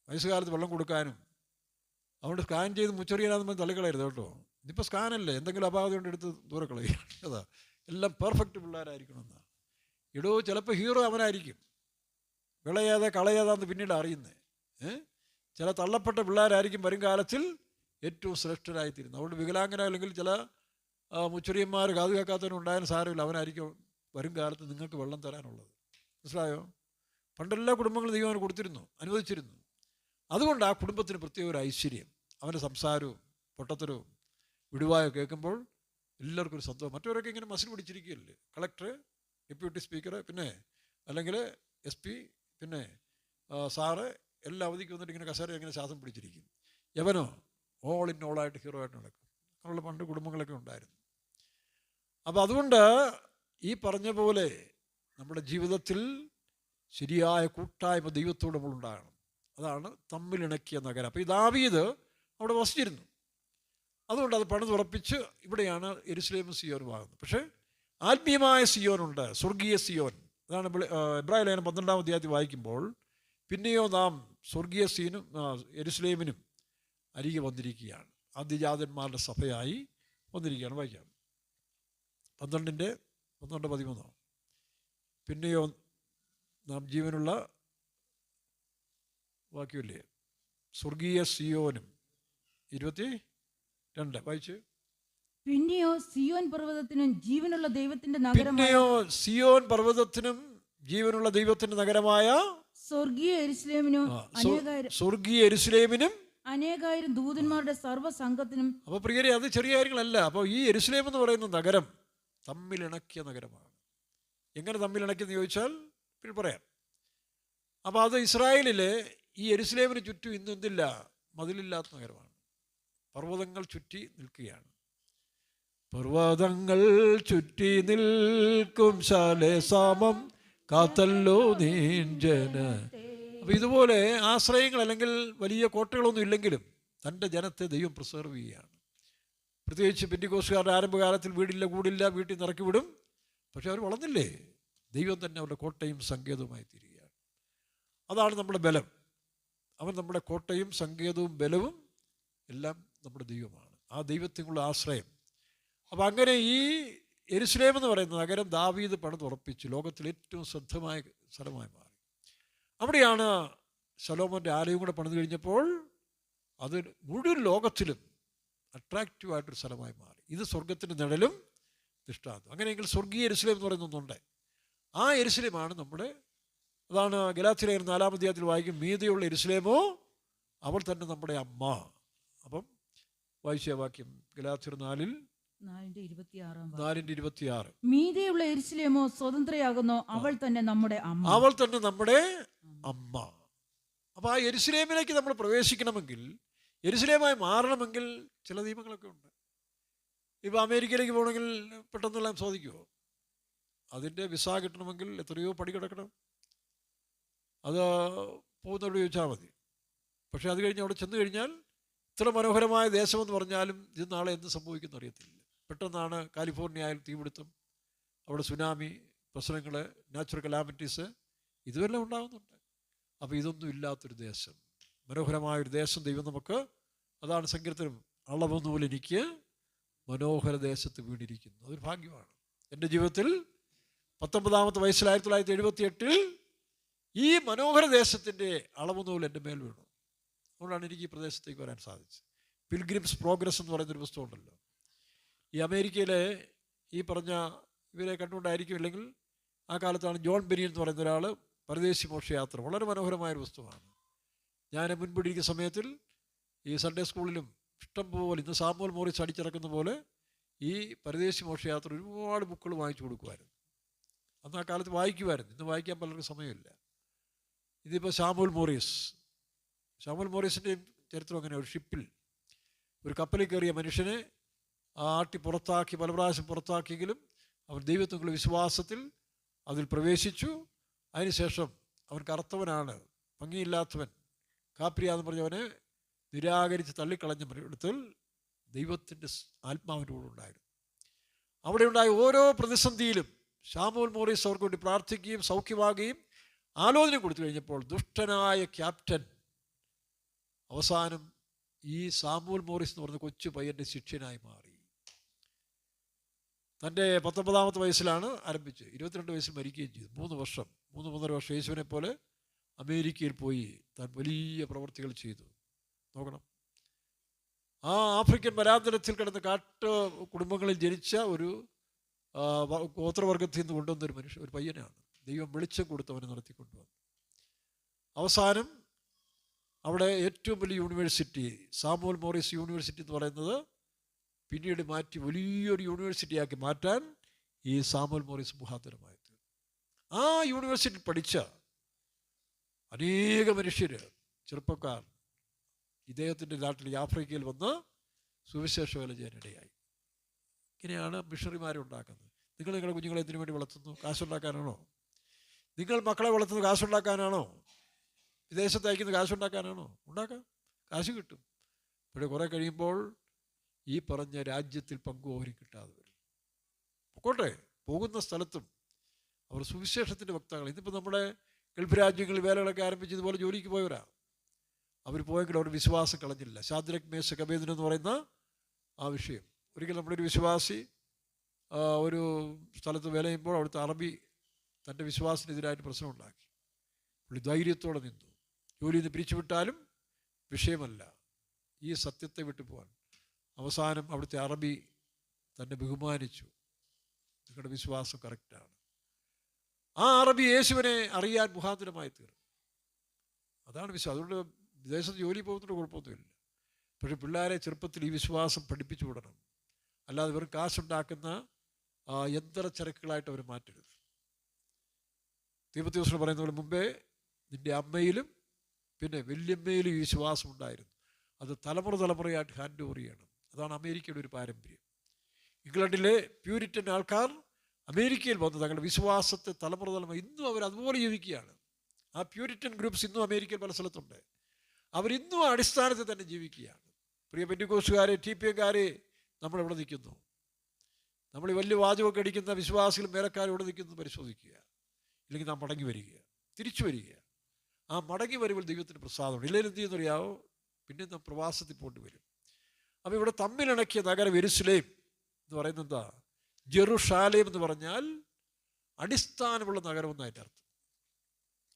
വയസ്സുകാലത്ത് വെള്ളം കൊടുക്കാനും. അതുകൊണ്ട് സ്കാൻ ചെയ്ത് മുച്ചെറിയനാന്ന് തള്ളിക്കളയരുത് കേട്ടോ. ഇതിപ്പോൾ സ്കാനല്ലേ, എന്തെങ്കിലും അപാകത കൊണ്ട് എടുത്ത് ദൂരെ കളയുകയാണ്. അതാ, എല്ലാം പെർഫെക്റ്റ് പിള്ളേരായിരിക്കണമെന്നാണ്. ഇടോ ചിലപ്പോൾ ഹീറോ അവനായിരിക്കും, വിളയേതാ കളയേതാന്ന് പിന്നീട് അറിയുന്നത്. ചില തള്ളപ്പെട്ട പിള്ളേരായിരിക്കും വരും കാലത്തിൽ ഏറ്റവും ശ്രേഷ്ഠരായിത്തീരുന്നത്. അതുകൊണ്ട് വികലാംഗന അല്ലെങ്കിൽ ചില മുച്ചെറിയന്മാർ കാതു കേൾക്കാത്തവനുണ്ടായാലും സാരമില്ല, അവനായിരിക്കും വരും കാലത്ത് നിങ്ങൾക്ക് വെള്ളം തരാനുള്ളത്. മനസ്സിലായോ? പണ്ടെല്ലാ കുടുംബങ്ങളും ദൈവം അവന് കൊടുത്തിരുന്നു, അനുവദിച്ചിരുന്നു. അതുകൊണ്ട് ആ കുടുംബത്തിന് പ്രത്യേക ഒരു ഐശ്വര്യം. അവൻ്റെ സംസാരവും പൊട്ടത്തരവും വിടുവായോ കേൾക്കുമ്പോൾ എല്ലാവർക്കും ഒരു സന്തോഷം. മറ്റവരൊക്കെ ഇങ്ങനെ മസിൽ പിടിച്ചിരിക്കുകയല്ലേ, കളക്ടർ, ഡെപ്യൂട്ടി സ്പീക്കർ, പിന്നെ അല്ലെങ്കിൽ SP, പിന്നെ സാറ്, എല്ലാ അവധിക്ക് വന്നിട്ട് ഇങ്ങനെ കസേര ഇങ്ങനെ ശ്വാസം പിടിച്ചിരിക്കും. യവനോ ഓൾ ഇൻ ഓളായിട്ട് ഹീറോ ആയിട്ട് നടക്കും. അങ്ങനെയുള്ള പണ്ട് കുടുംബങ്ങളൊക്കെ ഉണ്ടായിരുന്നു. അപ്പോൾ അതുകൊണ്ട് ഈ പറഞ്ഞ പോലെ നമ്മുടെ ജീവിതത്തിൽ ശരിയായ കൂട്ടായ്മ ദൈവത്തോട് നമ്മളുണ്ടാകണം. അതാണ് തമ്മിലിണക്കിയ നഗരം. അപ്പോൾ ഈ ദാവീദ് അവിടെ വസിച്ചിരുന്നു. അതുകൊണ്ട് അത് പണിതുറപ്പിച്ച് ഇവിടെയാണ് യെരുശലേമും സിയോനും ആകുന്നത്. പക്ഷേ ആത്മീയമായ സിയോനുണ്ട്, സ്വർഗീയ സിയോൻ. അതാണ് എബ്രായ ലേഖനം 12-ാം അധ്യായത്തിൽ വായിക്കുമ്പോൾ, പിന്നെയോ നാം സ്വർഗീയ സീനും യെരുശലേമിനും അരികെ വന്നിരിക്കുകയാണ്, ആദ്യജാതന്മാരുടെ സഭയായി വന്നിരിക്കുകയാണ്. വായിക്കാം 12:13. പിന്നെയോ നാം ജീവനുള്ള വാക്യമല്ലേ, സ്വർഗീയ സിയോനും 22 വായിച്ച്. പിന്നെയോ സിയോൻ പർവ്വതത്തിനും ജീവനുള്ള ദൈവത്തിന്റെ നഗരമായ, പിന്നെയോ സിയോൻ പർവ്വതത്തിനും ജീവനുള്ള ദൈവത്തിന്റെ നഗരമായ സ്വർഗീയ യെരുശലേമിനും സ്വർഗീയ യെരുശലേമിനും അനേകായിരം ദൂതന്മാരുടെ സർവ്വസംഘത്തിനും. അപ്പോൾ പ്രിയരെ, അത് ചെറിയ കാര്യങ്ങളല്ല. അപ്പോൾ ഈ യെരുശലേം എന്ന് പറയുന്ന നഗരം തമ്മിലിണക്കിയ നഗരമാണ്. എങ്ങനെ തമ്മിലിണക്കിയെന്ന് ചോദിച്ചാൽ പിന്നെ പറയാം. അപ്പോൾ അത് ഇസ്രായേലിലെ ഈ യെരുശലേമിന് ചുറ്റും ഇന്നും എന്തില്ല, മതിലില്ലാത്ത നഗരമാണ്. പർവ്വതങ്ങൾ ചുറ്റി നിൽക്കുകയാണ്. പർവ്വതങ്ങൾ ചുറ്റി നിൽക്കും ശാലേസാമം കാത്തല്ലോ നീഞ്ചന. അപ്പോൾ ഇതുപോലെ ആശ്രയങ്ങൾ അല്ലെങ്കിൽ വലിയ കോട്ടകളൊന്നും ഇല്ലെങ്കിലും തൻ്റെ ജനത്തെ ദൈവം പ്രിസർവ് ചെയ്യുകയാണ്. പ്രത്യേകിച്ച് പെന്തിക്കോസ്തുകാരുടെ ആരംഭകാലത്തിൽ വീടില്ല കൂടില്ല, വീട്ടിൽ നിന്ന് ഇറക്കി വിടും. പക്ഷെ അവർ വളർന്നില്ലേ, ദൈവം തന്നെ അവരുടെ കോട്ടയും സങ്കേതവുമായി തീരുകയാണ്. അതാണ് നമ്മുടെ ബലം. അവൻ നമ്മുടെ കോട്ടയും സങ്കേതവും ബലവും എല്ലാം നമ്മുടെ ദൈവമാണ്. ആ ദൈവത്തിനുള്ള ആശ്രയം. അപ്പം അങ്ങനെ ഈ യെരുശലേം എന്ന് പറയുന്ന നഗരം ദാവീദ് പണിതുറപ്പിച്ച് ലോകത്തിൽ ഏറ്റവും ശ്രദ്ധമായ സ്ഥലമായി മാറി. അവിടെയാണ് ശലോമോൻ്റെ ആലയം കൂടെ പണിത് കഴിഞ്ഞപ്പോൾ അത് മുഴുവൻ ലോകത്തിലും അട്രാക്റ്റീവായിട്ടൊരു സ്ഥലമായി മാറി. ഇത് സ്വർഗത്തിൻ്റെ നിഴലും ദൃഷ്ടാന്തം. അങ്ങനെയെങ്കിൽ സ്വർഗീയ യെരുശലേം എന്ന് പറയുന്ന ഒന്നുണ്ട്. ആ യെരുശലേമാണ് നമ്മുടെ, അതാണ് ഗലാത്യർ 4-ാം അധ്യായത്തിൽ വായിക്കും, മീതെയുള്ള യെരുശലേമോ അവൾ തന്നെ നമ്മുടെ അമ്മ. അപ്പം വായിച്ച വാക്യം ഗലാത്യർ 4:26. മീതെയുള്ള യെരുശലേമോ സ്വതന്ത്രയാകുന്നു, അവൾ തന്നെ നമ്മുടെ അമ്മ. അവൾ തന്നെ നമ്മുടെ അമ്മ. അപ്പോൾ ആ യെരുശലേമിലേക്ക് നമ്മൾ പ്രവേശിക്കണമെങ്കിൽ, യെരുശലേമായി മാറണമെങ്കിൽ ചില നിയമങ്ങളൊക്കെ ഉണ്ട്. ഇപ്പോൾ അമേരിക്കയിലേക്ക് പോകണമെങ്കിൽ പെട്ടെന്നെല്ലാം സാധിക്കുമോ? അതിൻ്റെ വിസ കിട്ടണമെങ്കിൽ എത്രയോ പടി കിടക്കണം. അത് പോകുന്നവരോട് ചോദിച്ചാൽ മതി. പക്ഷേ അത് കഴിഞ്ഞ് അവിടെ ചെന്ന് കഴിഞ്ഞാൽ ഇത്ര മനോഹരമായ ദേശമെന്ന് പറഞ്ഞാലും ഇത് നാളെ എന്ത് സംഭവിക്കുമെന്ന് അറിയത്തില്ല. പെട്ടെന്നാണ് കാലിഫോർണിയയിൽ തീപിടുത്തം, അവിടെ സുനാമി, പ്രശ്നങ്ങൾ, നാച്ചുറൽ കലാമിറ്റീസ്, ഇതുമെല്ലാം ഉണ്ടാകുന്നുണ്ട്. അപ്പോൾ ഇതൊന്നും ഇല്ലാത്തൊരു ദേശം, മനോഹരമായൊരു ദേശം ദൈവം നമുക്ക്, അതാണ് സങ്കീർത്തനം, അളവൊന്നുപോലെ എനിക്ക് മനോഹര ദേശത്ത് വീണിരിക്കുന്നു. അതൊരു ഭാഗ്യമാണ്. എൻ്റെ ജീവിതത്തിൽ 19-ാമത്തെ വയസ്സിൽ 1978 ഈ മനോഹര ദേശത്തിൻ്റെ അളവ് നൂൽ എൻ്റെ മേൽ വീണു. അതുകൊണ്ടാണ് എനിക്ക് ഈ പ്രദേശത്തേക്ക് വരാൻ സാധിച്ചത്. പിൽഗ്രിംസ് പ്രോഗ്രസ് എന്ന് പറയുന്നൊരു പുസ്തകം ഉണ്ടല്ലോ. ഈ അമേരിക്കയിലെ ഈ പറഞ്ഞ ഇവരെ കണ്ടുകൊണ്ടായിരിക്കും, അല്ലെങ്കിൽ ആ കാലത്താണ് ജോൺ ബെനിയൻ എന്ന് പറയുന്ന ഒരാൾ പരദേശി മോക്ഷയാത്ര, വളരെ മനോഹരമായൊരു പുസ്തകമാണ്. ഞാൻ മുൻപിടിക്കുന്ന സമയത്തിൽ ഈ സൺഡേ സ്കൂളിലും ഇഷ്ടം പോലെ, ഇന്ന് സാമുവൽ മോറിസ് അടിച്ചിറക്കുന്ന പോലെ ഈ പരദേശി മോക്ഷയാത്ര ഒരുപാട് ബുക്കുകൾ വാങ്ങിച്ചു കൊടുക്കുമായിരുന്നു. അന്ന് ആ കാലത്ത് വായിക്കുമായിരുന്നു. ഇന്ന് വായിക്കാൻ പലർക്കും സമയമില്ല. ഇതിപ്പോൾ സാമുവൽ മോറിസിൻ്റെ ചരിത്രം അങ്ങനെ. ഒരു ഷിപ്പിൽ ഒരു കപ്പലിൽ കയറിയ മനുഷ്യനെ ആട്ടി പുറത്താക്കി, പല പ്രാവശ്യം പുറത്താക്കിയെങ്കിലും അവൻ ദൈവത്തിലുള്ള വിശ്വാസത്തിൽ അതിൽ പ്രവേശിച്ചു. അതിനുശേഷം അവൻ കറുത്തവനാണ്, ഭംഗിയില്ലാത്തവൻ, കാപ്രിയാന്ന് പറഞ്ഞവനെ നിരാകരിച്ച് തള്ളിക്കളഞ്ഞ ഇടത്തിൽ ദൈവത്തിൻ്റെ ആത്മാവിൻ്റെ കൂടെ ഉണ്ടായിരുന്നു. അവിടെ ഉണ്ടായ ഓരോ പ്രതിസന്ധിയിലും സാമുവൽ മോറിസ് അവർക്ക് വേണ്ടി പ്രാർത്ഥിക്കുകയും സൗഖ്യമാകുകയും ആലോചന കൊടുത്തു കഴിഞ്ഞപ്പോൾ ദുഷ്ടനായ ക്യാപ്റ്റൻ അവസാനം ഈ സാമുവൽ മോറിസ് എന്ന് പറഞ്ഞ കൊച്ചു പയ്യൻ്റെ ശിഷ്യനായി മാറി. തൻ്റെ 19-ാമത്തെ വയസ്സിലാണ് ആരംഭിച്ചത്. 22 വയസ്സിൽ മരിക്കുകയും ചെയ്തു. 3-3.5 വർഷം യേശുവിനെ പോലെ അമേരിക്കയിൽ പോയി താൻ വലിയ പ്രവർത്തികൾ ചെയ്തു. നോക്കണം, ആ ആഫ്രിക്കൻ വനാന്തരത്തിൽ കിടന്ന കാട്ട് കുടുംബങ്ങളിൽ ജനിച്ച ഒരു ഗോത്രവർഗത്തിൽ നിന്ന് കൊണ്ടുവന്നൊരു മനുഷ്യൻ, ഒരു പയ്യനാണ്. ദൈവം വെളിച്ചം കൊടുത്തവനെ നടത്തിക്കൊണ്ടുവന്നു. അവസാനം അവിടെ ഏറ്റവും വലിയ യൂണിവേഴ്സിറ്റി, സാമുവൽ മോറിസ് യൂണിവേഴ്സിറ്റി എന്ന് പറയുന്നത് പിന്നീട് മാറ്റി വലിയൊരു യൂണിവേഴ്സിറ്റിയാക്കി മാറ്റാൻ ഈ സാമുവൽ മോറിസ് മുഖാന്തരമായത്. ആ യൂണിവേഴ്സിറ്റിയിൽ പഠിച്ച അനേക മനുഷ്യർ, ചെറുപ്പക്കാർ ഇദ്ദേഹത്തിൻ്റെ നാട്ടിൽ ആഫ്രിക്കയിൽ വന്ന് സുവിശേഷ വേല ചെയ്യാനിടയായി. ഇങ്ങനെയാണ് മിഷണറിമാരെ ഉണ്ടാക്കുന്നത്. നിങ്ങൾ നിങ്ങളുടെ കുഞ്ഞുങ്ങളെ എന്തിനു വേണ്ടി വളർത്തുന്നു? കാശുണ്ടാക്കാനാണോ? നിങ്ങൾ മക്കളെ വളർത്തുന്നത് കാശുണ്ടാക്കാനാണോ? വിദേശത്ത് അയക്കുന്നത് കാശുണ്ടാക്കാനാണോ? ഉണ്ടാക്കാം, കാശ് കിട്ടും. പക്ഷേ കുറേ കഴിയുമ്പോൾ ഈ പറഞ്ഞ രാജ്യത്തിൽ പങ്കുപോലും കിട്ടാതെ വരും. പൊക്കോട്ടെ, പോകുന്ന സ്ഥലത്തും അവർ സുവിശേഷത്തിൻ്റെ വക്താക്കൾ. ഇന്നിപ്പോൾ നമ്മുടെ ഗൾഫ് രാജ്യങ്ങളിൽ വേലകളൊക്കെ ആരംഭിച്ചതുപോലെ ജോലിക്ക് പോയവരാ. അവർ പോയെങ്കിൽ അവർ വിശ്വാസം കളഞ്ഞില്ല. ശദ്രക് മേശക് അബേദ്നേഗോ എന്ന് പറയുന്ന ആ വിഷയം. ഒരിക്കൽ നമ്മുടെ ഒരു വിശ്വാസി ഒരു സ്ഥലത്ത് വേല ചെയ്യുമ്പോൾ അവിടുത്തെ അറബി തൻ്റെ വിശ്വാസത്തിനെതിരായിട്ട് പ്രശ്നമുണ്ടാക്കി. പുള്ളി ധൈര്യത്തോടെ നിന്നു. ജോലിയിൽ നിന്ന് പിരിച്ചുവിട്ടാലും വിഷയമല്ല, ഈ സത്യത്തെ വിട്ടു പോകാൻ. അവസാനം അവിടുത്തെ അറബി തന്നെ ബഹുമാനിച്ചു. നിങ്ങളുടെ വിശ്വാസം കറക്റ്റാണ്. ആ അറബി യേശുവിനെ അറിയാൻ മുഖാന്തരമായി തീർന്നു. അതാണ് വിശ്വാസം. അതുകൊണ്ട് വിദേശത്ത് ജോലി പോകുന്നതിന് കുഴപ്പമൊന്നുമില്ല. പക്ഷേ പിള്ളേരെ ചെറുപ്പത്തിൽ ഈ വിശ്വാസം പഠിപ്പിച്ചു വിടണം. അല്ലാതെ ഇവർ കാശുണ്ടാക്കുന്ന യന്ത്രച്ചരക്കുകളായിട്ട് അവർ മാറ്റരുത്. തീമോഥെയോസിനോട് പറയുന്ന പോലെ മുമ്പേ നിൻ്റെ അമ്മയിലും പിന്നെ വല്യമ്മയിലും ഈ വിശ്വാസം ഉണ്ടായിരുന്നു. അത് തലമുറയായിട്ട് ഹാൻഡ് ഓവർ ചെയ്യണം. അതാണ് അമേരിക്കയുടെ ഒരു പാരമ്പര്യം. ഇംഗ്ലണ്ടിലെ പ്യൂരിറ്റൻ ആൾക്കാർ അമേരിക്കയിൽ വന്ന് തങ്ങളുടെ വിശ്വാസത്തെ തലമുറ ഇന്നും അവർ അതുപോലെ ജീവിക്കുകയാണ്. ആ പ്യൂരിറ്റൻ ഗ്രൂപ്പ്സ് ഇന്നും അമേരിക്കയിൽ പല സ്ഥലത്തുണ്ട്. അവരിന്നും ആ അടിസ്ഥാനത്തിൽ തന്നെ ജീവിക്കുകയാണ്. പ്രിയ പെന്തിക്കോസ്തുകാരെ, TPMകാരെ, നമ്മളിവിടെ നിൽക്കുന്നു. നമ്മൾ ഈ വലിയ വാചകമൊക്കെ അടിക്കുന്ന വിശ്വാസികളും വേലക്കാരും ഇവിടെ നിൽക്കുന്നത് പരിശോധിക്കുക. ഇല്ലെങ്കിൽ നാം മടങ്ങി വരിക, തിരിച്ചു വരിക. ആ മടങ്ങി വരുമ്പോൾ ദൈവത്തിന് പ്രസാദമുണ്ട്. ഇല്ലെങ്കിൽ എന്ത് ചെയ്യുന്നറിയാവോ? പിന്നെ നാം പ്രവാസത്തിൽ പോയിട്ട് വരും. അപ്പോൾ ഇവിടെ തമ്മിലിണക്കിയ നഗരം യെരുശലേം എന്ന് പറയുന്നത് എന്താ? ജെറുഷാലേം എന്ന് പറഞ്ഞാൽ അടിസ്ഥാനമുള്ള നഗരം എന്നായിട്ട് അർത്ഥം.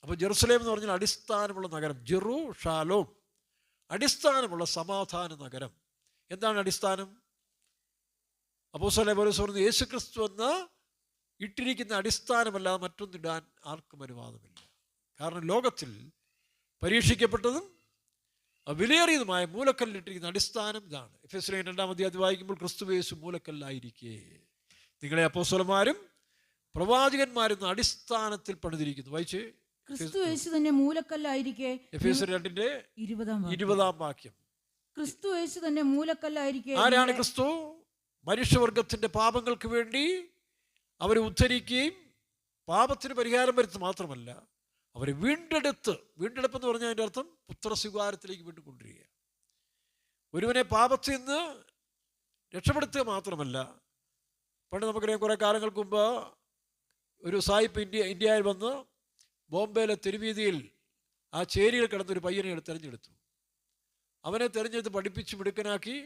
അപ്പോൾ ജെറുസലേം എന്ന് പറഞ്ഞാൽ അടിസ്ഥാനമുള്ള നഗരം. ജെറുഷാലോം, അടിസ്ഥാനമുള്ള സമാധാന നഗരം. എന്താണ് അടിസ്ഥാനം? അപ്പോസ്തലനായ പൗലോസ് പറഞ്ഞു, യേശുക്രിസ്തു എന്ന ഇട്ടിരിക്കുന്ന അടിസ്ഥാനമല്ലാതെ മറ്റൊന്നിടാൻ ആർക്കും അനുവാദമില്ല. കാരണം ലോകത്തിൽ പരീക്ഷിക്കപ്പെട്ടതും വിലയേറിയതുമായ മൂലക്കല്ലിട്ടിരിക്കുന്ന അടിസ്ഥാനം ഇതാണ്. എഫെസ്യർ 2-ാം അധ്യായം വായിക്കുമ്പോൾ ക്രിസ്തുയേശു മൂലക്കല്ലായിരിക്കെ നിങ്ങളെ അപ്പോസ്തലന്മാരും പ്രവാചകന്മാരും എന്ന അടിസ്ഥാനത്തിൽ പണിതിരിക്കുന്നു. വായിച്ച്, ക്രിസ്തുയേശു തന്നെ മൂലക്കല്ലായിരിക്കെ. എഫെസ്യർ 2-ന്റെ 20-ാം വാക്യം. ക്രിസ്തുയേശു തന്നെ മൂലക്കല്ലായിരിക്കെ. ആരാണ് ക്രിസ്തു? മനുഷ്യവർഗത്തിന്റെ പാപങ്ങൾക്ക് വേണ്ടി അവരെ ഉദ്ധരിക്കുകയും പാപത്തിന് പരിഹാരം വരുത്തുക മാത്രമല്ല, അവരെ വീണ്ടെടുപ്പെന്ന് പറഞ്ഞാൽ അതിൻ്റെ അർത്ഥം പുത്രസ്വീകാരത്തിലേക്ക് വീണ്ടും കൊണ്ടുവരിക. ഒരുവനെ പാപത്തിൽ നിന്ന് രക്ഷപ്പെടുത്തുക മാത്രമല്ല, പണ്ട് നമുക്കറിയാം, കുറേ കാലങ്ങൾക്ക് മുമ്പ് ഒരു സായിപ്പ് ഇന്ത്യയിൽ വന്ന് ബോംബെയിലെ തെരുവീതിയിൽ ആ ചേരിയിൽ കിടന്നൊരു പയ്യനെ തിരഞ്ഞെടുത്തു. അവനെ തിരഞ്ഞെടുത്ത് പഠിപ്പിച്ച് മിടുക്കനാക്കി.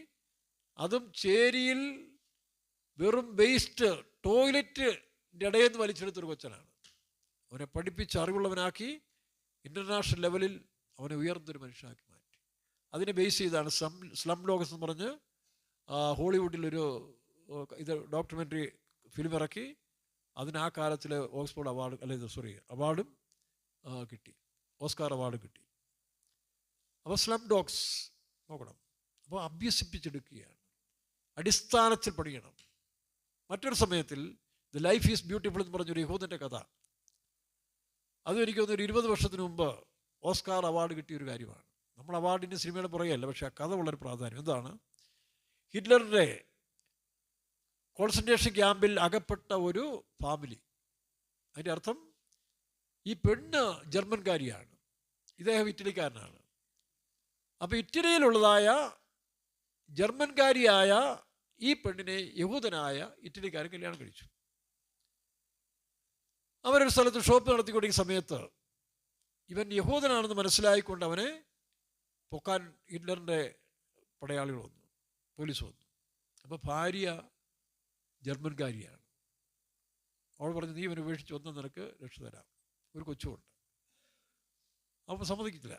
അതും ചേരിയിൽ വെറും വേസ്റ്റ് ടോയ്ലറ്റിൻ്റെ ഇടയിൽ നിന്ന് വലിച്ചെടുത്തൊരു കൊച്ചനാണ്. അവനെ പഠിപ്പിച്ച് അറിവുള്ളവനാക്കി ഇൻ്റർനാഷണൽ ലെവലിൽ അവനെ ഉയർന്നൊരു മനുഷ്യനാക്കി മാറ്റി. അതിനെ ബേസ് ചെയ്താണ് സ്ലം ഡോഗ്സ് എന്ന് പറഞ്ഞ് ഹോളിവുഡിലൊരു ഇത് ഡോക്യുമെൻ്ററി ഫിലിം ഇറക്കി. അതിന് ആ കാലത്തിലെ ഓക്സ്ഫോർഡ് അവാർഡ് അവാർഡും കിട്ടി, ഓസ്കാർ അവാർഡ് കിട്ടി. അപ്പോൾ സ്ലം ഡോഗ്സ് നോക്കണം. അപ്പോൾ അഭ്യസിപ്പിച്ചെടുക്കുകയാണ്, അടിസ്ഥാനത്തിൽ പഠിക്കണം. മറ്റൊരു സമയത്തിൽ ദ ലൈഫ് ഈസ് ബ്യൂട്ടിഫുൾ എന്ന് പറഞ്ഞൊരു യഹൂദൻ്റെ കഥ, അതും എനിക്ക് തോന്നുന്നു 20 വർഷത്തിന് മുമ്പ് ഓസ്കാർ അവാർഡ് കിട്ടിയൊരു കാര്യമാണ്. നമ്മൾ അവാർഡിൻ്റെ സിനിമയുടെ പുറകെയല്ല, പക്ഷേ ആ കഥ വളരെ പ്രാധാന്യം. എന്താണ്? ഹിറ്റ്ലറിൻ്റെ കോൺസെൻട്രേഷൻ ക്യാമ്പിൽ അകപ്പെട്ട ഒരു ഫാമിലി. അതിൻ്റെ അർത്ഥം ഈ പെണ്ണ് ജർമ്മൻകാരിയാണ്, ഇദ്ദേഹം ഇറ്റലിക്കാരനാണ്. അപ്പോൾ ഇറ്റലിയിലുള്ളതായ ജർമ്മൻകാരിയായ ഈ പെണ്ണിനെ യഹൂദനായ ഇറ്റലിക്കാരൻ കല്യാണം കഴിച്ചു. അവരൊരു സ്ഥലത്ത് ഷോപ്പ് നടത്തിക്കൊണ്ടിരിക്കുന്ന സമയത്ത് ഇവൻ യഹൂദനാണെന്ന് മനസ്സിലായിക്കൊണ്ട് അവനെ പൊക്കാൻ ഹിറ്റ്ലറിൻ്റെ പടയാളികൾ വന്നു, പോലീസ് വന്നു. അപ്പോൾ ഭാര്യ ജർമ്മൻകാരിയാണ്. അവൾ പറഞ്ഞു, നീ ഇവനെ ഉപേക്ഷിച്ച് വന്നാൽ നിനക്ക് രക്ഷ തരാം, ഒരു കൊച്ചുമുണ്ട്. അപ്പോൾ സമ്മതിക്കത്തില്ല,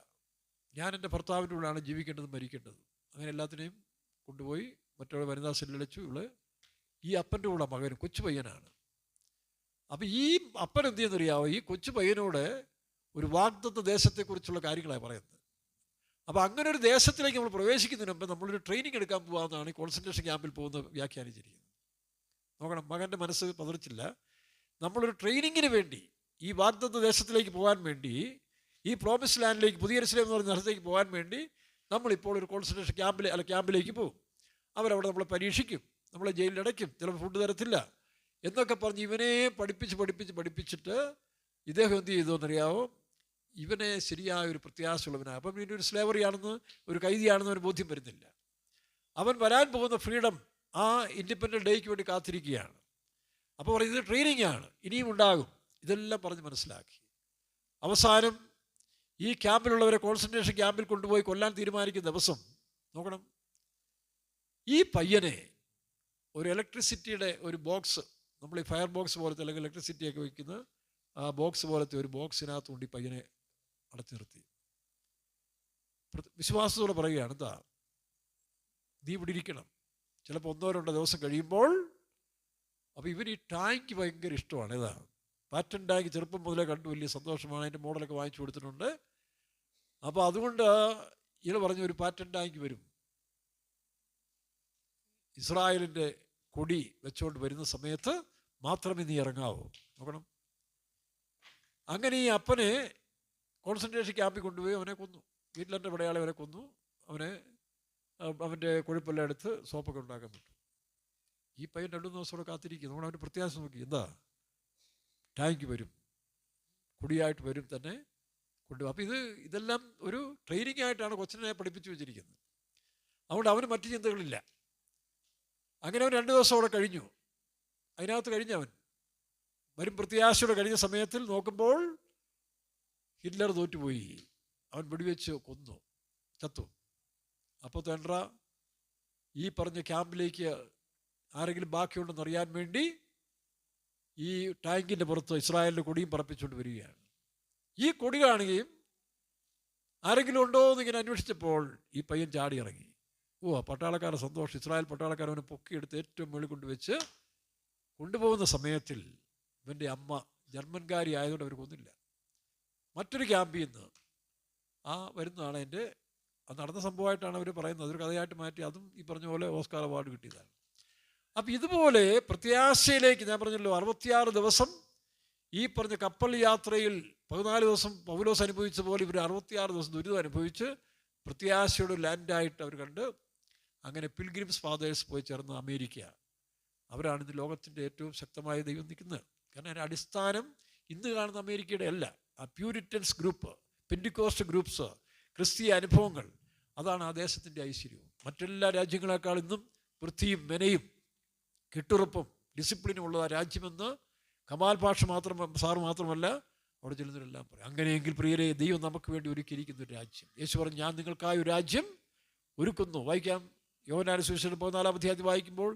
ഞാൻ എൻ്റെ ഭർത്താവിൻ്റെ കൂടെയാണ് ജീവിക്കേണ്ടതും മരിക്കേണ്ടതും. അങ്ങനെ എല്ലാത്തിനെയും കൊണ്ടുപോയി മറ്റൊരു വനിതാ സെല്ലിലച്ചു. ഇവള് ഈ അപ്പൻ്റെ കൂടെ മകൻ കൊച്ചു പയ്യനാണ്. അപ്പോൾ ഈ അപ്പൻ എന്ത് ചെയ്യുന്നറിയാവോ, ഈ കൊച്ചു പയ്യനോട് ഒരു വാഗ്ദത്ത ദേശത്തെക്കുറിച്ചുള്ള കാര്യങ്ങളാണ് പറയുന്നത്. അപ്പോൾ അങ്ങനെ ഒരു ദേശത്തിലേക്ക് നമ്മൾ പ്രവേശിക്കുന്നതിന് മുമ്പ് നമ്മളൊരു ട്രെയിനിങ് എടുക്കാൻ പോകാമെന്നാണ് ഈ കോൺസെൻട്രേഷൻ ക്യാമ്പിൽ പോകുന്ന വ്യാഖ്യാനിച്ചിരിക്കുന്നത്. നോക്കണം, മകൻ്റെ മനസ്സ് പതറിച്ചില്ല. നമ്മളൊരു ട്രെയിനിങ്ങിന് വേണ്ടി ഈ വാഗ്ദത്ത ദേശത്തിലേക്ക് പോകാൻ വേണ്ടി, ഈ പ്രോമിസ് ലാൻഡിലേക്ക്, പുതിയ യെരൂശലേം എന്ന് പറഞ്ഞ സ്ഥലത്തേക്ക് പോകാൻ വേണ്ടി നമ്മളിപ്പോൾ ഒരു കോൺസെൻട്രേഷൻ ക്യാമ്പിലേക്ക് പോകും. അവരവിടെ നമ്മളെ പരീക്ഷിക്കും, നമ്മളെ ജയിലിലടയ്ക്കും, ചിലപ്പോൾ ഫുഡ് തരത്തില്ല എന്നൊക്കെ പറഞ്ഞ് ഇവനെ പഠിപ്പിച്ചിട്ട് ഇദ്ദേഹം എന്ത് ചെയ്തു എന്നറിയാവോ, ഇവനെ ശരിയായ ഒരു പ്രത്യാശയുള്ളവനാണ്. അപ്പം ഇനി ഒരു സ്ലേവറി ആണെന്ന്, ഒരു കൈദിയാണെന്ന് അവന് ബോധ്യം വരുന്നില്ല. അവൻ വരാൻ പോകുന്ന ഫ്രീഡം, ആ ഇൻഡിപെൻഡൻറ്റ് ഡേക്ക് വേണ്ടി കാത്തിരിക്കുകയാണ്. അപ്പോൾ പറയുന്നത് ട്രെയിനിങ് ആണ്, ഇനിയും ഉണ്ടാകും. ഇതെല്ലാം പറഞ്ഞ് മനസ്സിലാക്കി. അവസാനം ഈ ക്യാമ്പിലുള്ളവരെ കോൺസെൻട്രേഷൻ ക്യാമ്പിൽ കൊണ്ടുപോയി കൊല്ലാൻ തീരുമാനിക്കുന്ന ദിവസം നോക്കണം, ഈ പയ്യനെ ഒരു ഇലക്ട്രിസിറ്റിയുടെ ഒരു ബോക്സ്, നമ്മൾ ഈ ഫയർ ബോക്സ് പോലത്തെ അല്ലെങ്കിൽ ഇലക്ട്രിസിറ്റിയൊക്കെ വയ്ക്കുന്ന ആ ബോക്സ് പോലത്തെ ഒരു ബോക്സിനകത്ത് കൊണ്ട് ഈ പയ്യനെ അടച്ചു നിർത്തി. വിശ്വാസത്തോടെ പറയുകയാണ്, എന്താ, നീ ഇവിടെ ഇരിക്കണം, ചിലപ്പോൾ 1-2 ദിവസം കഴിയുമ്പോൾ. അപ്പോൾ ഇവർ ഈ ടാങ്ക് ഭയങ്കര ഇഷ്ടമാണ്. ഏതാ പാറ്റൻ ടാങ്ക്, ചെറുപ്പം മുതലേ കണ്ടു, വലിയ സന്തോഷമാണ്. അതിൻ്റെ മോഡലൊക്കെ വാങ്ങിച്ചു കൊടുത്തിട്ടുണ്ട്. അപ്പോൾ അതുകൊണ്ട് ഇയാൾ പറഞ്ഞു, ഒരു പാറ്റൻ ടാങ്ക് വരും, ഇസ്രായേലിൻ്റെ കൊടി വെച്ചുകൊണ്ട് വരുന്ന സമയത്ത് മാത്രമേ നീ ഇറങ്ങാവൂ. നോക്കണം, അങ്ങനെ ഈ അപ്പനെ കോൺസെൻട്രേഷൻ ക്യാമ്പിൽ കൊണ്ടുപോയി അവനെ കൊന്നു. ഹിറ്റ്ലറിൻ്റെ പടയാളി അവനെ കൊന്നു. അവൻ്റെ കൊഴുപ്പെല്ലാം എടുത്ത് സോപ്പൊക്കെ ഉണ്ടാക്കാൻ പറ്റും. ഈ പയ്യൻ 2 ദിവസം കാത്തിരിക്കും. നമ്മൾ അവൻ്റെ പ്രത്യാശ നോക്കി, എന്താ, ടാങ്ക് വരും, കുടിയായിട്ട് വരും, തന്നെ കൊണ്ടുപോകും. അപ്പോൾ ഇതെല്ലാം ഒരു ട്രെയിനിങ് ആയിട്ടാണ് കൊച്ചിനെ പഠിപ്പിച്ചു വെച്ചിരിക്കുന്നത്. അതുകൊണ്ട് അവന് മറ്റു ചിന്തകളില്ല. അങ്ങനെ അവൻ 2 ദിവസം അവിടെ കഴിഞ്ഞു. അതിനകത്ത് കഴിഞ്ഞവൻ വരും പ്രത്യാശയോടെ കഴിഞ്ഞ സമയത്തിൽ നോക്കുമ്പോൾ ഹിറ്റ്ലർ തോറ്റുപോയി. അവൻ വെടിവെച്ച് കൊന്നു, ചത്തു. അപ്പോൾ തെൻഡ്ര ഈ പറഞ്ഞ ക്യാമ്പിലേക്ക് ആരെങ്കിലും ബാക്കിയുണ്ടെന്ന് അറിയാൻ വേണ്ടി ഈ ടാങ്കിൻ്റെ പുറത്ത് ഇസ്രായേലിൻ്റെ കൊടിയും പറപ്പിച്ചുകൊണ്ട് വരികയാണ്. ഈ കൊടി കാണുകയും ആരെങ്കിലും ഉണ്ടോ എന്നിങ്ങനെ അന്വേഷിച്ചപ്പോൾ ഈ പയ്യൻ ചാടി ഇറങ്ങി. പട്ടാളക്കാരുടെ സന്തോഷം. ഇസ്രായേൽ പട്ടാളക്കാരവനെ പൊക്കിയെടുത്ത് ഏറ്റവും മുകളിൽ കൊണ്ടുവച്ച് കൊണ്ടുപോകുന്ന സമയത്തിൽ ഇവൻ്റെ അമ്മ ജർമ്മൻകാരി ആയതുകൊണ്ട് അവർ കൊന്നില്ല. മറ്റൊരു ക്യാമ്പിൽ നിന്ന് വരുന്നതാണ് എൻ്റെ നടന്ന സംഭവമായിട്ടാണ് അവർ പറയുന്നത്. അതൊരു കഥയായിട്ട് മാറ്റി അതും ഈ പറഞ്ഞ പോലെ ഓസ്കാർ അവാർഡ് കിട്ടിയതാണ്. അപ്പം ഇതുപോലെ പ്രത്യാശയിലേക്ക്, ഞാൻ പറഞ്ഞല്ലോ 66 ദിവസം ഈ പറഞ്ഞ കപ്പൽ യാത്രയിൽ 14 ദിവസം പൗലോസ് അനുഭവിച്ച പോലെ ഇവർ 66 ദിവസം ദുരിതം അനുഭവിച്ച് പ്രത്യാശയുടെ ലാൻഡായിട്ട് അവർ കണ്ട് അങ്ങനെ പിൽഗ്രിംസ് ഫാദേഴ്സ് പോയി ചേർന്ന് അമേരിക്ക. അവരാണ് ഇന്ന് ലോകത്തിൻ്റെ ഏറ്റവും ശക്തമായ ദൈവം നിൽക്കുന്നത്. കാരണം അതിൻ്റെ അടിസ്ഥാനം ഇന്ന് കാണുന്ന അമേരിക്കയുടെ അല്ല, ആ പ്യൂരിറ്റൻസ് ഗ്രൂപ്പ്, പെൻറ്റിക്കോസ്റ്റ് ഗ്രൂപ്പ്സ്, ക്രിസ്തീയ അനുഭവങ്ങൾ, അതാണ് ആ ദേശത്തിൻ്റെ ഐശ്വര്യവും. മറ്റെല്ലാ രാജ്യങ്ങളെക്കാൾ ഇന്നും വൃത്തിയും മെനയും കെട്ടുറപ്പും ഡിസിപ്ലിനും ഉള്ള ആ രാജ്യമെന്ന് കമാൽ പാഷ സാറ് മാത്രമല്ല അവിടെ ചെല്ലുന്നവരെല്ലാം പറയും. അങ്ങനെയെങ്കിൽ പ്രിയരെ, ദൈവം നമുക്ക് വേണ്ടി ഒരുക്കിയിരിക്കുന്ന ഒരു രാജ്യം. യേശു പറഞ്ഞു, ഞാൻ നിങ്ങൾക്കായ ഒരു രാജ്യം ഒരുക്കുന്നു. വായിക്കാം, യോഹന്നാന്റെ സുവിശേഷം 14-ാം അധ്യായത്തിൽ വായിക്കുമ്പോൾ,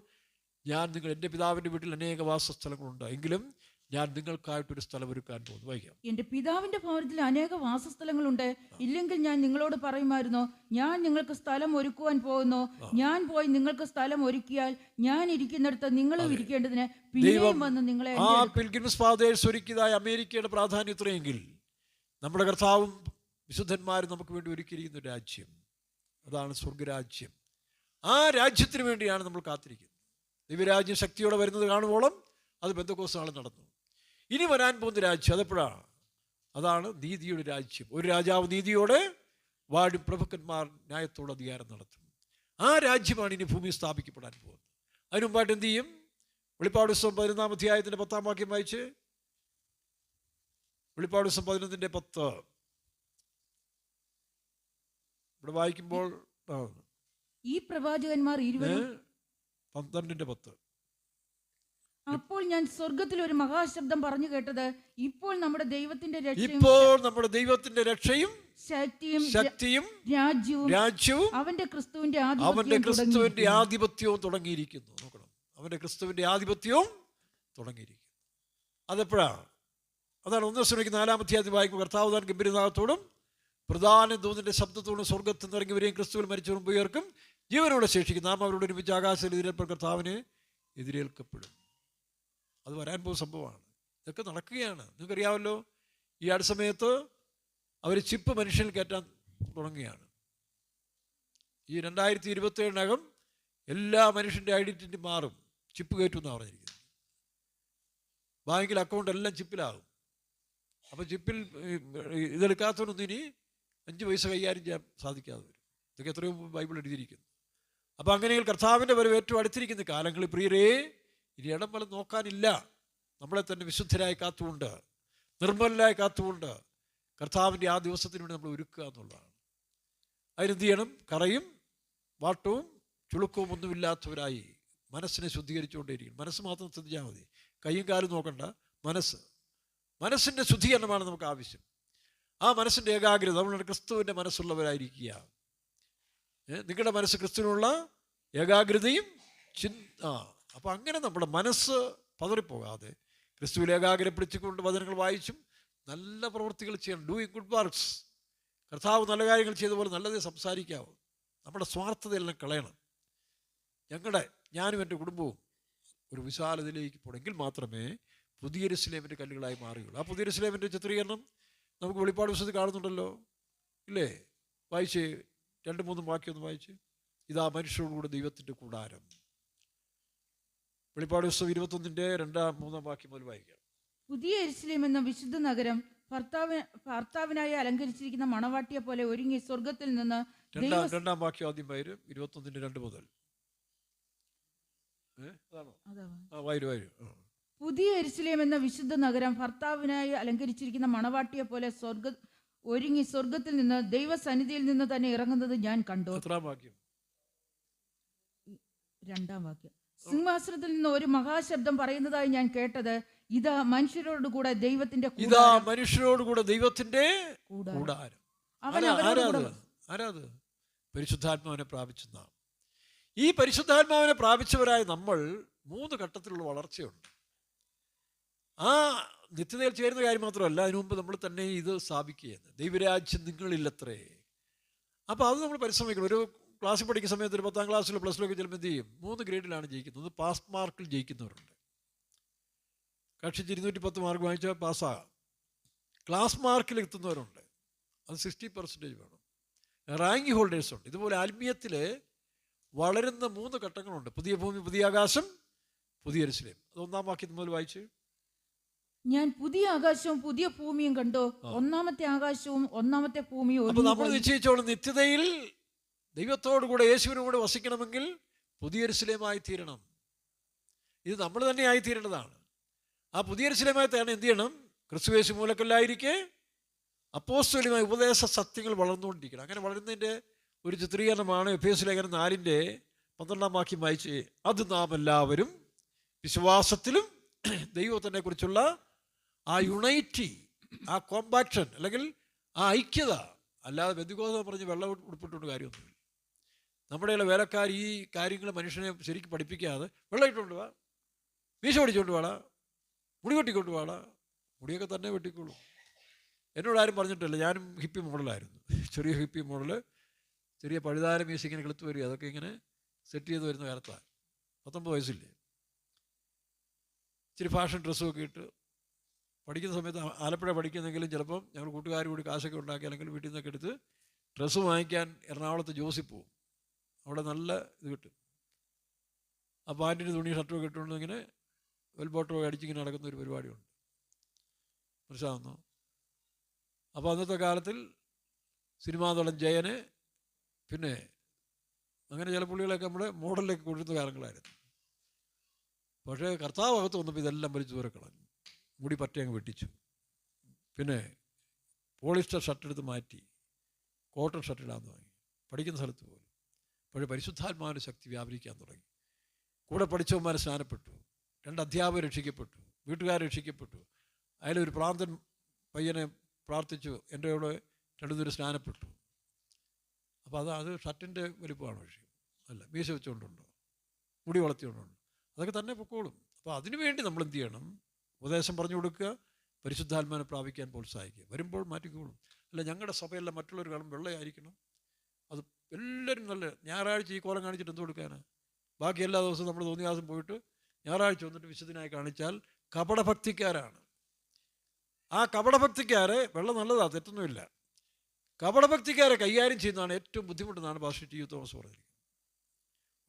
ഞാൻ എൻ്റെ പിതാവിൻ്റെ വീട്ടിൽ അനേക വാസസ്ഥലങ്ങളുണ്ട്, എങ്കിലും ഞാൻ നിങ്ങൾക്കായിട്ടൊരു സ്ഥലം ഒരുക്കാൻ പോകുന്നു. വായിക്കാം. എന്റെ പിതാവിന്റെ ഭവനത്തിൽ അനേക വാസസ്ഥലങ്ങളുണ്ട്. ഇല്ലെങ്കിൽ ഞാൻ നിങ്ങളോട് പറയുമായിരുന്നോ, ഞാൻ നിങ്ങൾക്ക് സ്ഥലം ഒരുക്കുവാൻ പോകുന്നു. ഞാൻ പോയി നിങ്ങൾക്ക് സ്ഥലം ഒരുക്കിയാൽ ഞാൻ ഇരിക്കുന്നിടത്ത് നിങ്ങളും ഇരിക്കേണ്ടതിന് പിന്നെയും വന്ന് നിങ്ങളെ ആ പിൽഗ്രിംസ് ഫാദേഴ്സ് ഒരുക്കിയതായ അമേരിക്കയുടെ പ്രാധാന്യം ഇത്രയെങ്കിൽ നമ്മുടെ കർത്താവും വിശുദ്ധന്മാരും നമുക്ക് വേണ്ടി ഒരുക്കിയിരിക്കുന്ന രാജ്യം, അതാണ് സ്വർഗരാജ്യം. ആ രാജ്യത്തിന് വേണ്ടിയാണ് നമ്മൾ കാത്തിരിക്കുന്നത്. ദിവ്യരാജ്യം ശക്തിയോടെ വരുന്നത് കാണുവോളം അത് പെന്തക്കോസ്ത് നാളിൽ നടന്നു. ഇനി വരാൻ പോകുന്ന രാജ്യം അതെപ്പോഴാണ്? അതാണ് നീതിയുടെ രാജ്യം. ഒരു രാജാവ് നീതിയോടെ വാഴും, പ്രഭുക്കന്മാർ ന്യായത്തോടെ അധികാരം നടത്തും. ആ രാജ്യമാണ് ഇനി ഭൂമി സ്ഥാപിക്കപ്പെടാൻ പോകുന്നത്. അതിനു മുമ്പായിട്ട് എന്ത് ചെയ്യും? വെളിപ്പാട് പുസ്തകം 11-ാം അധ്യായത്തിൻ്റെ 10-ാം വാക്യം വായിച്ച്. വെളിപ്പാട് പുസ്തകം 11-ന്റെ-10 ഇവിടെ വായിക്കുമ്പോൾ ഈ പ്രവാചകന്മാർ 12-ന്റെ-10 അപ്പോൾ ഞാൻ സ്വർഗത്തിൽ ഒരു മഹാശബ്ദം പറഞ്ഞു കേട്ടത്, ഇപ്പോൾ നമ്മുടെ ദൈവത്തിന്റെ രക്ഷയും ശക്തിയും രാജ്യവും അവന്റെ ക്രിസ്തുവിന്റെ ആധിപത്യവും തുടങ്ങിയിരിക്കുന്നു. നോക്കണം, അവന്റെ ക്രിസ്തുവിന്റെ ആധിപത്യവും തുടങ്ങിയിരിക്കുന്നു. അതെപ്പോഴാണ്? അതാണ് 1 Thessalonians 4-ാം അധ്യായത്തിൽ വായിക്കുമ്പോൾ കർത്താവ് താൻ ഗംഭീരനാഥത്തോടും പ്രധാന ദൂതന്റെ ശബ്ദത്തോടും സ്വർഗത്തിൽ നിന്ന് ഇറങ്ങിവരെയും ക്രിസ്തുവിൽ മരിച്ചവരും ഉയർക്കും, ജീവനോടെ ശേഷിക്കും, നാം അവരോട് ഒരുമിച്ച് ആകാശത്തിൽ എതിരേൽപ്പോൾ കർത്താവിനെ എതിരേൽക്കപ്പെടും. അത് വരാൻ പോകുന്ന സംഭവമാണ്. ഇതൊക്കെ നടക്കുകയാണ്. നിങ്ങൾക്കറിയാമല്ലോ, ഈ അടുത്ത സമയത്ത് അവർ ചിപ്പ് മനുഷ്യനിൽ കയറ്റാൻ തുടങ്ങുകയാണ്. ഈ 2027-നകം എല്ലാ മനുഷ്യൻ്റെ ഐഡൻറ്റിറ്റി മാറും, ചിപ്പ് കയറ്റുമെന്നാണ് പറഞ്ഞിരിക്കുന്നത്. ബാങ്കിൽ അക്കൗണ്ട് എല്ലാം ചിപ്പിലാകും. അപ്പോൾ ചിപ്പിൽ ഇതെടുക്കാത്തവനൊന്നും ഇനി 5 പൈസ കൈകാര്യം ചെയ്യാൻ സാധിക്കാതെ വരും. ഇതൊക്കെ എത്രയോ ബൈബിൾ എഴുതിയിരിക്കുന്നു. അപ്പോൾ അങ്ങനെയെങ്കിൽ കർത്താവിൻ്റെ വരവ് ഏറ്റവും അടുത്തിരിക്കുന്ന കാലങ്ങളിൽ പ്രിയരേ, ഇനി ഇടം വലം നോക്കാനില്ല. നമ്മളെ തന്നെ വിശുദ്ധരായി കാത്തുകൊണ്ട്, നിർമ്മലരായി കാത്തുകൊണ്ട് കർത്താവിൻ്റെ ആ ദിവസത്തിന് വേണ്ടി നമ്മൾ ഒരുക്കുക എന്നുള്ളതാണ്. അതിനെന്ത് ചെയ്യണം? കറയും വാട്ടവും ചുളുക്കവും ഒന്നുമില്ലാത്തവരായി മനസ്സിനെ ശുദ്ധീകരിച്ചുകൊണ്ടേയിരിക്കും. മനസ്സ് മാത്രം ശ്രദ്ധിച്ചാൽ മതി, കൈയും കാലും നോക്കണ്ട. മനസ്സിൻ്റെ ശുദ്ധീകരണമാണ് നമുക്ക് ആവശ്യം. ആ മനസ്സിൻ്റെ ഏകാഗ്രത, നമ്മളുടെ ക്രിസ്തുവിൻ്റെ മനസ്സുള്ളവരായിരിക്കുക. നിങ്ങളുടെ മനസ്സ് ക്രിസ്തുവിനുള്ള ഏകാഗ്രതയും അപ്പോൾ അങ്ങനെ നമ്മുടെ മനസ്സ് പതറിപ്പോകാതെ ക്രിസ്തുവിൽ ഏകാഗ്രപ്പെടുത്തിക്കൊണ്ട് വചനങ്ങൾ വായിച്ചും നല്ല പ്രവൃത്തികൾ ചെയ്യണം. Doing good works. കർത്താവ് നല്ല കാര്യങ്ങൾ ചെയ്ത പോലെ നല്ലതേ സംസാരിക്കാവൂ. നമ്മുടെ സ്വാർത്ഥതയെല്ലാം കളയണം. ഞാനും എൻ്റെ കുടുംബവും ഒരു വിശാലതയിലേക്ക് പോകണമെങ്കിൽ മാത്രമേ പുതിയ യെരൂശലേമിൻ്റെ കല്ലുകളായി മാറുകയുള്ളൂ. ആ പുതിയ യെരൂശലേമിൻ്റെ ചിത്രീകരണം നമുക്ക് വെളിപ്പാട് പുസ്തകത്തിൽ കാണുന്നുണ്ടല്ലോ, ഇല്ലേ? വായിച്ച് 2-3 വാക്യം ഒന്ന് വായിച്ച്. ഇതാ മനുഷ്യരോടുകൂടെ ദൈവത്തിൻ്റെ കൂടാരം. വെളിപ്പാട് പുസ്തകം 21-ന്റെ 2-3 വാക്യം മുതൽ വായിക്കാം. പുതിയ യെരൂശലേം എന്ന വിശുദ്ധ നഗരം ഭർത്താവിനായി അലങ്കരിച്ചിരിക്കുന്ന മണവാട്ടിയെ പോലെ ഒരുങ്ങി സ്വർഗത്തിൽ നിന്ന്. 2-ാം വാക്യം ആദ്യം വരും, 21-ന്റെ 2 മുതൽ. പുതിയ യെരൂശലേം എന്ന വിശുദ്ധ നഗരം ഭർത്താവിനായി അലങ്കരിച്ചിരിക്കുന്ന മണവാട്ടിയെ പോലെ ഒരുങ്ങി സ്വർഗത്തിൽ നിന്ന് ദൈവസന്നിധിയിൽ നിന്ന് തന്നെ ഇറങ്ങുന്നത് ഞാൻ കണ്ടു. 2-ാം വാക്യം. സിംഹാസനത്തിൽ നിന്ന് ഒരു മഹാശബ്ദം പറയുന്നതായി ഞാൻ കേട്ടത്, ഇതാ മനുഷ്യരോടുകൂടെ ദൈവത്തിന്റെ കൂടാരം. ആരാത്? പരിശുദ്ധാത്മാവിനെ പ്രാപിച്ചെന്ന. ഈ പരിശുദ്ധാത്മാവിനെ പ്രാപിച്ചവരായ നമ്മൾ 3 ഘട്ടത്തിലുള്ള വളർച്ചയുണ്ട്. ആ നിത്യതയിൽ ചേരുന്ന കാര്യം മാത്രമല്ല, അതിനു മുമ്പ് നമ്മൾ തന്നെ ഇത് സ്ഥാപിക്കുകയാണ്. ദൈവരാജ്യം നിങ്ങളില്ലത്രേ. അപ്പോൾ അത് നമ്മൾ പരിശ്രമിക്കണം. ഒരു ക്ലാസ്സിൽ പഠിക്കുന്ന സമയത്ത് ഒരു 10-ാം ക്ലാസ്സിലോ പ്ലസ് ടു ഒക്കെ ചിലപ്പോൾ എന്ത് ചെയ്യും? 3 ഗ്രേഡിലാണ് ജയിക്കുന്നത്. പാസ് മാർക്കിൽ ജയിക്കുന്നവരുണ്ട്. കക്ഷിച്ച് 210 മാർക്ക് വാങ്ങിച്ചാൽ പാസ്സാകാം. ക്ലാസ് മാർക്കിൽ എത്തുന്നവരുണ്ട്, അത് 60% വേണം. റാങ്ക് ഹോൾഡേഴ്സ് ഉണ്ട്. ഇതുപോലെ ആത്മീയത്തിൽ വളരുന്ന 3 ഘട്ടങ്ങളുണ്ട്. പുതിയ ഭൂമി, പുതിയ ആകാശം, പുതിയ യെരൂശലേം. അത് 1-ാം വാക്യം മുതൽ വായിച്ച്. ഞാൻ പുതിയ ആകാശവും പുതിയ ഭൂമിയും കണ്ടു. ഒന്നാമത്തെ ആകാശവും ഒന്നാമത്തെ ഭൂമിയും. അപ്പോൾ നമ്മൾ നിശ്ചയിച്ചോളും, നിത്യതയിൽ ദൈവത്തോടു കൂടെ യേശുവിനും കൂടെ വസിക്കണമെങ്കിൽ പുതിയ യെരൂശലേമായി തീരണം. ഇത് നമ്മൾ തന്നെ ആയിത്തീരേണ്ടതാണ്. ആ പുതിയ യെരൂശലേമായി തീരണം. എന്ത് ചെയ്യണം? ക്രിസ്തുയേശു മൂലക്കല്ലായിരിക്കെ അപ്പോസ്തലികമായ ഉപദേശ സത്യങ്ങൾ വളർന്നുകൊണ്ടിരിക്കണം. അങ്ങനെ വളരുന്നതിൻ്റെ ഒരു ചിത്രീകരണമാണ് എഫേസ്യ ലേഖനം 4-ന്റെ 12-ാം വാക്യം വായിച്ച്. അത് നാം എല്ലാവരും വിശ്വാസത്തിലും ദൈവത്തിനെ കുറിച്ചുള്ള ആ യുണൈറ്റി, ആ കോമ്പാക്ഷൻ, അല്ലെങ്കിൽ ആ ഐക്യത. അല്ലാതെ ബന്ധുക്കോസം പറഞ്ഞ് വെള്ളം ഉടുപ്പിട്ടുകൊണ്ട് കാര്യമൊന്നുമില്ല. നമ്മുടെയുള്ള വേലക്കാർ ഈ കാര്യങ്ങൾ മനുഷ്യനെ ശരിക്കും പഠിപ്പിക്കാതെ വെള്ളം ഇട്ടുകൊണ്ട് വാ, വീശ പിടിച്ചുകൊണ്ട് വാടാ, മുടി വെട്ടിക്കൊണ്ട് പാടാ, മുടിയൊക്കെ തന്നെ വെട്ടിക്കോളൂ. എന്നോട് ആരും പറഞ്ഞിട്ടില്ല. ഞാനും ഹിപ്പി മോഡലായിരുന്നു, ചെറിയ ഹിപ്പി മോഡൽ, ചെറിയ പഴുതാര മ്യൂസിക് ഇങ്ങനെ കിളുത്ത് വരിക, അതൊക്കെ ഇങ്ങനെ സെറ്റ് ചെയ്ത് വരുന്ന കാലത്താണ്. 19 വയസ്സില്ലേ. ഇച്ചിരി ഫാഷൻ ഡ്രസ്സുമൊക്കെ ഇട്ട് പഠിക്കുന്ന സമയത്ത് ആലപ്പുഴ പഠിക്കുന്നെങ്കിലും ചിലപ്പം ഞങ്ങൾ കൂട്ടുകാർ കൂടി കാശൊക്കെ ഉണ്ടാക്കി അല്ലെങ്കിൽ വീട്ടിൽ നിന്നൊക്കെ എടുത്ത് ഡ്രസ്സ് വാങ്ങിക്കാൻ എറണാകുളത്ത് ജോസി പോവും. അവിടെ നല്ല ഇത് കിട്ടും. ആ പാൻറ്റിന് തുണി ഷർട്ടൊക്കെ ഇട്ടുകൊണ്ട് ഇങ്ങനെ വെൽബോട്ടമൊക്കെ അടിച്ചിങ്ങനെ നടക്കുന്ന ഒരു പരിപാടിയുണ്ട്. മനസ്സിലാവുന്നു? അപ്പോൾ അന്നത്തെ കാലത്തിൽ സിനിമാ നടൻ ജയന്, പിന്നെ അങ്ങനെ ചില പുള്ളികളൊക്കെ നമ്മുടെ മോഡലിലേക്ക് കൊണ്ടിരുന്ന കാലങ്ങളായിരുന്നു. പക്ഷേ കർത്താവ് അകത്ത് വന്നപ്പോൾ ഇതെല്ലാം വലിച്ചു ദൂരെ കളഞ്ഞു. മുടി പറ്റി അങ്ങ് വെട്ടിച്ചു. പിന്നെ പോളിസ്റ്റർ ഷർട്ട് എടുത്ത് മാറ്റി കോട്ടൺ ഷർട്ട് ഇടാൻ തുടങ്ങി, പഠിക്കുന്ന സ്ഥലത്ത് പോലും. പക്ഷേ പരിശുദ്ധാത്മാവിൻ്റെ ശക്തി വ്യാപരിക്കാൻ തുടങ്ങി. കൂടെ പഠിച്ചവന്മാരെ സ്നാനപ്പെട്ടു, 2 അധ്യാപകർ രക്ഷിക്കപ്പെട്ടു, വീട്ടുകാർ രക്ഷിക്കപ്പെട്ടു. അതിലൊരു പ്രാന്തൻ പയ്യനെ പ്രാർത്ഥിച്ചു, എൻ്റെ കൂടെ 2 പേര് സ്നാനപ്പെട്ടു. അപ്പോൾ അത് ഷർട്ടിൻ്റെ വലിപ്പമാണ് വിഷയം, അല്ല മീശ വെച്ചുകൊണ്ടുണ്ടോ, മുടി വളർത്തിക്കൊണ്ടുണ്ടോ, അതൊക്കെ തന്നെ പൊക്കോളും. അപ്പോൾ അതിനുവേണ്ടി നമ്മൾ എന്ത് ചെയ്യണം? ഉപദേശം പറഞ്ഞു കൊടുക്കുക, പരിശുദ്ധാത്മാവിനെ പ്രാപിക്കാൻ പ്രോത്സാഹിക്കുക. വരുമ്പോൾ മാറ്റിക്കോളും. അല്ല ഞങ്ങളുടെ സഭയെല്ലാം മറ്റുള്ളവർ കാണും വെള്ളയായിരിക്കണം, അത് എല്ലാവരും നല്ല ഞായറാഴ്ച ഈ കോലം കാണിച്ചിട്ട് എന്ത് കൊടുക്കാനാണ്? ബാക്കി എല്ലാ ദിവസവും നമ്മൾ തോന്നിയാസം പോയിട്ട് ഞായറാഴ്ച വന്നിട്ട് വിശുദ്ധനായി കാണിച്ചാൽ കപടഭക്തിക്കാരാണ്. ആ കപടഭക്തിക്കാരെ വെള്ളം നല്ലതാണ്, തെറ്റൊന്നുമില്ല. കപടഭക്തിക്കാരെ കൈകാര്യം ചെയ്യുന്നതാണ് ഏറ്റവും ബുദ്ധിമുട്ടെന്നാണ് പാസ്റ്റർ ടി. യു. തോമസ് പറഞ്ഞിരിക്കുന്നത്.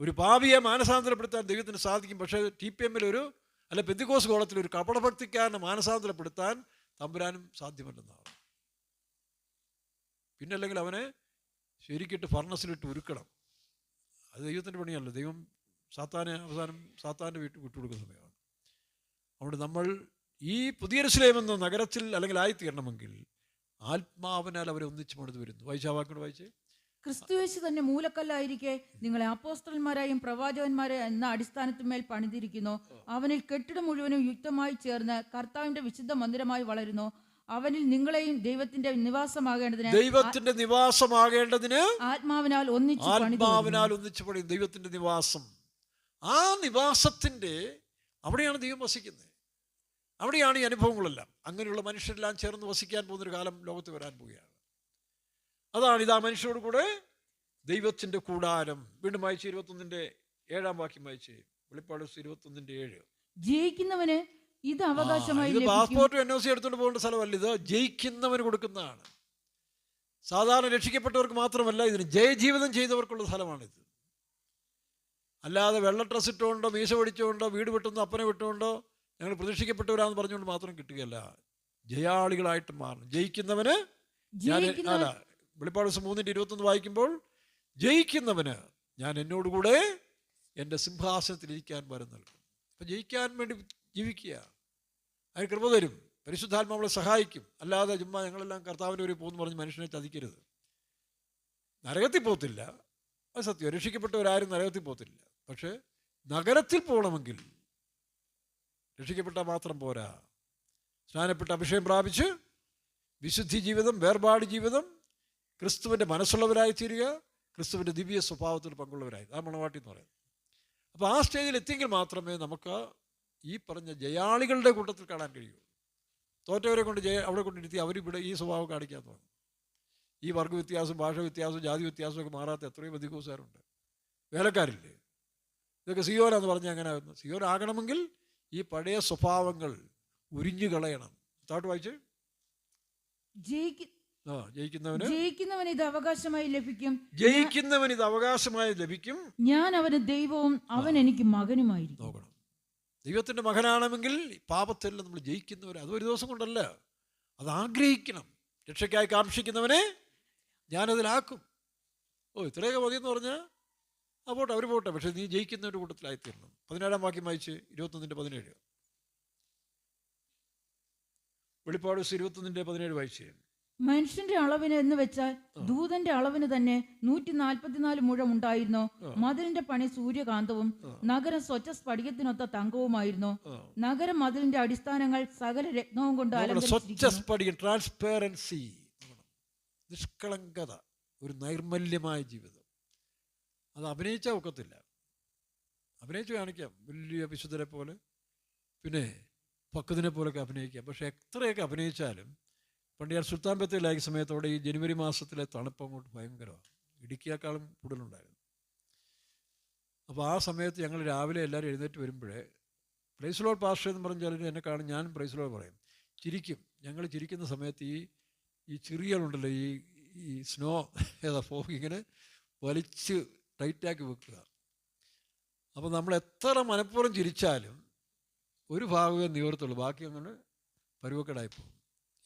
ഒരു പാപിയെ മാനസാന്തരപ്പെടുത്താൻ ദൈവത്തിന് സാധിക്കും, പക്ഷേ TPM അല്ല പെന്തിക്കോസ് കോളത്തിൽ ഒരു കപടഭക്തിക്കാരനെ മാനസാന്തരപ്പെടുത്താൻ തമ്പുരാനും സാധ്യമല്ലെന്നാണ്. പിന്നെ അല്ലെങ്കിൽ അവനെ ശരിക്കിട്ട് ഫർണസിലിട്ട് ഉരുക്കണം. അത് ദൈവത്തിൻ്റെ പണിയല്ല. ദൈവം അവസാനം സാത്താൻ്റെ വീട്ടിൽ വിട്ടുകൊടുക്കുന്ന സമയമാണ്. അതുകൊണ്ട് നമ്മൾ ഈ പുതിയ യെരൂശലേം എന്ന നഗരത്തിൽ അല്ലെങ്കിൽ ആയിത്തീരണമെങ്കിൽ ആത്മാവിനാൽ അവരെ ഒന്നിച്ച് പണിത് വരുന്നു. വായിച്ചാവാക്കൊണ്ട് വായിച്ചേ. ക്രിസ്തുയേശു തന്നെ മൂലക്കല്ലായിരിക്കെ നിങ്ങളെ അപ്പോസ്തലന്മാരായും പ്രവാചകന്മാരെയും എന്ന അടിസ്ഥാനത്തിന്മേൽ പണിതിരിക്കുന്നു. അവനിൽ കെട്ടിടം മുഴുവനും യുക്തമായി ചേർന്ന് കർത്താവിന്റെ വിശുദ്ധ മന്ദിരമായി വളരുന്നു. അവനിൽ നിങ്ങളെയും ദൈവത്തിന്റെ നിവാസമാകേണ്ടതിന് ആത്മാവിനാൽ ഒന്നിച്ച് പണി. ദൈവത്തിന്റെ നിവാസം, ആ നിവാസത്തിന്റെ അവിടെയാണ് ദൈവം വസിക്കുന്നത്. അവിടെയാണ് ഈ അനുഭവങ്ങളെല്ലാം. അങ്ങനെയുള്ള മനുഷ്യരെല്ലാം ചേർന്ന് വസിക്കാൻ പോകുന്നൊരു കാലം ലോകത്ത് വരാൻ പോവുകയാണ്. അതാണ് ഇതാ മനുഷ്യരോട് കൂടെ ദൈവത്തിൻ്റെ കൂടാരം. വീണ്ടും വായിച്ച് 21-7 വാക്യം വായിച്ച്. വെളിപ്പാട് 21-7. ജയിക്കുന്നവന് ഇത് അവകാശമായി. ഇത് പാസ്പോർട്ടും NOC എടുത്തുകൊണ്ട് പോകേണ്ട സ്ഥലമല്ല, ഇത് ജയിക്കുന്നവന് കൊടുക്കുന്നതാണ്. സാധാരണ രക്ഷിക്കപ്പെട്ടവർക്ക് മാത്രമല്ല, ഇതിന് ജയജീവിതം ചെയ്തവർക്കുള്ള സ്ഥലമാണിത്. അല്ലാതെ വെള്ള ഡ്രസ് ഇട്ടുകൊണ്ടോ മീശ പിടിച്ചുകൊണ്ടോ വീട് വിട്ടുന്നോ അപ്പനെ വിട്ടുകൊണ്ടോ ഞങ്ങൾ പ്രതീക്ഷിക്കപ്പെട്ടവരാണെന്ന് പറഞ്ഞുകൊണ്ട് മാത്രം കിട്ടുകയല്ല, ജയാളികളായിട്ട് മാറണം. ജയിക്കുന്നവന് വെളിപ്പാട് 3:21 വായിക്കുമ്പോൾ, ജയിക്കുന്നവന് ഞാൻ എന്നോടുകൂടെ എൻ്റെ സിംഹാസനത്തിൽ ഇരിക്കാൻ വരം നൽകും. അപ്പം ജയിക്കാൻ വേണ്ടി ജീവിക്കുക, അതിന് കൃപ തരും, പരിശുദ്ധാത്മാവളെ സഹായിക്കും. അല്ലാതെ ചുമ്മാ ഞങ്ങളെല്ലാം കർത്താവിൻ്റെ ഒരു പോകുന്നു പറഞ്ഞ് മനുഷ്യനെ ചതിക്കരുത്. നരകത്തിൽ പോകത്തില്ല, അത് സത്യം. രക്ഷിക്കപ്പെട്ടവരാരും നരകത്തിൽ പോകത്തില്ല. പക്ഷേ നഗരത്തിൽ പോകണമെങ്കിൽ രക്ഷിക്കപ്പെട്ടാൽ മാത്രം പോരാ. സ്നാനപ്പെട്ട് അഭിഷേകം പ്രാപിച്ച് വിശുദ്ധി ജീവിതം, വേർപാട് ജീവിതം, ക്രിസ്തുവിൻ്റെ മനസ്സുള്ളവരായി തീരുക, ക്രിസ്തുവിൻ്റെ ദിവ്യ സ്വഭാവത്തിൽ പങ്കുള്ളവരായി, ആ മണവാട്ടി എന്ന് പറയുന്നത്. അപ്പോൾ ആ സ്റ്റേജിൽ എത്തിയെങ്കിൽ മാത്രമേ നമുക്ക് ഈ പറഞ്ഞ ജയാളികളുടെ കൂട്ടത്തിൽ കാണാൻ കഴിയൂ. തോറ്റവരെ കൊണ്ട് അവിടെ കൊണ്ടിരുത്തി അവരിവിടെ ഈ സ്വഭാവം കാണിക്കാൻ തുടങ്ങും. ഈ വർഗ്ഗ വ്യത്യാസം, ഭാഷ വ്യത്യാസം, ജാതി വ്യത്യാസമൊക്കെ മാറാത്ത എത്രയും ബന്ധുക്കോസാരുണ്ട്, വേലക്കാരില്ലേ. ഇതൊക്കെ സിയോനാന്ന് പറഞ്ഞാൽ അങ്ങനെ ആകുന്നു. സിയോൻ ആകണമെങ്കിൽ ഈ പഴയ സ്വഭാവങ്ങൾ ഉരിഞ്ഞു കളയണം. താട്ട് വായിച്ച്. ജയിക്കുന്നവന് ഇത് അവകാശമായി ലഭിക്കും. ഞാൻ അവന് ദൈവവും അവൻ എനിക്ക് മകനുമായിരിക്കും. നോക്കണം, ദൈവത്തിൻ്റെ മകനാണെങ്കിൽ പാപത്തെല്ലാം നമ്മൾ ജയിക്കുന്നവരെ. അതൊരു ദിവസം കൊണ്ടല്ല, അത് ആഗ്രഹിക്കണം. രക്ഷയ്ക്കായി കാക്ഷിക്കുന്നവനെ ഞാനതിലാക്കും. ഇത്രയൊക്കെ മതിയെന്ന് പറഞ്ഞാൽ പോട്ടെ, അവർ പോട്ടെ, പക്ഷെ നീ ജയിക്കുന്നവരുടെ കൂട്ടത്തിലായിത്തീരണം. 17 വാക്യം വായിച്ച്. 21-17. വെളിപ്പാട് 21-17 വായിച്ച്. മനുഷ്യന്റെ അളവിന് എന്ന് വെച്ചാൽ ദൂതന്റെ അളവിന് തന്നെ 144 മുഴം ഉണ്ടായിരുന്നു. മതിലിന്റെ പണി സൂര്യകാന്തവും നഗരം സ്വച്ഛ സ്ഫടികത്തിനൊത്ത തങ്കവുമായിരുന്നു. നഗരം മതിലിന്റെ അടിസ്ഥാനങ്ങൾ സകല രത്നവും കൊണ്ട് ട്രാൻസ്പെറൻസി, നിഷ്കളങ്കത, ഒരു നൈർമല്യമായ ജീവിതം. അത് അഭിനയിച്ചാൽ ഒക്കത്തില്ല. അഭിനയിച്ച് കാണിക്കാം വലിയ വിശുദ്ധരെ പോലെ. പിന്നെ പക്വതിനെ പോലൊക്കെ അഭിനയിക്കാം. പക്ഷേ എത്രയൊക്കെ അഭിനയിച്ചാലും പണ്ട് ഞാൻ സുൽത്താൻ ബത്തേരിയിലായ സമയത്തോടെ ഈ ജനുവരി മാസത്തിലെ തണുപ്പ് അങ്ങോട്ട് ഭയങ്കരമാണ്, ഇടുക്കിയേക്കാളും കൂടുതലുണ്ടായിരുന്നു. അപ്പോൾ ആ സമയത്ത് ഞങ്ങൾ രാവിലെ എല്ലാവരും എഴുന്നേറ്റ് വരുമ്പോഴേ പ്രൈസ് ലോർഡ് പാസ്റ്റർ എന്ന് പറഞ്ഞാൽ എന്നെ കാണും, ഞാനും പ്രൈസ് ലോർഡ് പറയും, ചിരിക്കും. ഞങ്ങൾ ചിരിക്കുന്ന സമയത്ത് ഈ ചിറികളുണ്ടല്ലോ, ഈ സ്നോ ഫോഗ് ഇങ്ങനെ വലിച്ച് ടൈറ്റാക്കി വെക്കുക. അപ്പോൾ നമ്മൾ എത്ര മനഃപൂർവ്വം ചിരിച്ചാലും ഒരു ഭാഗമേ നിവർത്തുള്ളൂ, ബാക്കി അങ്ങനെ പരുവക്കേടായിപ്പോകും.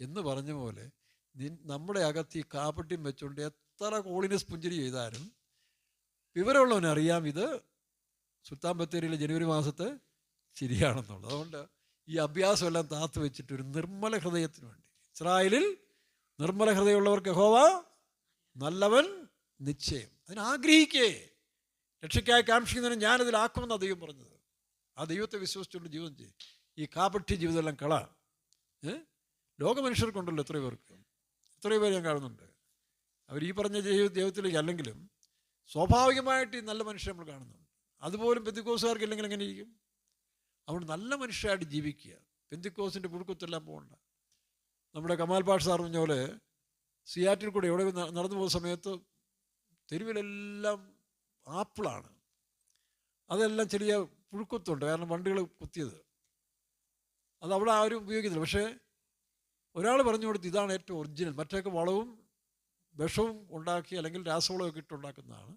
എന്ന് പറഞ്ഞ പോലെ നമ്മുടെ അകത്ത് ഈ കാപ്പട്ടിയും വെച്ചുകൊണ്ട് എത്ര കോളിനസ് പുഞ്ചിരി ചെയ്താലും വിവരമുള്ളവനറിയാം ഇത് സുൽത്താൻ ബത്തേരിയിലെ ജനുവരി മാസത്തെ ശരിയാണെന്നുള്ളത്. അതുകൊണ്ട് ഈ അഭ്യാസമെല്ലാം താത്തു വെച്ചിട്ട് ഒരു നിർമ്മല ഹൃദയത്തിന് വേണ്ടി, ഇസ്രായേലിൽ നിർമ്മല ഹൃദയമുള്ളവർക്ക് യഹോവ നല്ലവൻ നിശ്ചയം, അതിനാഗ്രഹിക്കേ, രക്ഷയ്ക്കായി കാക്ഷിക്കുന്നതിന് ഞാനതിലാക്കുമെന്നാണ് ദൈവം പറഞ്ഞത്. ആ ദൈവത്തെ വിശ്വസിച്ചുകൊണ്ട് ജീവിതം ചെയ്യും. ഈ കാപഠ്യ ജീവിതമെല്ലാം കള. ലോകമനുഷ്യർക്കുണ്ടല്ലോ എത്രയോ പേര് ഞാൻ കാണുന്നുണ്ട്. അവർ ഈ പറഞ്ഞ ദൈവത്തിലേക്ക് അല്ലെങ്കിലും സ്വാഭാവികമായിട്ട് ഈ നല്ല മനുഷ്യരെ നമ്മൾ കാണുന്നുണ്ട്. അതുപോലും പെന്തിക്കോസുകാർക്ക് ഇല്ലെങ്കിൽ എങ്ങനെ ഇരിക്കും? അതുകൊണ്ട് നല്ല മനുഷ്യരായിട്ട് ജീവിക്കുക, പെന്തിക്കോസിൻ്റെ പുഴുക്കത്തെല്ലാം പോകണ്ട. നമ്മുടെ കമാൽ പാഷ സാർ പറഞ്ഞ പോലെ സിയാറ്റിൽ കൂടെ എവിടെ നടന്നു പോകുന്ന സമയത്ത് തെരുവിലെല്ലാം ആപ്പിളാണ്, അതെല്ലാം ചെറിയ പുഴുക്കുത്തുണ്ട്, കാരണം വണ്ടികൾ കുത്തിയത്. അത് അവിടെ ആരും ഉപയോഗിക്കുന്നില്ല. പക്ഷേ ഒരാൾ പറഞ്ഞു കൊടുത്ത് ഇതാണ് ഏറ്റവും ഒറിജിനൽ, മറ്റൊക്കെ വളവും വിഷവും ഉണ്ടാക്കി അല്ലെങ്കിൽ രാസവളമൊക്കെ ഇട്ടുണ്ടാക്കുന്നതാണ്.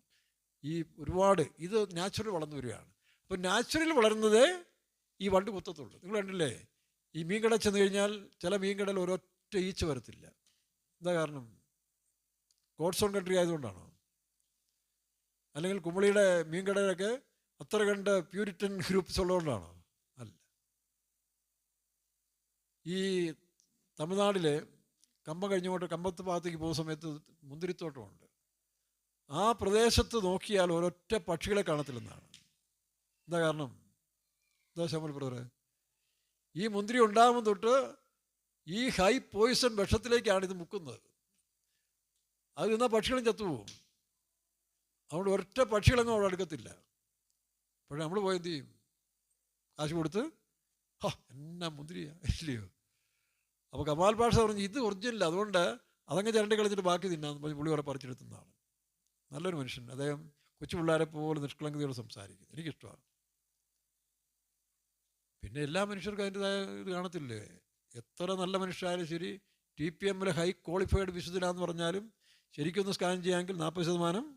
ഈ ഒരുപാട് ഇത് നാച്ചുറൽ വളർന്നു വരികയാണ്. അപ്പോൾ നാച്ചുറൽ വളരുന്നതേ ഈ വണ്ട് കുത്തത്തുള്ളൂ. നിങ്ങൾ കണ്ടില്ലേ, ഈ മീൻകട ചെന്ന് കഴിഞ്ഞാൽ ചില മീൻകടയിൽ ഒരൊറ്റ ഈച്ച വരത്തില്ല. എന്താ കാരണം? ഗോഡ്സ് ഓൺ കൺട്രി ആയതുകൊണ്ടാണോ? അല്ലെങ്കിൽ കുമളിയുടെ മീൻകടയിലൊക്കെ അത്ര കണ്ട് പ്യൂരിറ്റൻ ഗ്രൂപ്പ്സ് ഉള്ളതുകൊണ്ടാണോ? അല്ല. ഈ തമിഴ്നാട്ടിലെ കമ്പം കഴിഞ്ഞുകൊണ്ട് കമ്പത്ത് ഭാഗത്തേക്ക് പോകുന്ന സമയത്ത് മുന്തിരിത്തോട്ടമുണ്ട്. ആ പ്രദേശത്ത് നോക്കിയാൽ ഒരൊറ്റ പക്ഷികളെ കാണത്തില്ലെന്നാണ്. എന്താ കാരണം? എന്താ ശമൽ ബ്രദറെ? ഈ മുന്തിരി ഉണ്ടാകുമ്പോൾ തൊട്ട് ഈ ഹൈ പോയിസൺ വിഷത്തിലേക്കാണ് ഇത് മുക്കുന്നത്. അത് നിന്നാൽ പക്ഷികളും ചത്തുപോകും. അതുകൊണ്ട് ഒരൊറ്റ പക്ഷികളങ്ങും അവിടെ അടുക്കത്തില്ല. പക്ഷേ നമ്മൾ പോയി എന്ത് ചെയ്യും? കാശ് കൊടുത്ത് എന്നാ മുന്തിരിയാ ഇല്ലയോ? അപ്പോൾ കമാൽ പാഷ പറഞ്ഞു ഇത് ഒറിജിനൽ, അതുകൊണ്ട് അതങ്ങ് ചിരണ്ടി കളിച്ചിട്ട് ബാക്കി തിന്നാന്ന് പറഞ്ഞ് പുള്ളി വരെ പറിച്ചെടുത്തുന്നതാണ്. നല്ലൊരു മനുഷ്യൻ. അദ്ദേഹം കൊച്ചു പിള്ളേരെ പോലെ നിഷ്കളങ്കതയോട് സംസാരിക്കും, എനിക്കിഷ്ടമാണ്. പിന്നെ എല്ലാ മനുഷ്യർക്കും അതിൻ്റെതായ ഇത് കാണത്തില്ലേ? എത്ര നല്ല മനുഷ്യരായാലും ശരി, TPM ഹൈ ക്വാളിഫൈഡ് വിശുദ്ധനാന്ന് പറഞ്ഞാലും ശരിക്കൊന്ന് സ്കാൻ ചെയ്യാമെങ്കിൽ 40%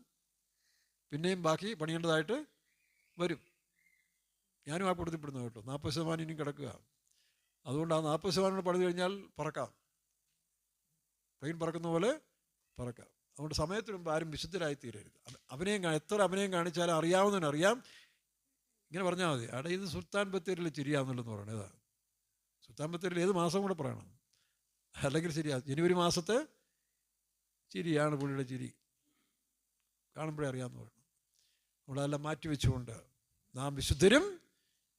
പിന്നെയും ബാക്കി പണിയേണ്ടതായിട്ട് വരും. ഞാനും ആ കൊടുത്തിപ്പെടുന്നു കേട്ടോ. 40% ഇനിയും കിടക്കുക. അതുകൊണ്ട് ആ 40% പണിത് കഴിഞ്ഞാൽ പറക്കാം, പ്ലെയിൻ പറക്കുന്ന പോലെ പറക്കാം. അതുകൊണ്ട് സമയത്തിന് മുമ്പ് ആരും വിശുദ്ധരായി തീരരുത്. എത്ര അഭിനയം കാണിച്ചാലും അറിയാവുന്നതിനറിയാം. ഇങ്ങനെ പറഞ്ഞാൽ മതി, അവിടെ ഇത് സുൽത്താൻ ബത്തേരിയിൽ ചിരിയാന്നുള്ളതെന്ന് പറയണത്. ഏതാണ് സുൽത്താൻ ബത്തേരിയിൽ ഏത് മാസം കൂടെ പറയണം, അല്ലെങ്കിൽ ശരിയാ ജനുവരി മാസത്തെ ചിരിയാണ് പുള്ളിയുടെ ചിരി, കാണുമ്പോഴേ അറിയാമെന്ന് പറയണം. നമ്മളതെല്ലാം മാറ്റി വെച്ചുകൊണ്ട് നാം വിശുദ്ധരും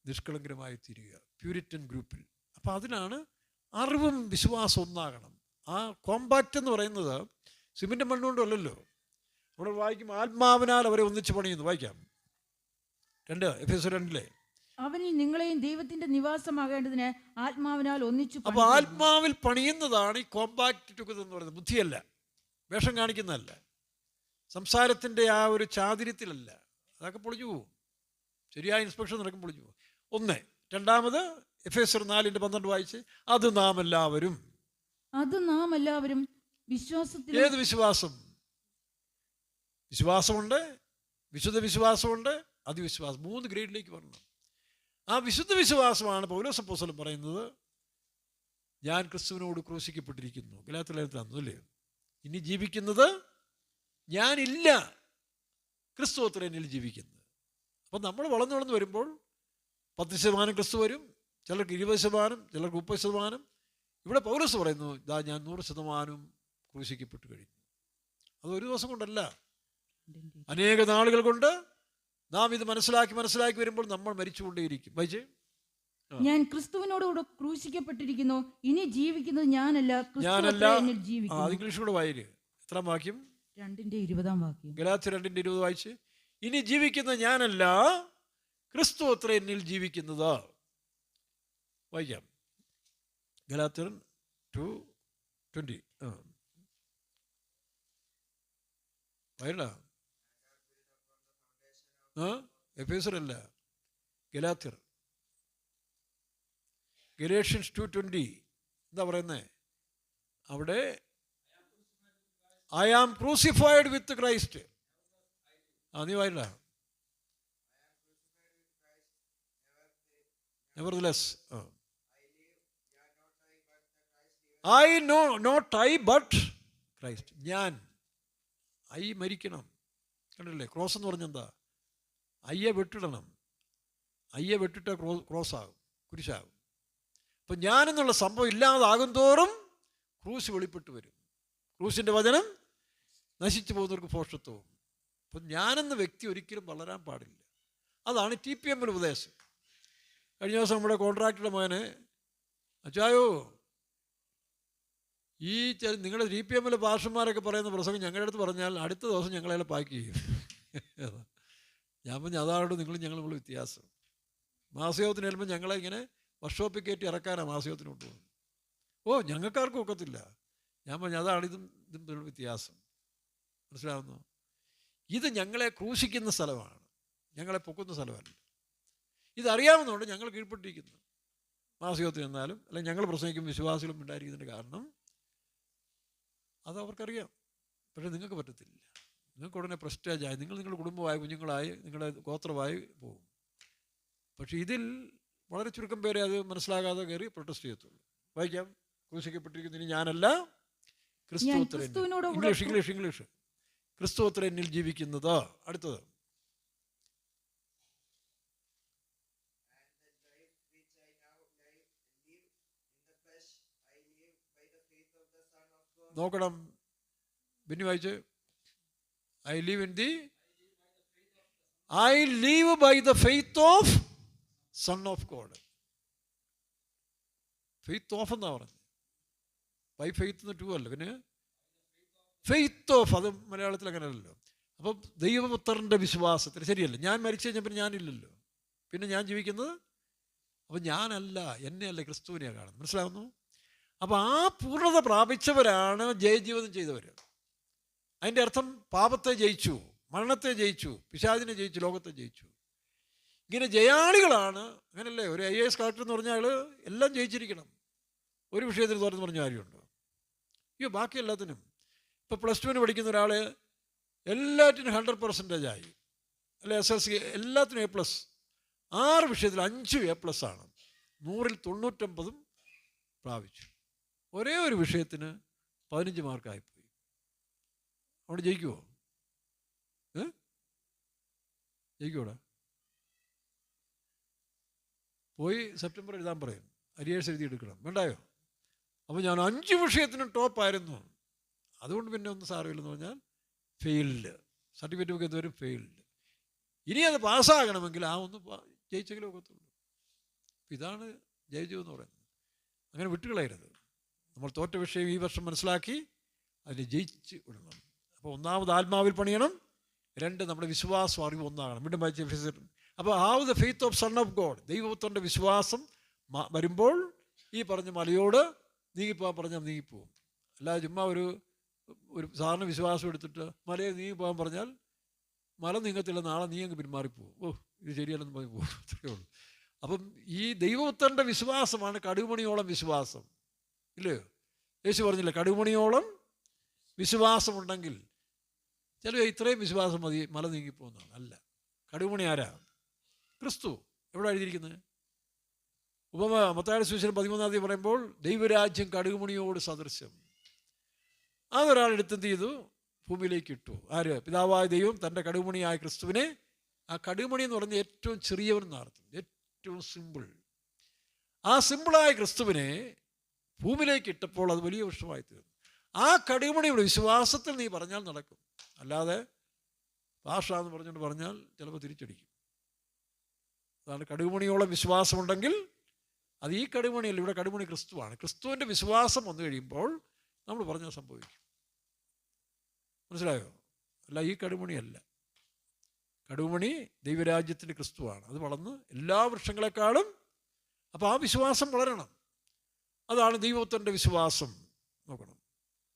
നിഷ്കളങ്കരമായി തീരുക, പ്യൂരിറ്റൻ ഗ്രൂപ്പിൽ. അപ്പം അതിനാണ് അറിവും വിശ്വാസം ഒന്നാകണം. ആ കോമ്പാക്റ്റ് എന്ന് പറയുന്നത് സിമെൻറ്റ് മണ്ണുകൊണ്ടല്ലോ. നമ്മൾ വായിക്കും ആത്മാവിനാൽ അവരെ ഒന്നിച്ച് പണിയുന്നു. വായിക്കാം 2 Efesyർ 2 അവനിൽ നിങ്ങളെയും ദൈവത്തിന്റെ നിവാസമാകേണ്ടതിന് ആത്മാവിനാൽ ഒന്നിച്ചു. അപ്പോൾ ആത്മാവിൽ പണിയുന്നതാണ് ഈ കോമ്പാക്റ്റ് ടുഗദർ എന്ന് പറയുന്നത്. ബുദ്ധിയല്ല, വേഷം കാണിക്കുന്നതല്ല, സംസാരത്തിൻ്റെ ആ ഒരു ചാതുര്യത്തിലല്ല. അതൊക്കെ പൊളിഞ്ഞു പോകും. ശരിയായ ഇൻസ്പെക്ഷൻ നടക്കും പൊളിഞ്ഞു പോകും. 1. 2 Efesyർ 4:12 വായിച്ച് അത് നാം എല്ലാവരും വിശ്വാസത്തിൽ. ഏത് വിശ്വാസം? വിശ്വാസമുണ്ട്, വിശുദ്ധ വിശ്വാസമുണ്ട്, അതിവിശ്വാസം. 3 ഗ്രേഡിലേക്ക് വരണം. ആ വിശുദ്ധ വിശ്വാസമാണ് പൗലോസ് അപ്പോസ്തലൻ പറയുന്നത്, ഞാൻ ക്രിസ്തുവിനോട് ക്രൂശിക്കപ്പെട്ടിരിക്കുന്നു. ഗലാത്യർ ലേഖനത്തിൽ അല്ലേ, ഇനി ജീവിക്കുന്നത് ഞാനില്ല, ക്രിസ്തു അത്രേ എന്നിൽ ജീവിക്കുന്നത്. അപ്പം നമ്മൾ വളർന്നു വരുമ്പോൾ 10% ക്രിസ്തു വരും, ചിലർക്ക് 20%, ചിലർക്ക് 30%. ഇവിടെ പൗലോസ് പറയുന്നു, ഇതാ ഞാൻ 100% ക്രൂശിക്കപ്പെട്ട് കഴിഞ്ഞു. അത് ഒരു ദിവസം കൊണ്ടല്ല, അനേക നാളുകൾ കൊണ്ട് നാം ഇത് മനസ്സിലാക്കി വരുമ്പോൾ നമ്മൾ മരിച്ചുകൊണ്ടേയിരിക്കും. വായിച്ചേ, ഞാൻ ക്രിസ്തുവിനോട് ക്രൂശിക്കപ്പെട്ടിരിക്കുന്നു, ഇനി ജീവിക്കുന്നത് ഞാനല്ല, ഇംഗ്ലീഷ് കൂടെ വായിര്. എത്രാം വാക്യം? 2:20 വാക്യം. ഗലാത്യർ 2:20 വായിച്ച്, ഇനി ജീവിക്കുന്നത് ഞാനല്ല, ക്രിസ്തു അത്ര എന്നിൽ ജീവിക്കുന്നത്. വായിക്കാം. ഗലാത്യർ 2:20. വയല എഫേസറല്ല, ഗലാത്യർ. ഗലേഷ്യൻസ് 2:20 എന്താ പറയുന്നത്? അവിടെ I am crucified with Christ. നീ വായില്ല. Nevertheless, I know not I but Christ. ഞാൻ മരിക്കണം. കണ്ടില്ലേ? ക്രോസ് എന്ന് പറഞ്ഞെന്താ? അയ്യെ വെട്ടിടണം. അയ്യെ വെട്ടിട്ട ക്രോസ് ആകും, കുരിശാകും. അപ്പം ഞാനെന്നുള്ള സംഭവം ഇല്ലാതാകും തോറും ക്രൂസ് വെളിപ്പെട്ട് വരും. ക്രൂസിൻ്റെ വചനം നശിച്ചു പോകുന്നവർക്ക് ഭോഷത്വവും. അപ്പം ഞാനെന്ന വ്യക്തി ഒരിക്കലും വളരാൻ പാടില്ല. അതാണ് TPM ഉപദേശം. കഴിഞ്ഞ ദിവസം നമ്മുടെ കോൺട്രാക്ടറുടെ മകന്, അച്ചായോ ഈ നിങ്ങളുടെ TPM പാസ്റ്റർമാരൊക്കെ പറയുന്ന പ്രസംഗം ഞങ്ങളുടെ അടുത്ത് പറഞ്ഞാൽ അടുത്ത ദിവസം ഞങ്ങളെ പാക്ക് ചെയ്യും. ഞാൻ പറഞ്ഞു അതാണ് ഞങ്ങൾ വ്യത്യാസം. മാസയോഗത്തിന് ചെല്ലുമ്പോൾ ഞങ്ങളെ ഇങ്ങനെ വർക്ക്ഷോപ്പിൽ കയറ്റി ഇറക്കാനാണ് മാസയോഗത്തിന് കൊണ്ടുപോകുന്നത്. ഞങ്ങൾക്കാർക്കും ഒക്കത്തില്ല. ഞാൻ പറഞ്ഞു അതാണ് ഇതും വ്യത്യാസം. മനസ്സിലാവുന്നു? ഇത് ഞങ്ങളെ ക്രൂശിക്കുന്ന സ്ഥലമാണ്, ഞങ്ങളെ പൊക്കുന്ന സ്ഥലമല്ല. ഇതറിയാവുന്നതുകൊണ്ട് ഞങ്ങൾ കീഴ്പ്പെട്ടിരിക്കുന്നു. മാസയോഗത്തിന് എന്നാലും അല്ലെങ്കിൽ ഞങ്ങൾ പ്രസംഗിക്കും വിശ്വാസികളും ഉണ്ടായിരിക്കുന്നതിൻ്റെ കാരണം അതവർക്കറിയാം. പക്ഷേ നിങ്ങൾക്ക് പറ്റത്തില്ല. നിങ്ങൾക്ക് ഉടനെ പ്രസ്റ്റേജായി, നിങ്ങളുടെ കുടുംബമായി, കുഞ്ഞുങ്ങളായി, നിങ്ങളുടെ ഗോത്രമായി പോകും. പക്ഷേ ഇതിൽ വളരെ ചുരുക്കം പേരെ അത് മനസ്സിലാകാതെ കയറി പ്രൊട്ടസ്റ്റ് ചെയ്യത്തുള്ളൂ. വായിക്കാം. ക്രൂശിക്കപ്പെട്ടിരിക്കുന്നതിന് ഞാനല്ല, ക്രിസ്തുവത്രേ. ഇംഗ്ലീഷ് ക്രിസ്തുവത്രേ എന്നിൽ ജീവിക്കുന്നത്. അടുത്തത് നോക്കണം. പിന്നെ വായിച്ച് I live by the faith of Son of God. Faith of എന്നാ പറഞ്ഞത്. ബൈ ഫെയ്ത്ത് 2 അല്ല, പിന്നെ ഫെയ്ത്ത് ഓഫ്. അത് മലയാളത്തിൽ അങ്ങനെയല്ലല്ലോ. അപ്പം ദൈവപുത്രൻ്റെ വിശ്വാസത്തിൽ ശരിയല്ല. ഞാൻ മരിച്ചു കഴിഞ്ഞാൽ പിന്നെ ഞാനില്ലല്ലോ, പിന്നെ ഞാൻ ജീവിക്കുന്നത്. അപ്പം ഞാനല്ല, എന്നെയല്ല, ക്രിസ്തുവിനെയാണ് കാണുന്നത്. മനസ്സിലാവുന്നു? അപ്പം ആ പൂർണ്ണത പ്രാപിച്ചവരാണ് ജയജീവിതം ചെയ്തവർ. അതിൻ്റെ അർത്ഥം പാപത്തെ ജയിച്ചു, മരണത്തെ ജയിച്ചു, പിശാചിനെ ജയിച്ചു, ലോകത്തെ ജയിച്ചു. ഇങ്ങനെ ജയാളികളാണ്. അങ്ങനല്ലേ? ഒരു IAS കളക്ടർ എന്ന് പറഞ്ഞാൽ എല്ലാം ജയിച്ചിരിക്കണം. ഒരു വിഷയത്തിൽ തുറന്ന് പറഞ്ഞ കാര്യമുണ്ടോ? ബാക്കി എല്ലാത്തിനും. ഇപ്പോൾ +2 പഠിക്കുന്ന ഒരാൾ എല്ലാറ്റിനും 100% ആയി, അല്ലെ SSLC എല്ലാത്തിനും A+. 6 വിഷയത്തിൽ 5 A+ ആണ്. 100ൽ 99 പ്രാപിച്ചു. ഒരേ ഒരു വിഷയത്തിന് 15 മാർക്കായിപ്പോയി. അവിടെ ജയിക്കുമോ? ജയിക്കൂടാ? പോയി സെപ്റ്റംബർ എഴുതാൻ പറയും, അരിയേഴ്സ് എഴുതിയെടുക്കണം, വേണ്ടായോ? അപ്പോൾ ഞാൻ 5 വിഷയത്തിനും ടോപ്പായിരുന്നു. അതുകൊണ്ട് പിന്നെ ഒന്നും സാരമില്ലെന്ന് പറഞ്ഞാൽ ഫെയിൽഡ്. സർട്ടിഫിക്കറ്റ് ഒക്കെ എന്തോരും ഫെയിൽഡ്. ഇനി അത് പാസ്സാകണമെങ്കിൽ ഒന്ന് ജയിച്ചെങ്കിലും ഒക്കത്തുള്ളൂ. ഇതാണ് ജയജീവം എന്ന് പറയുന്നത്. അങ്ങനെ വിട്ടുകളയരുത്. നമ്മൾ തോറ്റ വിഷയം ഈ വർഷം മനസ്സിലാക്കി അതിനെ ജയിച്ച് വിടണം. അപ്പോൾ ഒന്നാമത് ആത്മാവിൽ പണിയണം, 2 നമ്മുടെ വിശ്വാസം അറിവ് ഒന്നാകണം. വീണ്ടും വായിച്ച. അപ്പോൾ have the faith of son of God. ദൈവപുത്രൻ്റെ വിശ്വാസം വരുമ്പോൾ ഈ പറഞ്ഞ മലയോട് നീങ്ങിപ്പോകാൻ പറഞ്ഞാൽ നീങ്ങിപ്പോകും. അല്ലാതെ ചുമ്മാ ഒരു സാധാരണ വിശ്വാസം എടുത്തിട്ട് മലയെ നീങ്ങിപ്പോകാൻ പറഞ്ഞാൽ മല നീങ്ങത്തില്ല, നാളെ നീ അങ്ങ് പിന്മാറിപ്പോവും. ഇത് ശരിയല്ലെന്ന് പോയി പോകും. അത്രയേ ഉള്ളൂ. അപ്പം ഈ ദൈവപുത്രൻ്റെ വിശ്വാസമാണ് കടുകുമണിയോളം വിശ്വാസം. ഇല്ലയോ? യേശു പറഞ്ഞില്ലേ, കടുകുമണിയോളം വിശ്വാസമുണ്ടെങ്കിൽ. ചില ഇത്രയും വിശ്വാസം മതി മല നീങ്ങിപ്പോകുന്നതാണ്. അല്ല, കടുകുമണി ആരാ? ക്രിസ്തു. എവിടെ എഴുതിയിരിക്കുന്നത്? മത്തായിയുടെ സുവിശേഷം 13 പറയുമ്പോൾ ദൈവരാജ്യം കടുകുമണിയോട് സദൃശ്യം. അതൊരാളെടുത്ത് എന്ത് ചെയ്തു? ഭൂമിയിലേക്ക് ഇട്ടു. ആര്? പിതാവായ ദൈവം തൻ്റെ കടുകുമണിയായ ക്രിസ്തുവിനെ. ആ കടുകുമണി എന്ന് പറഞ്ഞാൽ ഏറ്റവും ചെറിയവൻ എന്നർത്ഥം, ഏറ്റവും സിമ്പിൾ. ആ സിമ്പിളായ ക്രിസ്തുവിനെ ഭൂമിയിലേക്ക് ഇട്ടപ്പോൾ അത് വലിയ വൃക്ഷമായി തീർന്നു. ആ കടുകുമണിയുടെ വിശ്വാസത്തിൽ നീ പറഞ്ഞാൽ നടക്കും. അല്ലാതെ ഭാഷ എന്ന് പറഞ്ഞുകൊണ്ട് പറഞ്ഞാൽ ചിലപ്പോൾ തിരിച്ചടിക്കും. അതാണ് കടുകുമണിയോളം വിശ്വാസമുണ്ടെങ്കിൽ അത് ഈ കടുകുമണിയല്ല. ഇവിടെ കടുകുമണി ക്രിസ്തുവാണ്. ക്രിസ്തുവിൻ്റെ വിശ്വാസം വന്നു കഴിയുമ്പോൾ നമ്മൾ പറഞ്ഞാൽ സംഭവിക്കും. മനസ്സിലായോ? അല്ല, ഈ കടുകുമണിയല്ല. കടുകുമണി ദൈവരാജ്യത്തിൻ്റെ ക്രിസ്തുവാണ്. അത് വളർന്ന് എല്ലാ വൃക്ഷങ്ങളെക്കാളും. അപ്പോൾ ആ വിശ്വാസം വളരണം. അതാണ് ദൈവത്തിൻ്റെ വിശ്വാസം. നോക്കണം,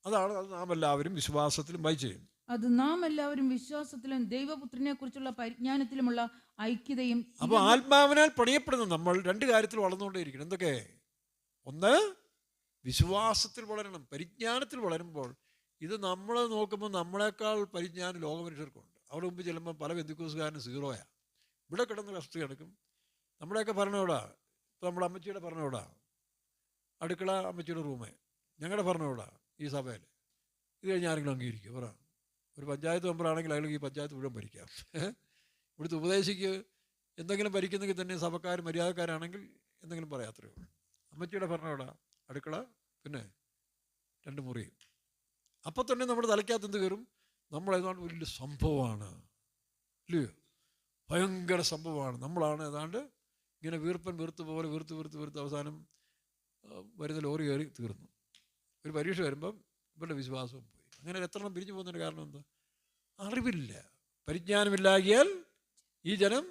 അതാണ് അത് നാം എല്ലാവരും വിശ്വാസത്തിലും ചെയ്യും. അത് നാം എല്ലാവരും വിശ്വാസത്തിലും ദൈവപുത്രനെ കുറിച്ചുള്ള പരിജ്ഞാനത്തിലുമുള്ള ഐക്യതയും. അപ്പോൾ ആത്മാവിനാൽ പണിയപ്പെടുന്ന നമ്മൾ രണ്ട് കാര്യത്തിൽ വളർന്നുകൊണ്ടേയിരിക്കണം. എന്തൊക്കെ? ഒന്ന്, വിശ്വാസത്തിൽ വളരണം. പരിജ്ഞാനത്തിൽ വളരുമ്പോൾ ഇത് നമ്മൾ നോക്കുമ്പോൾ നമ്മളെക്കാൾ പരിജ്ഞാനം ലോകമനുഷ്യർക്കുണ്ട്. അവിടെ മുമ്പ് ചെല്ലുമ്പോൾ പല ബന്ധുക്കോസുകാരനും സീറോയാണ്. ഇവിടെ കിടന്ന് കഷ്ട കിടക്കും. നമ്മുടെയൊക്കെ ഭരണവിടാ. ഇപ്പോൾ നമ്മുടെ അമ്മച്ചിയുടെ ഭരണവിടാ, അടുക്കള അമ്മച്ചിയുടെ റൂമേ, ഞങ്ങളുടെ ഭരണവിടാ ഈ സഭയിൽ. ഇത് കഴിഞ്ഞ് ആരെങ്കിലും അംഗീകരിക്കും? പറ. ഒരു പഞ്ചായത്ത് മെമ്പറാണെങ്കിൽ അയാൾക്ക് ഈ പഞ്ചായത്ത് മുഴുവൻ ഭരിക്കാം. ഇവിടുത്തെ ഉപദേശിക്ക് എന്തെങ്കിലും ഭരിക്കുന്നെങ്കിൽ തന്നെ സഭക്കാർ മര്യാദക്കാരാണെങ്കിൽ എന്തെങ്കിലും പറയാത്രേ ഉള്ളൂ. അമ്മച്ചിയുടെ ഭരണവിടാ, അടുക്കള, പിന്നെ 2 മുറി. അപ്പം തന്നെ നമ്മുടെ തലയ്ക്കകത്ത് എന്ത് കയറും? നമ്മളേതാണ്ട് വലിയ സംഭവമാണ്, ഇല്ലയോ? ഭയങ്കര സംഭവമാണ്. നമ്മളാണ് ഏതാണ്ട് ഇങ്ങനെ വീർത്ത് പോലെ വീർത്ത് അവസാനം വരുന്ന ലോറി കയറി തീർന്നു. ഒരു പരീക്ഷ വരുമ്പം ഇവരുടെ വിശ്വാസവും പോയി. അങ്ങനെ എത്ര എണ്ണം പിരിഞ്ഞു പോകുന്നതിൻ്റെ കാരണം എന്താ? അറിവില്ല, പരിജ്ഞാനമില്ലാകിയാൽ ഈ ജനം.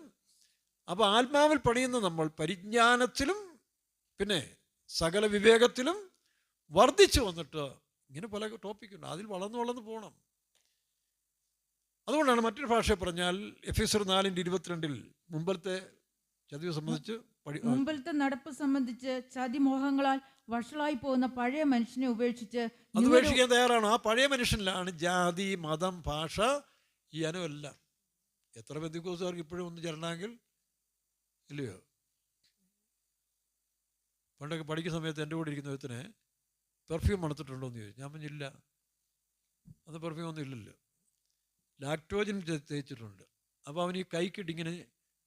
അപ്പോൾ ആത്മാവിൽ പണിയുന്ന നമ്മൾ പരിജ്ഞാനത്തിലും പിന്നെ സകല വിവേകത്തിലും വർദ്ധിച്ചു വന്നിട്ട് ഇങ്ങനെ പല ടോപ്പിക്കുണ്ട്, അതിൽ വളർന്നു പോകണം. അതുകൊണ്ടാണ് മറ്റൊരു ഭാഷയെ പറഞ്ഞാൽ എഫെസ്യർ 4:22 മുമ്പത്തെ ചതിവ് സംബന്ധിച്ച് മുമ്പിലത്തെ നടപ്പ് സംബന്ധിച്ച് ചതിമോഹങ്ങളാൽ വഷളായി പോകുന്ന പഴയ മനുഷ്യനെ ഉപേക്ഷിച്ച്. അത് ഉപേക്ഷിക്കാൻ തയ്യാറാണോ? ആ പഴയ മനുഷ്യനിലാണ് ജാതി, മതം, ഭാഷ, ഈ അനവെല്ലാം. എത്ര ബന്ധുക്കോസുകാർക്ക് ഇപ്പോഴും ഒന്ന് ചേരണമെങ്കിൽ, ഇല്ലയോ? പണ്ടൊക്കെ പഠിക്കുന്ന സമയത്ത് എൻ്റെ കൂടെ ഇരിക്കുന്ന വിധത്തിന് പെർഫ്യൂം മണത്തിട്ടുണ്ടോ എന്ന് ചോദിച്ചു. ഞാൻ പറഞ്ഞില്ല, അത് പെർഫ്യൂം ഒന്നും ഇല്ലല്ലോ, ലാക്ടോജൻ തേച്ചിട്ടുണ്ട്. അപ്പോൾ അവൻ ഈ കൈക്കിട്ട് ഇങ്ങനെ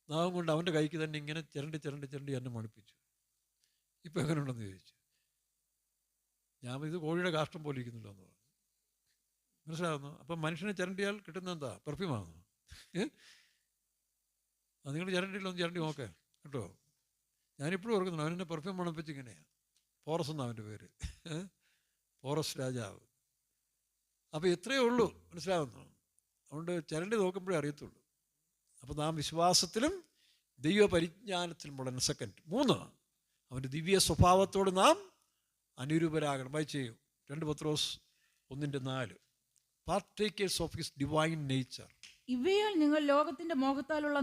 നാവും കൊണ്ട് അവൻ്റെ കൈക്ക് തന്നെ ഇങ്ങനെ ചിരണ്ടി എന്നെ മണിപ്പിച്ചു. ഇപ്പം എങ്ങനെയുണ്ടെന്ന് ചോദിച്ചു. ഞാൻ ഇത് കോഴിയുടെ കാഷ്ടം പോലെ ഇരിക്കുന്നില്ലോ എന്ന് പറഞ്ഞു. മനസ്സിലാകുന്നു? അപ്പം മനുഷ്യനെ ചിരണ്ടിയാൽ കിട്ടുന്ന എന്താ? പെർഫ്യൂമാകുന്നു. അത് നിങ്ങൾ ചിരണ്ടിയില്ല, ഒന്ന് ചിരണ്ടി നോക്കേ കേട്ടോ. ഞാനിപ്പോഴും ഓർക്കുന്നുണ്ട്, അവനെന്നെ പെർഫ്യൂം മണപ്പിച്ച് ഇങ്ങനെയാണ്. ഫോറസ് എന്നാണ് അവൻ്റെ പേര്, ഫോറസ്റ്റ് രാജാവ്. അപ്പോൾ ഇത്രയേ ഉള്ളൂ, മനസ്സിലാകുന്നു? അതുകൊണ്ട് ചിരണ്ടി നോക്കുമ്പോഴേ അറിയത്തുള്ളൂ. അപ്പോൾ നാം വിശ്വാസത്തിലും ദൈവപരിജ്ഞാനത്തിലും വളരണം. സെക്കൻഡ്. 3, അവൻ്റെ ദിവ്യ സ്വഭാവത്തോട് നാം അനുരൂപരാകണം. ചെയ്യൂ 2 പത്രോസ് 1:4. Partakers of his divine nature. ഇവയാൽ നിങ്ങൾ ലോകത്തിന്റെ മോഹത്താലുള്ള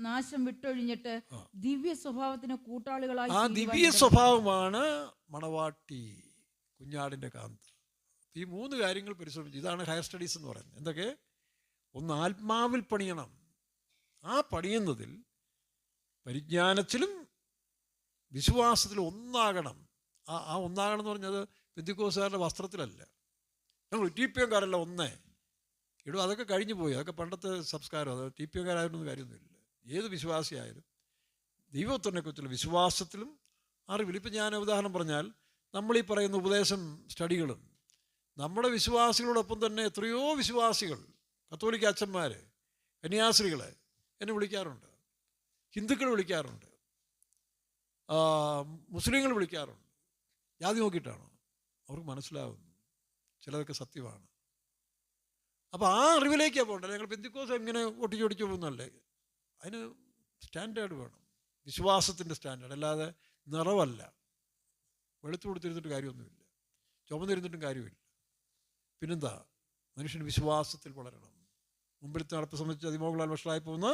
നാശം വിട്ടൊഴിഞ്ഞിട്ട് ദിവ്യ സ്വഭാവത്തിന് കൂട്ടാളികളായി. ആ ദിവ്യ സ്വഭാവമാണ് മണവാട്ടി, കുഞ്ഞാടിൻ്റെ കാന്ത. ഈ 3 കാര്യങ്ങൾ പരിശ്രമിച്ചു. ഇതാണ് ഹയർ സ്റ്റഡീസ് എന്ന് പറയുന്നത്. എന്തൊക്കെ? ഒന്ന്, ആത്മാവിൽ പണിയണം. ആ പണിയുന്നതിൽ പരിജ്ഞാനത്തിലും വിശ്വാസത്തിലും ഒന്നാകണം. ആ ഒന്നാകണം എന്ന് പറഞ്ഞത് പെന്തിക്കോസുകാരുടെ വസ്ത്രത്തിലല്ല. ഞങ്ങൾ ടിപിഎംകാരല്ല ഒന്നേ. ഇടും അതൊക്കെ കഴിഞ്ഞു പോയി, അതൊക്കെ പണ്ടത്തെ സംസ്കാരം. അത് ടിപിഎംകാരായിരുന്നൊന്നും കാര്യമൊന്നുമില്ല. ഏത് വിശ്വാസിയായാലും ദൈവത്തിനെ കുറിച്ചുള്ള വിശ്വാസത്തിലും അറിവില്ല. ഇപ്പം ഞാൻ ഉദാഹരണം പറഞ്ഞാൽ, നമ്മളീ പറയുന്ന ഉപദേശം സ്റ്റഡികളും നമ്മുടെ വിശ്വാസികളോടൊപ്പം തന്നെ എത്രയോ വിശ്വാസികൾ, കത്തോലിക്ക അച്ഛന്മാർ, കന്യാസ്ത്രീകളെ എന്നെ വിളിക്കാറുണ്ട്, ഹിന്ദുക്കൾ വിളിക്കാറുണ്ട്, മുസ്ലിങ്ങൾ വിളിക്കാറുണ്ട്. ജാതി നോക്കിയിട്ടാണോ? അവർക്ക് മനസ്സിലാവുന്നു ചിലതൊക്കെ സത്യമാണ്. അപ്പോൾ ആ അറിവിലേക്കാണ് പോകേണ്ടത്. ഞങ്ങൾ പെന്തിക്കോസ് എങ്ങനെ ഒട്ടിച്ചൊടിച്ചു പോകുന്നല്ലേ? അതിന് സ്റ്റാൻഡേർഡ് വേണം, വിശ്വാസത്തിൻ്റെ സ്റ്റാൻഡേർഡ്. അല്ലാതെ നിറവല്ല. വെളുത്തു കൊടുത്തിരുന്നിട്ട് കാര്യമൊന്നുമില്ല, ചുമന്നിരുന്നിട്ടും കാര്യമില്ല. പിന്നെന്താ? മനുഷ്യന് വിശ്വാസത്തിൽ വളരണം. മുമ്പിലത്തെ നടപ്പ് സംബന്ധിച്ച് അതിമോകളാൽ വഷളായി പോകുന്ന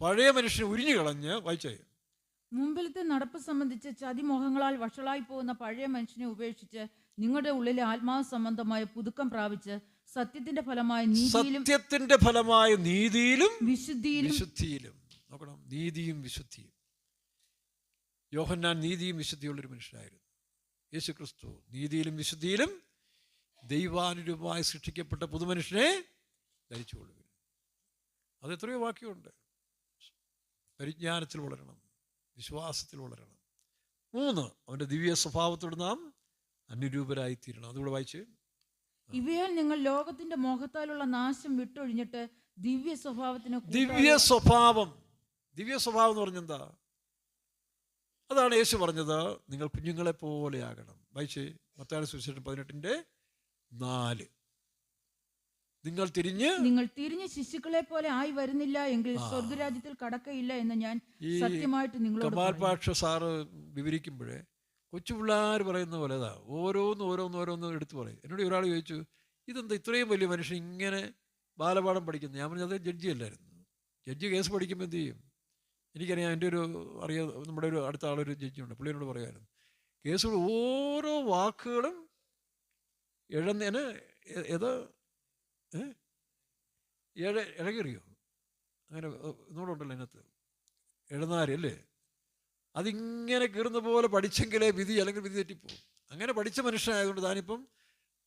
പഴയ മനുഷ്യനെ ഉരിഞ്ഞു കളഞ്ഞ് വായിച്ചേ. മുമ്പിലത്തെ നടപ്പ് സംബന്ധിച്ച് ചതിമോഹങ്ങളാൽ വഷളായി പോകുന്ന പഴയ മനുഷ്യനെ ഉപേക്ഷിച്ച് നിങ്ങളുടെ ഉള്ളിലെ ആത്മാവ് സംബന്ധമായ പുതുക്കം പ്രാപിച്ച് സത്യത്തിന്റെ ഫലമായ നീതിയിലും വിശുദ്ധിയിലും. നോക്കണം, നീതിയും വിശുദ്ധിയും. യോഹന്നാൻ നീതിയും വിശുദ്ധിയുള്ളൊരു മനുഷ്യനായിരുന്നു. യേശുക്രിസ്തു നീതിയിലും വിശുദ്ധിയിലും ദൈവാനുരൂപമായി സൃഷ്ടിക്കപ്പെട്ട പുതുമനുഷ്യനെ ധരിച്ചുകൊള്ളുക. അതെത്രയോ വാക്യമുണ്ട്. പരിജ്ഞാനത്തിൽ വളരണം, വിശ്വാസത്തിൽ വളരണം. 3, അവൻ്റെ ദിവ്യ സ്വഭാവത്തോട് നാം അനുരൂപരായിത്തീരണം. അതുകൂടെ വായിച്ച്. ഇവയാൽ നിങ്ങൾ ലോകത്തിന്റെ മോഹത്താലുള്ള നാശം വിട്ടൊഴിഞ്ഞിട്ട് ദിവ്യ സ്വഭാവത്തിന്. ദിവ്യ സ്വഭാവം എന്ന് പറഞ്ഞെന്താ? അതാണ് യേശു പറഞ്ഞത്, നിങ്ങൾ കുഞ്ഞുങ്ങളെ പോലെയാകണം. വായിച്ച് മത്തായി സുവിശേഷം 18:4. നിങ്ങൾ തിരിഞ്ഞ് ശിശുക്കളെ പോലെ ആയി വരുന്നില്ല എങ്കിൽ സ്വർഗരാജ്യത്തിൽ കടക്കയില്ല എന്ന് ഞാൻ സത്യമായിട്ട് നിങ്ങളോട്. കമാൽ പാഷ സാറ് വിവരിക്കുമ്പോഴേ കൊച്ചു പിള്ളേർ പറയുന്ന പോലെ അതാ ഓരോന്നും എടുത്തു പറയും. എന്നോട് ഒരാൾ ചോദിച്ചു, ഇതെന്താ ഇത്രയും വലിയ മനുഷ്യൻ ഇങ്ങനെ ബാലപാഠം പഠിക്കുന്നത്? ഞാൻ പറഞ്ഞത് ജഡ്ജി അല്ലായിരുന്നു. ജഡ്ജി കേസ് പഠിക്കുമ്പോൾ എന്ത് ചെയ്യും? എനിക്കറിയാം, എൻ്റെ നമ്മുടെ ഒരു അടുത്ത ആളൊരു ജഡ്ജിയുണ്ട്, പുള്ളിയോട് പറയുമായിരുന്നു, കേസുകൾ ഓരോ വാക്കുകളും ഇഴന്നേന് ഇഴകെറിയോ അങ്ങനെ ഇന്നോടുണ്ടല്ലോ അതിനകത്ത് എഴുന്നാരല്ലേ, അതിങ്ങനെ കീറുന്ന പോലെ പഠിച്ചെങ്കിലേ വിധി, അല്ലെങ്കിൽ വിധി തെറ്റിപ്പോകും. അങ്ങനെ പഠിച്ച മനുഷ്യനായതുകൊണ്ട് താനിപ്പം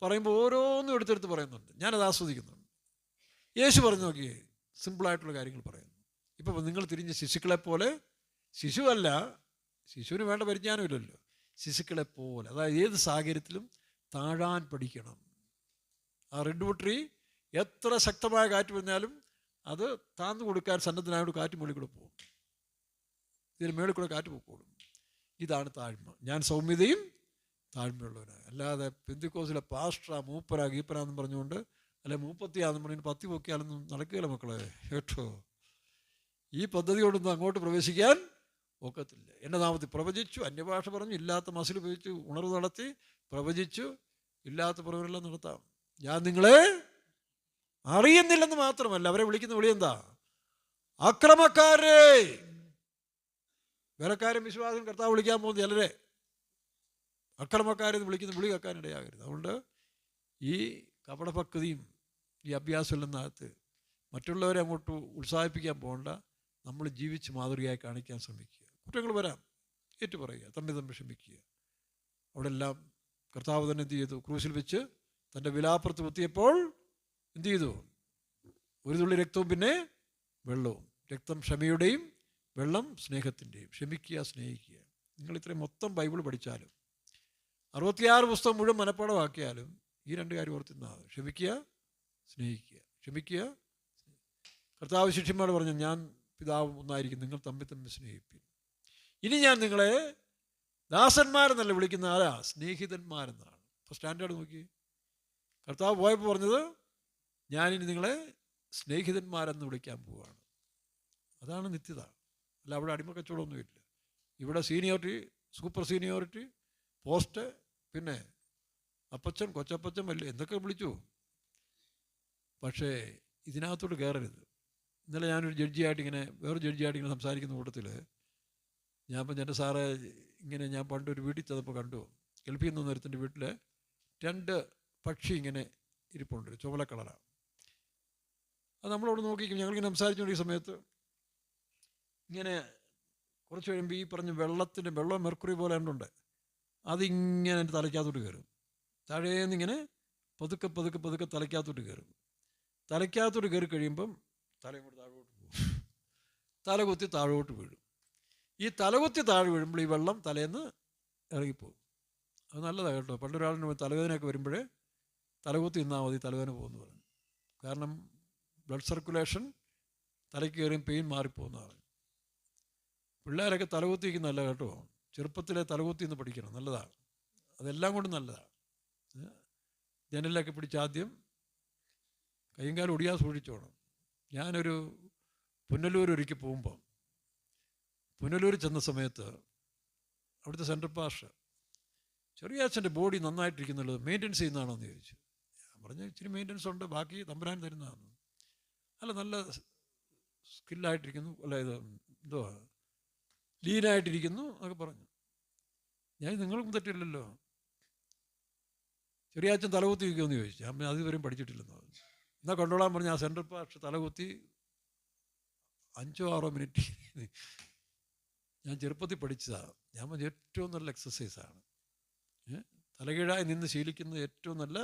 പറയുമ്പോൾ ഓരോന്നും എടുത്തെടുത്ത് പറയുന്നുണ്ട്. ഞാനത് ആസ്വദിക്കുന്നുണ്ട്. യേശു പറഞ്ഞു നോക്കിയേ, സിമ്പിളായിട്ടുള്ള കാര്യങ്ങൾ പറയുന്നു. ഇപ്പം നിങ്ങൾ തിരിഞ്ഞ് ശിശുക്കളെപ്പോലെ, ശിശുവല്ല, ശിശുവിന് വേണ്ട പരിജ്ഞാനമില്ലല്ലോ, ശിശുക്കളെപ്പോലെ, അതായത് ഏത് സാഹചര്യത്തിലും താഴാൻ പഠിക്കണം. ആ റെഡ്വുഡ് ട്രീ എത്ര ശക്തമായ കാറ്റ് പറഞ്ഞാലും അത് താന്നു കൊടുക്കാൻ സന്നദ്ധനായോട് കാറ്റ് മുകളിൽ കൂടെ പോകും, ഇതിന് മേളിൽ കൂടെ കാറ്റ് പോയിക്കോളും. ഇതാണ് താഴ്മ. ഞാൻ സൗമ്യതയും താഴ്മയുള്ളവനാണ്. അല്ലാതെ പെന്തിക്കോസിലെ പാസ്റ്ററാ, മൂപ്പരാ, ഗീപ്പരാന്ന് പറഞ്ഞുകൊണ്ട്, അല്ലെ മൂപ്പത്തിയാന്ന് പറഞ്ഞ് പത്തി പൊക്കിയാലൊന്നും നടക്കുകയില്ല മക്കളെ, കേട്ടോ. ഈ പദ്ധതി കൊണ്ടൊന്നും അങ്ങോട്ട് പ്രവേശിക്കാൻ ഒക്കത്തില്ല. എൻ്റെ നാമത്തിൽ പ്രവചിച്ചു, അന്യഭാഷ പറഞ്ഞു, ഇല്ലാത്ത മസിൽ ഉപയോഗിച്ചു ഉണർവ് നടത്തി പ്രവചിച്ചു, ഇല്ലാത്ത പ്രവരെല്ലാം നടത്താം. ഞാൻ നിങ്ങളെ അറിയുന്നില്ലെന്ന് മാത്രമല്ല, അവരെ വിളിക്കുന്ന വിളി എന്താ? അക്രമക്കാരെ. വേലക്കാരും വിശ്വാസം കർത്താവ് വിളിക്കാൻ പോകുന്ന ചിലരെ അക്രമക്കാരെന്ന് വിളിക്കുന്ന വിളി കേൾക്കാനിടയാകരുത്. അതുകൊണ്ട് ഈ കപടഭക്തിയും ഈ അഭ്യാസമില്ലെന്നകത്ത് മറ്റുള്ളവരെ അങ്ങോട്ട് ഉത്സാഹിപ്പിക്കാൻ പോകണ്ട. നമ്മൾ ജീവിച്ച് മാതൃകയായി കാണിക്കാൻ ശ്രമിക്കുക. കുറ്റങ്ങൾ വരാം, ഏറ്റുപറയുക, തമ്മിൽ ക്ഷമിക്കുക. അവിടെ എല്ലാം കർത്താവ് തന്നെ എന്ത് ചെയ്തു? ക്രൂശിൽ വെച്ച് തൻ്റെ വിലാപ്പുറത്ത് കുത്തിയപ്പോൾ എന്ത് ചെയ്തു? ഒരു തുള്ളി രക്തവും പിന്നെ വെള്ളവും. രക്തം ക്ഷമയുടെയും വെള്ളം സ്നേഹത്തിൻ്റെയും. ക്ഷമിക്കുക, സ്നേഹിക്കുക. നിങ്ങൾ ഇത്രയും മൊത്തം ബൈബിൾ പഠിച്ചാലും 66 പുസ്തകം മുഴുവൻ മനപ്പാടമാക്കിയാലും ഈ രണ്ട് കാര്യം ഓർത്തുന്നത്: ക്ഷമിക്കുക, സ്നേഹിക്കുക. ക്ഷമിക്കുക. കർത്താവ് ശിഷ്യന്മാരോട് പറഞ്ഞു, ഞാൻ പിതാവും ഒന്നായിരിക്കും, നിങ്ങൾ തമ്മിൽ സ്നേഹിപ്പിൻ. ഇനി ഞാൻ നിങ്ങളെ ദാസന്മാരെന്നല്ല വിളിക്കുന്ന, ആരാ? സ്നേഹിതന്മാരെന്നാണ്. അപ്പോൾ സ്റ്റാൻഡേർഡ് നോക്കി. കർത്താവ് പോയപ്പോൾ പറഞ്ഞത്, ഞാനിനി നിങ്ങളെ സ്നേഹിതന്മാരെന്ന് വിളിക്കാൻ പോവുകയാണ്. അതാണ് നിത്യത. അല്ല അവിടെ അടിമക്കച്ചവടമൊന്നുമില്ല. ഇവിടെ സീനിയോറിറ്റി, സൂപ്പർ സീനിയോറിറ്റി, പോസ്റ്റ്, പിന്നെ അപ്പച്ചൻ, കൊച്ചപ്പച്ചൻ, വലിയ എന്തൊക്കെ വിളിച്ചു. പക്ഷേ ഇതിനകത്തോട്ട് കയറരുത്. ഇന്നലെ ഞാനൊരു വേറൊരു ജഡ്ജിയായിട്ട് ഇങ്ങനെ സംസാരിക്കുന്ന കൂട്ടത്തിൽ ഞാൻ ഇപ്പം എൻ്റെ സാറേ ഇങ്ങനെ ഞാൻ പണ്ടൊരു വീട്ടിൽ ചെന്നപ്പോൾ കണ്ടു, ഗൾഫിൽ നിന്ന് ഒരുത്തിൻ്റെ വീട്ടിൽ 2 പക്ഷി ഇങ്ങനെ ഇരിപ്പുണ്ട്, ചുവല കളറാണ്. അത് നമ്മളോട് നോക്കിക്കും. ഞങ്ങളിങ്ങനെ സംസാരിച്ചുകൊണ്ട് ഈ സമയത്ത് ഇങ്ങനെ കുറച്ച് കഴിയുമ്പോൾ ഈ പറഞ്ഞ വെള്ളം മെർക്കുറി പോലെ ഉണ്ടുണ്ട്, അതിങ്ങനെ എൻ്റെ തലയ്ക്കകത്തോട്ട് കയറും. താഴേന്നിങ്ങനെ പതുക്കെ തലയ്ക്കകത്തോട്ട് കയറും. തലയ്ക്കകത്തോട്ട് കയറി കഴിയുമ്പം തലയും കൂടെ താഴോട്ട് പോകും. തലകുത്തി താഴോട്ട് വീഴും. ഈ തലകുത്തി താഴെ വീഴുമ്പോൾ ഈ വെള്ളം തലേന്ന് ഇറങ്ങിപ്പോകും. അത് നല്ലതാണ് കേട്ടോ. പണ്ടൊരാളിന് തലവേദനയൊക്കെ വരുമ്പോഴേ തലകുത്തി നിന്നാൽ മതി, തലവേദന പോകുമെന്ന് പറഞ്ഞു. കാരണം ബ്ലഡ് സർക്കുലേഷൻ തലയ്ക്ക് കയറിയും പെയിൻ മാറിപ്പോകുന്നതാണ്. പിള്ളേരൊക്കെ തലകുത്തിക്കുന്നല്ല കേട്ടോ. ചെറുപ്പത്തിലെ തലകുത്തി നിന്ന് പഠിക്കണം, നല്ലതാണ്. അതെല്ലാം കൊണ്ടും നല്ലതാണ്. ജനലിലൊക്കെ പിടിച്ച് ആദ്യം കയ്യും കാലം ഒടിയാതെ സൂക്ഷിച്ചോണം. ഞാനൊരു പുനലൂർ ഒരിക്കൽ പോകുമ്പം, പുനലൂർ ചെന്ന സമയത്ത് അവിടുത്തെ സെൻട്രൽ പാസ്റ്റർ, ചെറിയ അച്ഛൻ്റെ ബോഡി നന്നായിട്ടിരിക്കുന്നുള്ളത് മെയിൻ്റെനൻസ് ചെയ്യുന്നതാണോ എന്ന് ചോദിച്ചു. ഞാൻ പറഞ്ഞു, ഇച്ചിരി മെയിൻ്റെനൻസ് ഉണ്ട്, ബാക്കി തമ്പുരാൻ തരുന്നതാണ്. അല്ല, നല്ല സ്കില്ലായിട്ടിരിക്കുന്നു, അല്ല ഇത് എന്തോ ലീനായിട്ടിരിക്കുന്നു എന്നൊക്കെ പറഞ്ഞു. ഞാൻ നിങ്ങൾക്കും തെറ്റില്ലല്ലോ, ചെറിയ അച്ഛൻ തലകുത്തി വയ്ക്കുമെന്ന് ചോദിച്ചു. ഞാൻ അതുവരെയും പഠിച്ചിട്ടില്ലെന്ന് പറഞ്ഞു. എന്നാൽ കൊണ്ടോളാൻ പറഞ്ഞ് ആ സെൻട്രൽ പാസ്റ്റർ തലകുത്തി 5-6 മിനിറ്റ്. ഞാൻ ചെറുപ്പത്തിൽ പഠിച്ചതാണ്. ഞാൻ പറഞ്ഞ ഏറ്റവും നല്ല എക്സസൈസാണ്. തലകീഴായി നിന്ന് ശീലിക്കുന്നത് ഏറ്റവും നല്ല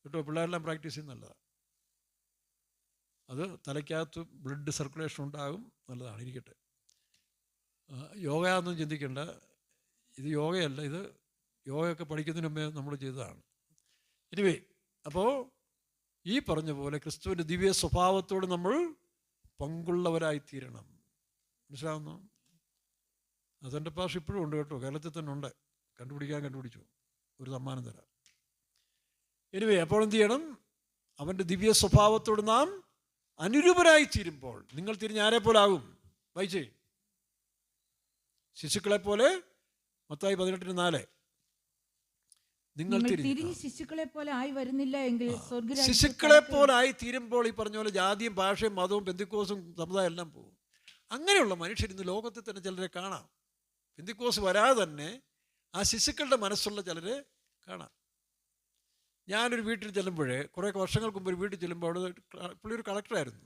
കേട്ടോ. പിള്ളേരെല്ലാം പ്രാക്ടീസ് ചെയ്യുന്ന നല്ലതാണ്. അത് തലയ്ക്കകത്ത് ബ്ലഡ് സർക്കുലേഷൻ ഉണ്ടാകും, നല്ലതാണ്. ഇരിക്കട്ടെ. യോഗ ഒന്നും ചിന്തിക്കേണ്ട. ഇത് യോഗയല്ല, ഇത് യോഗയൊക്കെ പഠിക്കുന്നതിന് മുമ്പേ നമ്മൾ ചെയ്തതാണ്. എനിവേ, അപ്പോൾ ഈ പറഞ്ഞ പോലെ ക്രിസ്തുവിൻ്റെ ദിവ്യ സ്വഭാവത്തോട് നമ്മൾ പങ്കുള്ളവരായിത്തീരണം. മനസ്സിലാവുന്നു? അതെൻ്റെ പാഷ ഇപ്പോഴും ഉണ്ട് കേട്ടോ, കേരളത്തിൽ തന്നെ ഉണ്ട്. കണ്ടുപിടിച്ചു, ഒരു സമ്മാനം തരാം. എനിവേ, അപ്പോൾ എന്ത് ചെയ്യണം? അവൻ്റെ ദിവ്യ സ്വഭാവത്തോട് നാം അനുരൂപരായിത്തീരുമ്പോൾ നിങ്ങൾ തിരിഞ്ഞ് ആരെ പോലെ ആകും? വായിച്ചേ, ശിശുക്കളെപ്പോലെ മത്തായി 18:4. നിങ്ങൾ തിരിഞ്ഞ് ശിശുക്കളെ പോലെ ആയി വരുന്നില്ല എങ്കിൽ ശിശുക്കളെ പോലായി തീരുമ്പോൾ ഈ പറഞ്ഞ പോലെ ജാതിയും ഭാഷയും മതവും പെന്തിക്കോസും സമുദായം എല്ലാം പോകും. അങ്ങനെയുള്ള മനുഷ്യർ ഇന്ന് ലോകത്തിൽ തന്നെ ചിലരെ കാണാം. പെന്തിക്കോസ് വരാതെ തന്നെ ആ ശിശുക്കളുടെ മനസ്സുള്ള ചിലരെ കാണാം. ഞാനൊരു വീട്ടിൽ ചെല്ലുമ്പോഴേ, കുറേ വർഷങ്ങൾക്ക് മുമ്പ് ഒരു വീട്ടിൽ ചെല്ലുമ്പോൾ അവിടെ പുള്ളി ഒരു കളക്ടറായിരുന്നു.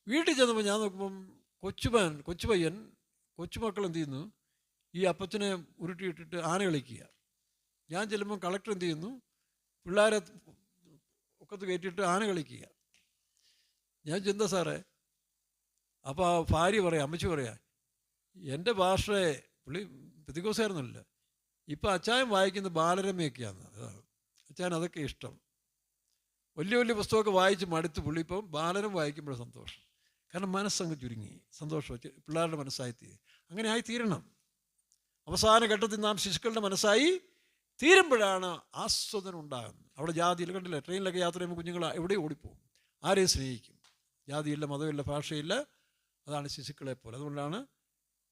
വീട്ടിൽ ചെന്നപ്പോൾ ഞാൻ നോക്കുമ്പം കൊച്ചുപയ്യൻ കൊച്ചുമക്കൾ എന്ത് ചെയ്യുന്നു, ഈ അപ്പച്ചനെ ഉരുട്ടിയിട്ടിട്ട് ആന കളിക്കുക. ഞാൻ ചെല്ലുമ്പം കളക്ടർ എന്ത് ചെയ്യുന്നു, പിള്ളേരെ ഒക്കത്ത് കയറ്റിയിട്ട് ആന കളിക്കുക. ഞാൻ ചെന്താ സാറേ? അപ്പോൾ ആ ഭാര്യ പറയാം, അമ്മച്ചി പറയാം, എൻ്റെ ഭാഷയെ പുള്ളി പെന്തിക്കോസായിരുന്നില്ല, ഇപ്പം അച്ചായൻ വായിക്കുന്ന ബാലരമയൊക്കെയാണ്. അച്ചായൻ അതൊക്കെ ഇഷ്ടം. വലിയ വലിയ പുസ്തകമൊക്കെ വായിച്ച് മടുത്ത് പുള്ളി ഇപ്പം ബാലരം വായിക്കുമ്പോൾ സന്തോഷം. കാരണം മനസ്സങ്ങ് ചുരുങ്ങി, സന്തോഷം പിള്ളേരുടെ മനസ്സായി അങ്ങനെ ആയി തീരണം. അവസാന ഘട്ടത്തിൽ നാം ശിശുക്കളുടെ മനസ്സായി തീരുമ്പോഴാണ് ആസ്വാദനം ഉണ്ടാകുന്നത്. അവിടെ ജാതിയിൽ കണ്ടില്ല, ട്രെയിനിലൊക്കെ യാത്ര ചെയ്യുമ്പോൾ കുഞ്ഞുങ്ങൾ എവിടെ ഓടിപ്പോകും, ആരെയും സ്നേഹിക്കും. ജാതിയില്ല, മതമില്ല, ഭാഷയില്ല. അതാണ് ശിശുക്കളെ പോലെ. അതുകൊണ്ടാണ്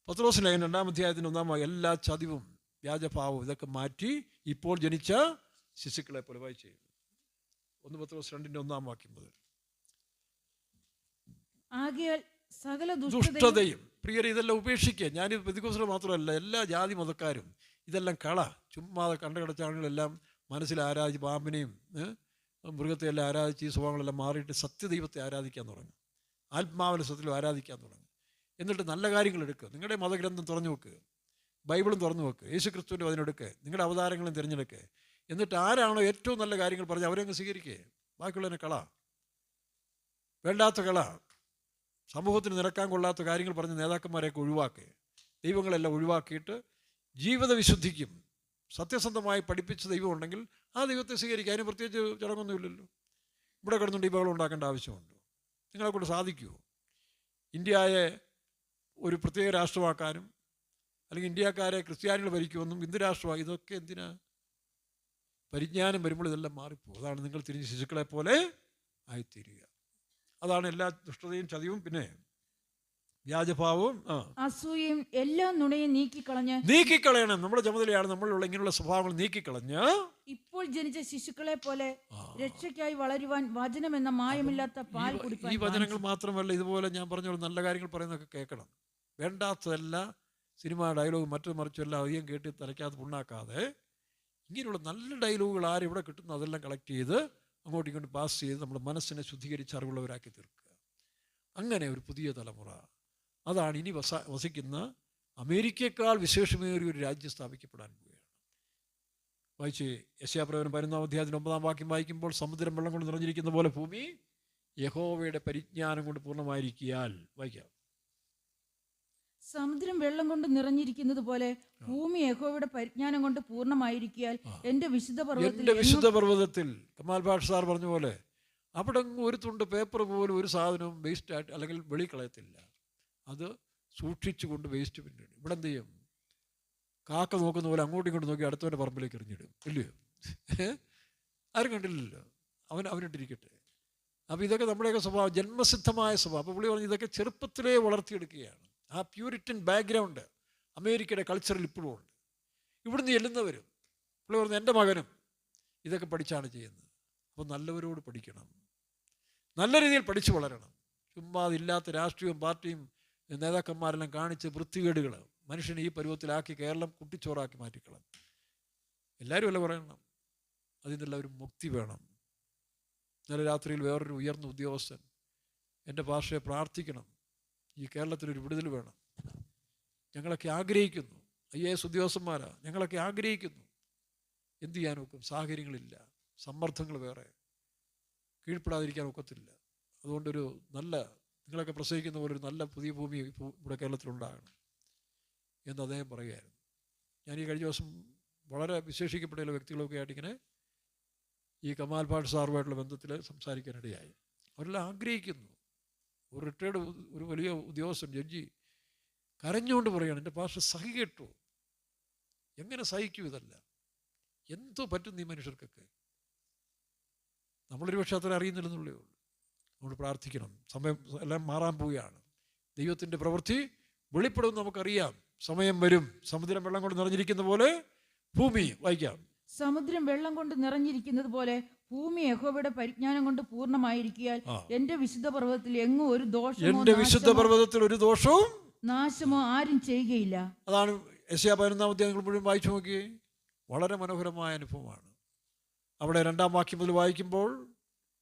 പത്രോസ് ലേഖനം 2-ാം അധ്യായത്തിന് 1-ാം വാക്യം, എല്ലാ ചതിവും വ്യാജഭാവവും ഇതൊക്കെ മാറ്റി ഇപ്പോൾ ജനിച്ച ശിശുക്കളെ പോലെ വായിച്ചു ചെയ്യുന്നു. 1 പത്രോസ് 2-ന്റെ 1-ാം വാക്യം മുതൽ. ആകയാൽ സകല ദുഷ്ടതയും, പ്രിയരെ, ഇതെല്ലാം ഉപേക്ഷിക്കുക. ഞാൻ പെന്തിക്കോസിൽ മാത്രമല്ല, എല്ലാ ജാതി മതക്കാരും ഇതെല്ലാം ചുമ്മാതെ കണ്ടുകിടച്ചാളുകളെല്ലാം മനസ്സിൽ ആരാധിച്ച് പാമ്പിനെയും മൃഗത്തെയെല്ലാം ആരാധിച്ച് ഈ സ്വഭാവങ്ങളെല്ലാം മാറിയിട്ട് സത്യദൈവത്തെ ആരാധിക്കാൻ തുടങ്ങും. ആത്മാവിൻ്റെ സത്യത്തിലും ആരാധിക്കാൻ തുടങ്ങും. എന്നിട്ട് നല്ല കാര്യങ്ങൾ എടുക്കുക. നിങ്ങളുടെ മതഗ്രന്ഥം തുറന്നു വെക്കുക, ബൈബിളും തുറന്നു വെക്കുക, യേശുക്രിസ്തുവിൻ്റെ അതിനെടുക്കുക, നിങ്ങളുടെ അവതാരങ്ങളും തിരഞ്ഞെടുക്കുക. എന്നിട്ട് ആരാണോ ഏറ്റവും നല്ല കാര്യങ്ങൾ പറഞ്ഞ് അവരങ്ങ് സ്വീകരിക്കുക. ബാക്കിയുള്ളതിനെ വേണ്ടാത്ത സമൂഹത്തിന് നിരക്കാൻ കൊള്ളാത്ത കാര്യങ്ങൾ പറഞ്ഞ് നേതാക്കന്മാരെയൊക്കെ ഒഴിവാക്കുക. ദൈവങ്ങളെല്ലാം ഒഴിവാക്കിയിട്ട് ജീവിത വിശുദ്ധിക്കും സത്യസന്ധമായി പഠിപ്പിച്ച ദൈവം ഉണ്ടെങ്കിൽ ആ ദൈവത്തെ സ്വീകരിക്കുക. അതിന് പ്രത്യേകിച്ച് ചടങ്ങൊന്നുമില്ലല്ലോ. ഇവിടെ കിടന്നുകൊണ്ട് ഈ ബഹളം ഉണ്ടാക്കേണ്ട ആവശ്യമുണ്ടോ? നിങ്ങളെക്കൊണ്ട് സാധിക്കുമോ? ഇന്ത്യയെ ഒരു പ്രത്യേക രാഷ്ട്രമാക്കാനും അല്ലെങ്കിൽ ഇന്ത്യക്കാരെ ക്രിസ്ത്യാനികൾ ഭരിക്കുമെന്നും ഹിന്ദു രാഷ്ട്രമായി, ഇതൊക്കെ എന്തിനാ? പരിജ്ഞാനം വരുമ്പോൾ ഇതെല്ലാം മാറിപ്പോകും. അതാണ് നിങ്ങൾ തിരിഞ്ഞ് ശിശുക്കളെ പോലെ ആയിത്തീരുക. അതാണ് എല്ലാ ദുഷ്ടതയും ചതിവും പിന്നെ വ്യാജഭാവവും അസൂയയും എല്ലാ നുണയും നീക്കിക്കളയണം. നമ്മുടെ ചുമതലയാണ് നമ്മളിലുള്ള ഇങ്ങനെയുള്ള സ്വഭാവങ്ങൾ നീക്കിക്കളഞ്ഞ് ഇപ്പോൾ ജനിച്ച ശിശുക്കളെ പോലെ രക്ഷയ്ക്കായി വളരുവാൻ വചനം എന്ന മായമില്ലാത്ത പാൽ കുടിപ്പാൻ. ഈ വചനങ്ങൾ മാത്രമല്ല, ഇതുപോലെ ഞാൻ പറഞ്ഞ നല്ല കാര്യങ്ങൾ പറയുന്നതൊക്കെ കേൾക്കണം. വേണ്ടാത്തതല്ല സിനിമ ഡയലോഗ് മറ്റു മറിച്ചെല്ലാം അധികം കേട്ട് തലയ്ക്കകത്ത് പുണ്ണാക്കാതെ ഇങ്ങനെയുള്ള നല്ല ഡയലോഗുകൾ ആരെവിടെ കിട്ടുന്നു അതെല്ലാം കളക്ട് ചെയ്ത് അങ്ങോട്ടും ഇങ്ങോട്ടും പാസ് ചെയ്ത് നമ്മുടെ മനസ്സിനെ ശുദ്ധീകരിച്ച് അറിവുള്ളവരാക്കി തീർക്കുക. അങ്ങനെ ഒരു പുതിയ തലമുറ, അതാണ് ഇനി വസിക്കുന്ന അമേരിക്കയേക്കാൾ വിശേഷമേറിയ ഒരു രാജ്യം സ്ഥാപിക്കപ്പെടാൻ പോവുകയാണ്. വായിച്ച് യെശയ്യാപ്രവചനം 11-ാം അധ്യായത്തിന് 9-ാം വാക്യം വായിക്കുമ്പോൾ, സമുദ്രം വെള്ളം കൊണ്ട് നിറഞ്ഞിരിക്കുന്ന പോലെ ഭൂമി യഹോവയുടെ പരിജ്ഞാനം കൊണ്ട് പൂർണ്ണമായിരിക്കിയാൽ. വായിക്കാം. സമുദ്രം വെള്ളം കൊണ്ട് നിറഞ്ഞിരിക്കുന്നത് പോലെ ഭൂമി യഹോവയുടെ പരിജ്ഞാനം കൊണ്ട് പൂർണ്ണമായിരിക്കിയാൽ എന്റെ വിശുദ്ധ പർവ്വതത്തിൽ കമാൽ പാഷ സാർ പറഞ്ഞ പോലെ അവിടെ ഒരു തുണ്ട് പേപ്പർ പോലും ഒരു സാധനവും വേസ്റ്റ് ആയിട്ട് അല്ലെങ്കിൽ വെളി കളയത്തില്ല. അത് സൂക്ഷിച്ചു കൊണ്ട് വേസ്റ്റ് പിന്നിടും. ഇവിടെ എന്ത് ചെയ്യും? കാക്ക നോക്കുന്ന പോലെ അങ്ങോട്ടും ഇങ്ങോട്ടും നോക്കി അടുത്തവൻ്റെ പറമ്പിലേക്ക് എറിഞ്ഞിടും, ഇല്ലയോ? ആരും കണ്ടില്ലല്ലോ, അവനിട്ടിരിക്കട്ടെ. അപ്പോൾ ഇതൊക്കെ നമ്മുടെയൊക്കെ സ്വഭാവം, ജന്മസിദ്ധമായ സ്വഭാവം. അപ്പോൾ പുള്ളി പറഞ്ഞു ഇതൊക്കെ ചെറുപ്പത്തിലേ വളർത്തിയെടുക്കുകയാണ്. ആ പ്യൂരിറ്റൻ ബാക്ക്ഗ്രൗണ്ട് അമേരിക്കയുടെ കൾച്ചറിൽ ഇപ്പോഴും ഉണ്ട്. ഇവിടുന്ന് ചെല്ലുന്നവരും പുള്ളി പറഞ്ഞു എൻ്റെ മകനും ഇതൊക്കെ പഠിച്ചാണ് ചെയ്യുന്നത്. അപ്പോൾ നല്ലവരോട് പഠിക്കണം, നല്ല രീതിയിൽ പഠിച്ചു വളരണം. ചുമ്മാ അതില്ലാത്ത രാഷ്ട്രീയവും പാർട്ടിയും നേതാക്കന്മാരെല്ലാം കാണിച്ച് വൃത്തികേടുകൾ മനുഷ്യനെ ഈ പരുവത്തിലാക്കി കേരളം കുട്ടിച്ചോറാക്കി മാറ്റിക്കളഞ്ഞു. എല്ലാവരും അല്ല പറയണം, അതിൽ നിന്നെല്ലാവരും മുക്തി വേണം. ഇന്നലെ രാത്രിയിൽ വേറൊരു ഉയർന്ന ഉദ്യോഗസ്ഥൻ എൻ്റെ ഭാഷയെ പ്രാർത്ഥിക്കണം, ഈ കേരളത്തിലൊരു വിടുതൽ വേണം, ഞങ്ങളൊക്കെ ആഗ്രഹിക്കുന്നു. IAS ഉദ്യോഗസ്ഥന്മാരാ, ഞങ്ങളൊക്കെ ആഗ്രഹിക്കുന്നു. എന്ത് ചെയ്യാൻ ഒക്കും? സാഹചര്യങ്ങളില്ല, സമ്മർദ്ദങ്ങൾ വേറെ, കീഴ്പ്പെടാതിരിക്കാൻ ഒക്കത്തില്ല. അതുകൊണ്ടൊരു നല്ല, നിങ്ങളൊക്കെ പ്രസവിക്കുന്ന പോലെ ഒരു നല്ല പുതിയ ഭൂമി ഇവിടെ കേരളത്തിലുണ്ടാകണം എന്ന് അദ്ദേഹം പറയുകയായിരുന്നു. ഞാൻ ഈ കഴിഞ്ഞ ദിവസം വളരെ വിശേഷിക്കപ്പെട്ട ചില വ്യക്തികളൊക്കെ ആയിട്ട് ഇങ്ങനെ ഈ കമാൽ പാഷ സാറുമായിട്ടുള്ള ബന്ധത്തിൽ സംസാരിക്കാനിടയായി. അവരെല്ലാം ആഗ്രഹിക്കുന്നു. ഒരു റിട്ടയർഡ് ഒരു വലിയ ഉദ്യോഗസ്ഥൻ, ജഡ്ജി, കരഞ്ഞുകൊണ്ട് പറയുകയാണ്, എൻ്റെ പാഷ സഹിക്കേട്ടു, എങ്ങനെ സഹിക്കും? ഇതല്ല എന്തോ പറ്റും ഈ മനുഷ്യർക്കൊക്കെ. നമ്മളൊരു പക്ഷേ അത്ര അറിയുന്നില്ലെന്നുള്ളേ ഉള്ളൂ. നമ്മൾ പ്രാർത്ഥിക്കണം. സമയം എല്ലാം മാറാൻ പോവുകയാണ്. ദൈവത്തിൻ്റെ പ്രവൃത്തി വെളിപ്പെടുമെന്ന് നമുക്കറിയാം. സമയം വരും, സമുദ്രം വെള്ളം കൊണ്ട് നിറഞ്ഞിരിക്കുന്ന പോലെ ഭൂമി. വായിക്കാം. സമുദ്രം വെള്ളം കൊണ്ട് നിറഞ്ഞിരിക്കുന്നത് പോലെ ഭൂമി യഹോവയുടെ പരിജ്ഞാനം കൊണ്ട് പൂർണ്ണമായിരിക്കാൻ എന്റെ വിശുദ്ധ പർവ്വതത്തിൽ എങ്ങും ഒരു ദോഷവും നാശമോ ആരും ചെയ്യുകയില്ല. അതാണ് യെശയ്യാ 11-ാം അധ്യായം മുഴുവൻ വായിച്ചു നോക്കിയേ. വളരെ മനോഹരമായ അനുഭവമാണ്. അവിടെ 2-ാം വാക്യം മുതൽ വായിക്കുമ്പോൾ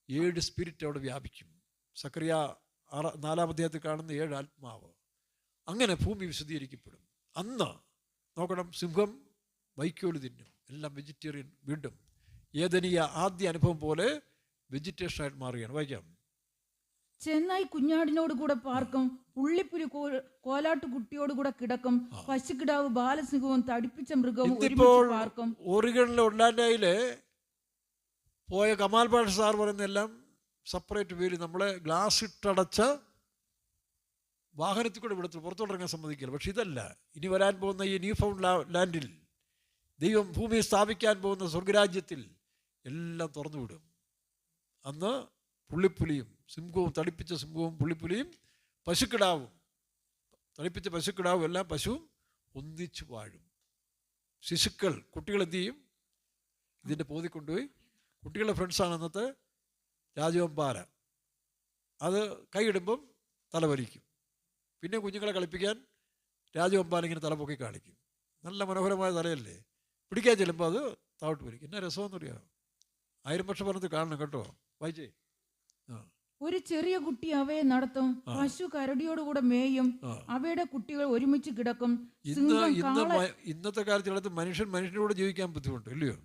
7 സ്പിരിറ്റ് അവിടെ വ്യാപിക്കും. സക്കറിയ 4-ാം അധ്യായത്തിൽ കാണുന്ന 7 ആത്മാവ്. അങ്ങനെ ഭൂമി വിശദീകരിക്കപ്പെടും. അന്ന് നോക്കണം, സിംഹം വൈക്കോല് തിന്നും, എല്ലാം വെജിറ്റേറിയൻ. വീണ്ടും ഏദനീയ ആദ്യ അനുഭവം പോലെ വെജിറ്റേഷനായിട്ട് മാറുകയാണ്. വായിക്കാം. ചെന്നായി കുഞ്ഞാടിനോട് കൂടെ പാർക്കും, പുള്ളിപ്പുലി കോലാട്ടുകുട്ടിയോട് കൂടെ കിടക്കും, പശുക്കിടാവ് ബാലസിംഹവും തടിപ്പിച്ച മൃഗവും ഒരുമിച്ച് പാർക്കും. ഓറിഗണിലെ ഒർലാൻഡോയില് പോയ കമാൽ പാഷ സാർ പറയുന്നതെല്ലാം സെപ്പറേറ്റ് പേര്. നമ്മളെ ഗ്ലാസ് ഇട്ടടച്ച വാഹനത്തിൽ കൂടെ ഇവിടുത്തെ പുറത്തോട്ടിറങ്ങാൻ സമ്മതിക്കില്ല. പക്ഷെ ഇതല്ല, ഇനി വരാൻ പോകുന്ന ഈ ന്യൂ ഫൗണ്ട് ലാൻഡിൽ ദൈവം ഭൂമിയെ സ്ഥാപിക്കാൻ പോകുന്ന സ്വർഗരാജ്യത്തിൽ എല്ലാം തുറന്നു വിടും. അന്ന് പുള്ളിപ്പുലിയും സിംഹവും, തടിപ്പിച്ച സിംഹവും പുള്ളിപ്പുലിയും പശുക്കിടാവും, തടിപ്പിച്ച പശുക്കിടാവും എല്ലാം പശുവും ഒന്നിച്ചു വാഴും. ശിശുക്കൾ, കുട്ടികൾ എന്ത് ചെയ്യും? ഇതിൻ്റെ പോതി കൊണ്ടുപോയി, കുട്ടികളുടെ ഫ്രണ്ട്സാണ് അന്നത്തെ രാജവെമ്പാല. അത് കൈയിടുമ്പം തലവലിക്കും. പിന്നെ കുഞ്ഞുങ്ങളെ കളിപ്പിക്കാൻ രാജവെമ്പാല ഇങ്ങനെ തലപൊക്കി കാണിക്കും. നല്ല മനോഹരമായ തലയല്ലേ? പിടിക്കാൻ ചെല്ലുമ്പോൾ അത് താഴോട്ട് വരും. എന്നാ രസമെന്ന് അറിയാം. 1000 വർഷം പറഞ്ഞത് കാണണം കേട്ടോ. വായിച്ചേ. ഒരു ചെറിയ കുട്ടി അവയെ നടത്തും, പശു കരടിയോടുകൂടെ മേയും, അവയുടെ കുട്ടികൾ ഒരുമിച്ച് കിടക്കും. ഇന്നത്തെ കാലത്ത് മനുഷ്യനോട് ജീവിക്കാൻ ബുദ്ധിമുട്ട് ഇല്ലയോ?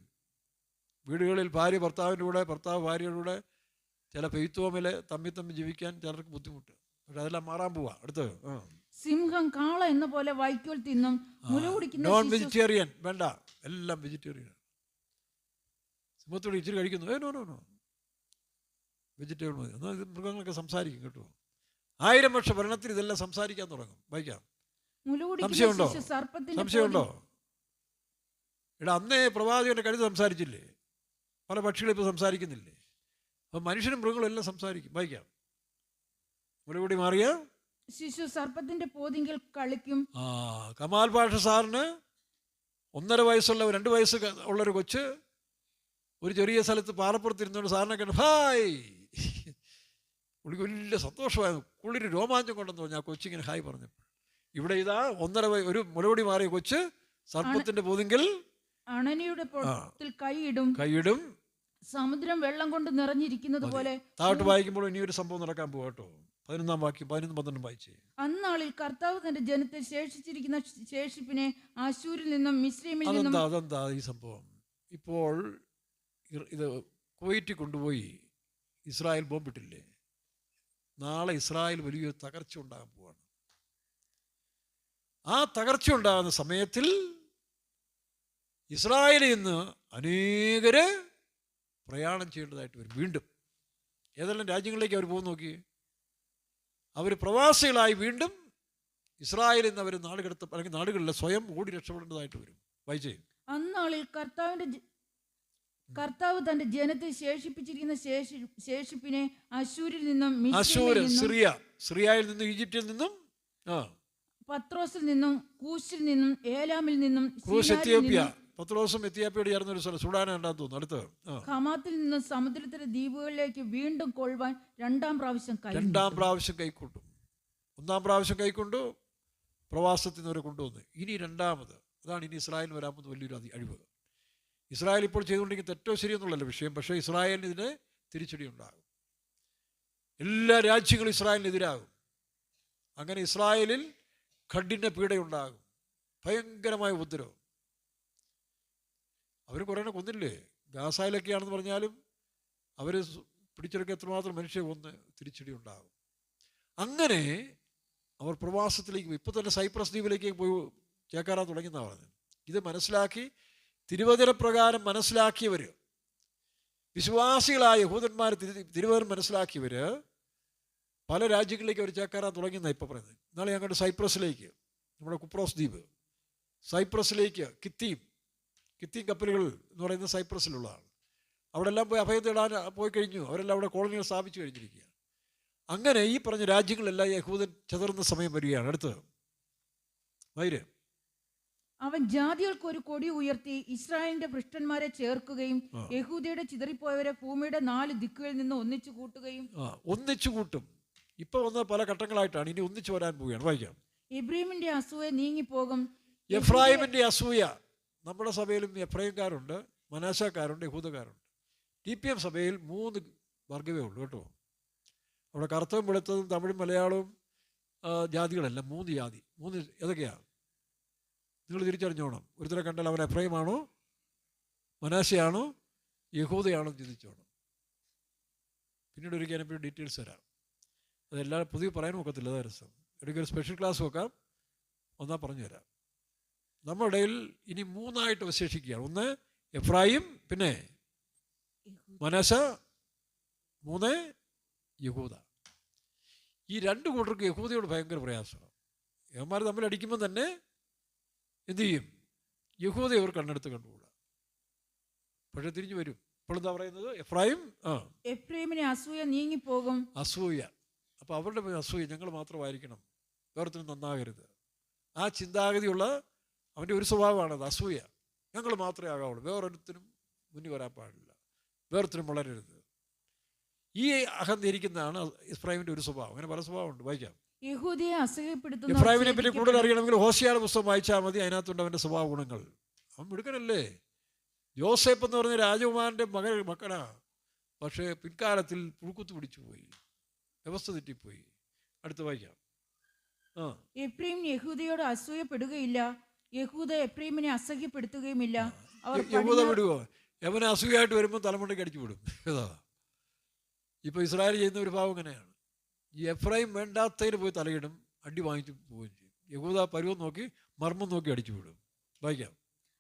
വീടുകളിൽ ഭാര്യ ഭർത്താവിൻ്റെ കൂടെ, ഭർത്താവ് ഭാര്യയുടെ കൂടെ, ചില പെയ്ത്തോമില് തമ്മി ജീവിക്കാൻ ചിലർക്ക് ബുദ്ധിമുട്ട്. പക്ഷെ അതെല്ലാം മാറാൻ പോവാ. അടുത്ത് സിംഹം കാള എന്ന പോലെ വൈക്കോൽ തിന്നും, നോൺ വെജിറ്റേറിയൻ വേണ്ട, എല്ലാം വെജിറ്റേറിയൻ. സിംഹത്തോട് ഇച്ചിരി കഴിക്കുന്നു, നോ വെജിറ്റേറിയൻ മതി. എന്നാൽ മൃഗങ്ങളൊക്കെ സംസാരിക്കും കേട്ടോ. 1000 വർഷ ഭരണത്തിൽ ഇതെല്ലാം സംസാരിക്കാൻ തുടങ്ങും. വായിക്കാം. സംശയമുണ്ടോ? ഇവിടെ അന്നേ പ്രവാചകന്റെ കഴുത്ത് സംസാരിച്ചില്ലേ? പല പക്ഷികളും ഇപ്പോൾ സംസാരിക്കുന്നില്ലേ? അപ്പം മനുഷ്യനും മൃഗങ്ങളും എല്ലാം സംസാരിക്കും. വായിക്കാം. മുലകൂടി മാറിയ ശിശു സർപ്പത്തിന്റെ പോതിങ്കിൽ കളിക്കും. കമാൽ പാഷ സാറിന് 1.5 വയസ്സുള്ള 2 വയസ്സ് ഉള്ളൊരു കൊച്ച് ഒരു ചെറിയ സ്ഥലത്ത് പാറപ്പുറത്ത് ഇരുന്നോണ്ട് സാറിനെ കണ്ടു ഹായ്. പുള്ളിക്ക് വലിയ സന്തോഷമായിരുന്നു. പുള്ളിയുടെ രോമാഞ്ചം കൊണ്ടെന്ന് പറഞ്ഞു ആ കൊച്ചിങ്ങനെ ഹായ് പറഞ്ഞപ്പോൾ. ഇവിടെ ഇതാ 1.5 ഒരു മുലകൂടി മാറിയ കൊച്ച് സർപ്പത്തിന്റെ പോതിങ്കിൽ അണനിയുടെ കൈയിടും. സമുദ്രം വെള്ളം കൊണ്ട് നിറഞ്ഞിരിക്കുന്നത് പോലെ. താഴോട്ട് വായിക്കുമ്പോൾ ഇനിയൊരു സംഭവം നടക്കാൻ പോവാ കേട്ടോ. 11-ാം വാക്യം 11-12 വായിച്ചേ. അന്നാളിൽ കർത്താവ് തന്റെ ജനത്തെ ശേഷിച്ചിരിക്കുന്ന ശേഷിപ്പിനെ അശൂരിൽ നിന്നും മിസ്രൈമിൽ നിന്നും. അതെന്താ ഈ സംഭവം? ഇപ്പോൾ ഇത് കുവൈറ്റിൽ കൊണ്ടുപോയി ഇസ്രായേൽ ബോംബിട്ടില്ലേ? നാളെ ഇസ്രായേൽ വലിയൊരു തകർച്ച ഉണ്ടാകാൻ പോവാണ്. ആ തകർച്ച ഉണ്ടാകുന്ന സമയത്തിൽ ഇസ്രായേലിൽ നിന്ന് അനേകര് പ്രയാണം ചെയ്യേണ്ടതായിട്ട് വരും. വീണ്ടും ഏതെല്ലാം രാജ്യങ്ങളിലേക്ക് അവർ പോകുന്നു നോക്കി. അവർ പ്രവാസികളായി വീണ്ടും ഇസ്രായേലിൽ നിന്ന് അവർ നാടുകടത്ത അല്ലെങ്കിൽ നാടുകളിൽ സ്വയം ഓടി രക്ഷപ്പെടേണ്ടതായിട്ട് വരും. വായിച്ചേ. അന്നാളിൽ കർത്താവ് തന്റെ ജനത്തെ ശേഷിപ്പിച്ചിരിക്കുന്ന ശേഷിപ്പിനെ അശൂരിൽ നിന്നും സിറിയയിൽ നിന്നും ഈജിപ്തിൽ നിന്നും പത്രോസിൽ നിന്നും കൂശിൽ നിന്നും ഏലാമിൽ നിന്നും പത്രോസും എത്യോപ്യയോട് ചേർന്ന ഒരു സ്ഥലം സുഡാന ഉണ്ടാകും തോന്നുന്നു. അടുത്ത് ഹമാത്തിൽ നിന്ന് സമുദ്രത്തിലെ ദ്വീപുകളിലേക്ക് വീണ്ടും കൊള്ളുവാൻ 2-ാം പ്രാവശ്യം കൈക്കൊണ്ടു. 1-ാം പ്രാവശ്യം കൈക്കൊണ്ടു, പ്രവാസത്തിൽ നിന്ന് വരെ കൊണ്ടുവന്ന്. ഇനി 2-ാമത്, അതാണ് ഇനി ഇസ്രായേലിന് വരാൻ പോകുന്ന വലിയൊരു അഴിവ്. ഇസ്രായേൽ ഇപ്പോൾ ചെയ്തുകൊണ്ടിരിക്കുന്ന തെറ്റോ ശരിയെന്നുള്ളല്ല വിഷയം. പക്ഷേ ഇസ്രായേലിന് ഇതിന് തിരിച്ചടി ഉണ്ടാകും. എല്ലാ രാജ്യങ്ങളും ഇസ്രായേലിനെതിരാകും. അങ്ങനെ ഇസ്രായേലിൽ ഖഡിൻ്റെ പീഡയുണ്ടാകും, ഭയങ്കരമായ ഉപദ്രവം. അവർ കുറേ കൊന്നില്ലേ? ഗാസയിലൊക്കെയാണെന്ന് പറഞ്ഞാലും അവർ പിടിച്ചെടുക്കുക എത്രമാത്രം മനുഷ്യരെ കൊന്ന് തിരിച്ചടി ഉണ്ടാകും. അങ്ങനെ അവർ പ്രവാസത്തിലേക്ക് പോയി. ഇപ്പോൾ തന്നെ സൈപ്രസ് ദ്വീപിലേക്ക് പോയി ചേക്കാറാൻ തുടങ്ങിയെന്നാണ് പറഞ്ഞത്. ഇത് മനസ്സിലാക്കി തിരുവചനപ്രകാരം മനസ്സിലാക്കിയവർ, വിശ്വാസികളായ യഹൂദന്മാർ തിരുവചനം മനസ്സിലാക്കിയവർ പല രാജ്യങ്ങളിലേക്ക് അവർ ചേക്കാറാൻ തുടങ്ങിയെന്നാണ് ഇപ്പോൾ പറയുന്നത്. നാളെ ഞങ്ങളുടെ സൈപ്രസിലേക്ക്, നമ്മുടെ കുപ്രോസ് ദ്വീപ്, സൈപ്രസിലേക്ക് കിത്തീം കപ്പലുകൾ എന്ന് പറയുന്നത് സൈപ്രസിലുള്ളതാണ്. അവിടെ എല്ലാം പോയി അഭയം തേടാൻ പോയി കഴിഞ്ഞു. അവരെല്ലാം അവിടെ കോളനികൾ സ്ഥാപിച്ചു കഴിഞ്ഞിരിക്കുക. അങ്ങനെ ഈ പറഞ്ഞ രാജ്യങ്ങളെല്ലാം യഹൂദൻ ചെതറുന്ന സമയം വരികയാണ്. അടുത്ത് വൈര് അവൻ ജാതികൾക്ക് ഒരു കൊടി ഉയർത്തി ഇസ്രായേലിന്റെ ഭ്രഷ്ടന്മാരെ ചേർക്കുകയും യഹൂദയുടെ ചിതറിപ്പോയവരെ ഭൂമിയുടെ 4 ദിക്കുകളിൽ നിന്ന് ഒന്നിച്ചു കൂട്ടുകയും. ഒന്നിച്ചു കൂട്ടും. ഇപ്പൊ വന്ന പല ഘട്ടങ്ങളായിട്ടാണ്, ഇനി ഒന്നിച്ചു വരാൻ പോവുകയാണ്. വായിക്കാം. എഫ്രൈമിന്റെ അസൂയ നീങ്ങിപ്പോകും. എഫ്രൈമിന്റെ അസൂയ. നമ്മുടെ സഭയിലും എഫ്രൈംകാരുണ്ട്, മനാശക്കാരുണ്ട്, യഹൂദക്കാരുണ്ട്. TPM സഭയിൽ 3 വർഗ്ഗമേ ഉള്ളൂ കേട്ടോ. അവിടെ കറുത്തതും വെളുത്തതും തമിഴും മലയാളവും ജാതികളല്ല, 3 ജാതി. 3 ഏതൊക്കെയാണ് നിങ്ങൾ തിരിച്ചറിഞ്ഞോണം. ഒരുത്തരെ കണ്ടാൽ അവൻ എഫ്രൈമാണോ, മനാശയാണോ, യഹൂദയാണോ ചിന്തിച്ചോണം. പിന്നീട് ഒരിക്കൽ എപ്പോഴും ഡീറ്റെയിൽസ് തരാം. അതെല്ലാം പുതിയ പറയാൻ നോക്കത്തില്ല, അതാ രസം. ഇടയ്ക്ക് ഒരു സ്പെഷ്യൽ ക്ലാസ് വെക്കാം, ഒന്നാ പറഞ്ഞു തരാം. നമ്മുടെ ഇടയിൽ ഇനി 3 അവശേഷിക്കുകയാണ്. ഒന്ന് എഫ്രൈം, പിന്നെ മനാശ, 3 യഹൂദ. ഈ 2 കൂട്ടർക്ക് യഹൂദയോട് ഭയങ്കര പ്രയാസമാണ്. യവന്മാർ തമ്മിൽ അടിക്കുമ്പോൾ തന്നെ എന്ത് ചെയ്യും? യഹൂദ ഇവർ കണ്ണെടുത്ത് കണ്ടുകൂടാ. പക്ഷെ തിരിഞ്ഞു വരും. ഇപ്പോഴെന്താ പറയുന്നത്? എഫ്രൈമിനെ അസൂയ നീങ്ങിപ്പോകും. അസൂയ. അപ്പോൾ അവരുടെ അസൂയ ഞങ്ങൾ മാത്രമായിരിക്കണം, വേറൊരുത്തരും നന്നാകരുത്. ആ ചിന്താഗതിയുള്ള അവൻ്റെ ഒരു സ്വഭാവമാണത്, അസൂയ. ഞങ്ങൾ മാത്രമേ ആകാവുള്ളൂ, വേറൊരുത്തരും മുന്നിൽ വരാൻ പാടില്ല, വേറൊരുത്തരും വളരരുത്. ഈ അഹന്തിരിക്കുന്നതാണ് എഫ്രൈമിൻ്റെ ഒരു സ്വഭാവം. അങ്ങനെ പല സ്വഭാവമുണ്ട്. വായിക്കാം. യഹൂദയെ അസഹ്യപ്പെടുത്തുന്ന എഫ്രൈമിനെ പറ്റി കൂടുതൽ അറിയണമെങ്കിൽ ഹോശിയായുടെ പുസ്തകം വായിച്ചാൽ മതി. അതിനകത്തുണ്ട് അവൻ്റെ സ്വഭാവ ഗുണങ്ങൾ. അവൻ മിടുക്കനല്ലേ. യോസേപ്പ് എന്ന് പറഞ്ഞ രാജകുമാരൻ്റെ മകനാ. പക്ഷേ പിൽക്കാലത്തിൽ പുഴുക്കുത്ത് പിടിച്ചു പോയി, വ്യവസ്ഥ തെറ്റിപ്പോയി. അടുത്ത് വായിക്കാം. എഫ്രൈം യഹൂദയോട് അസൂയപ്പെടുകയില്ല, യഹൂദ എഫ്രൈമിനെ അസഹ്യപ്പെടുത്തുകയുമില്ല. യഹൂദ വിടുവോ? യവനെ അസൂയായിട്ട് വരുമ്പോൾ തലമുണ്ടയ്ക്ക് അടിച്ചു വിടും. ഏതാ ഇപ്പോൾ ഇസ്രായേൽ ചെയ്യുന്ന ഒരു ഭാവം ഇങ്ങനെയാണ്. ഈ എഫ്രൈം വേണ്ടാത്തതിന് പോയി തലയിടും, അടി വാങ്ങിച്ചു പോവുകയും ചെയ്യും. യഹൂദ പരുവം നോക്കി മർമ്മം നോക്കി അടിച്ചു വിടും. വായിക്കാം.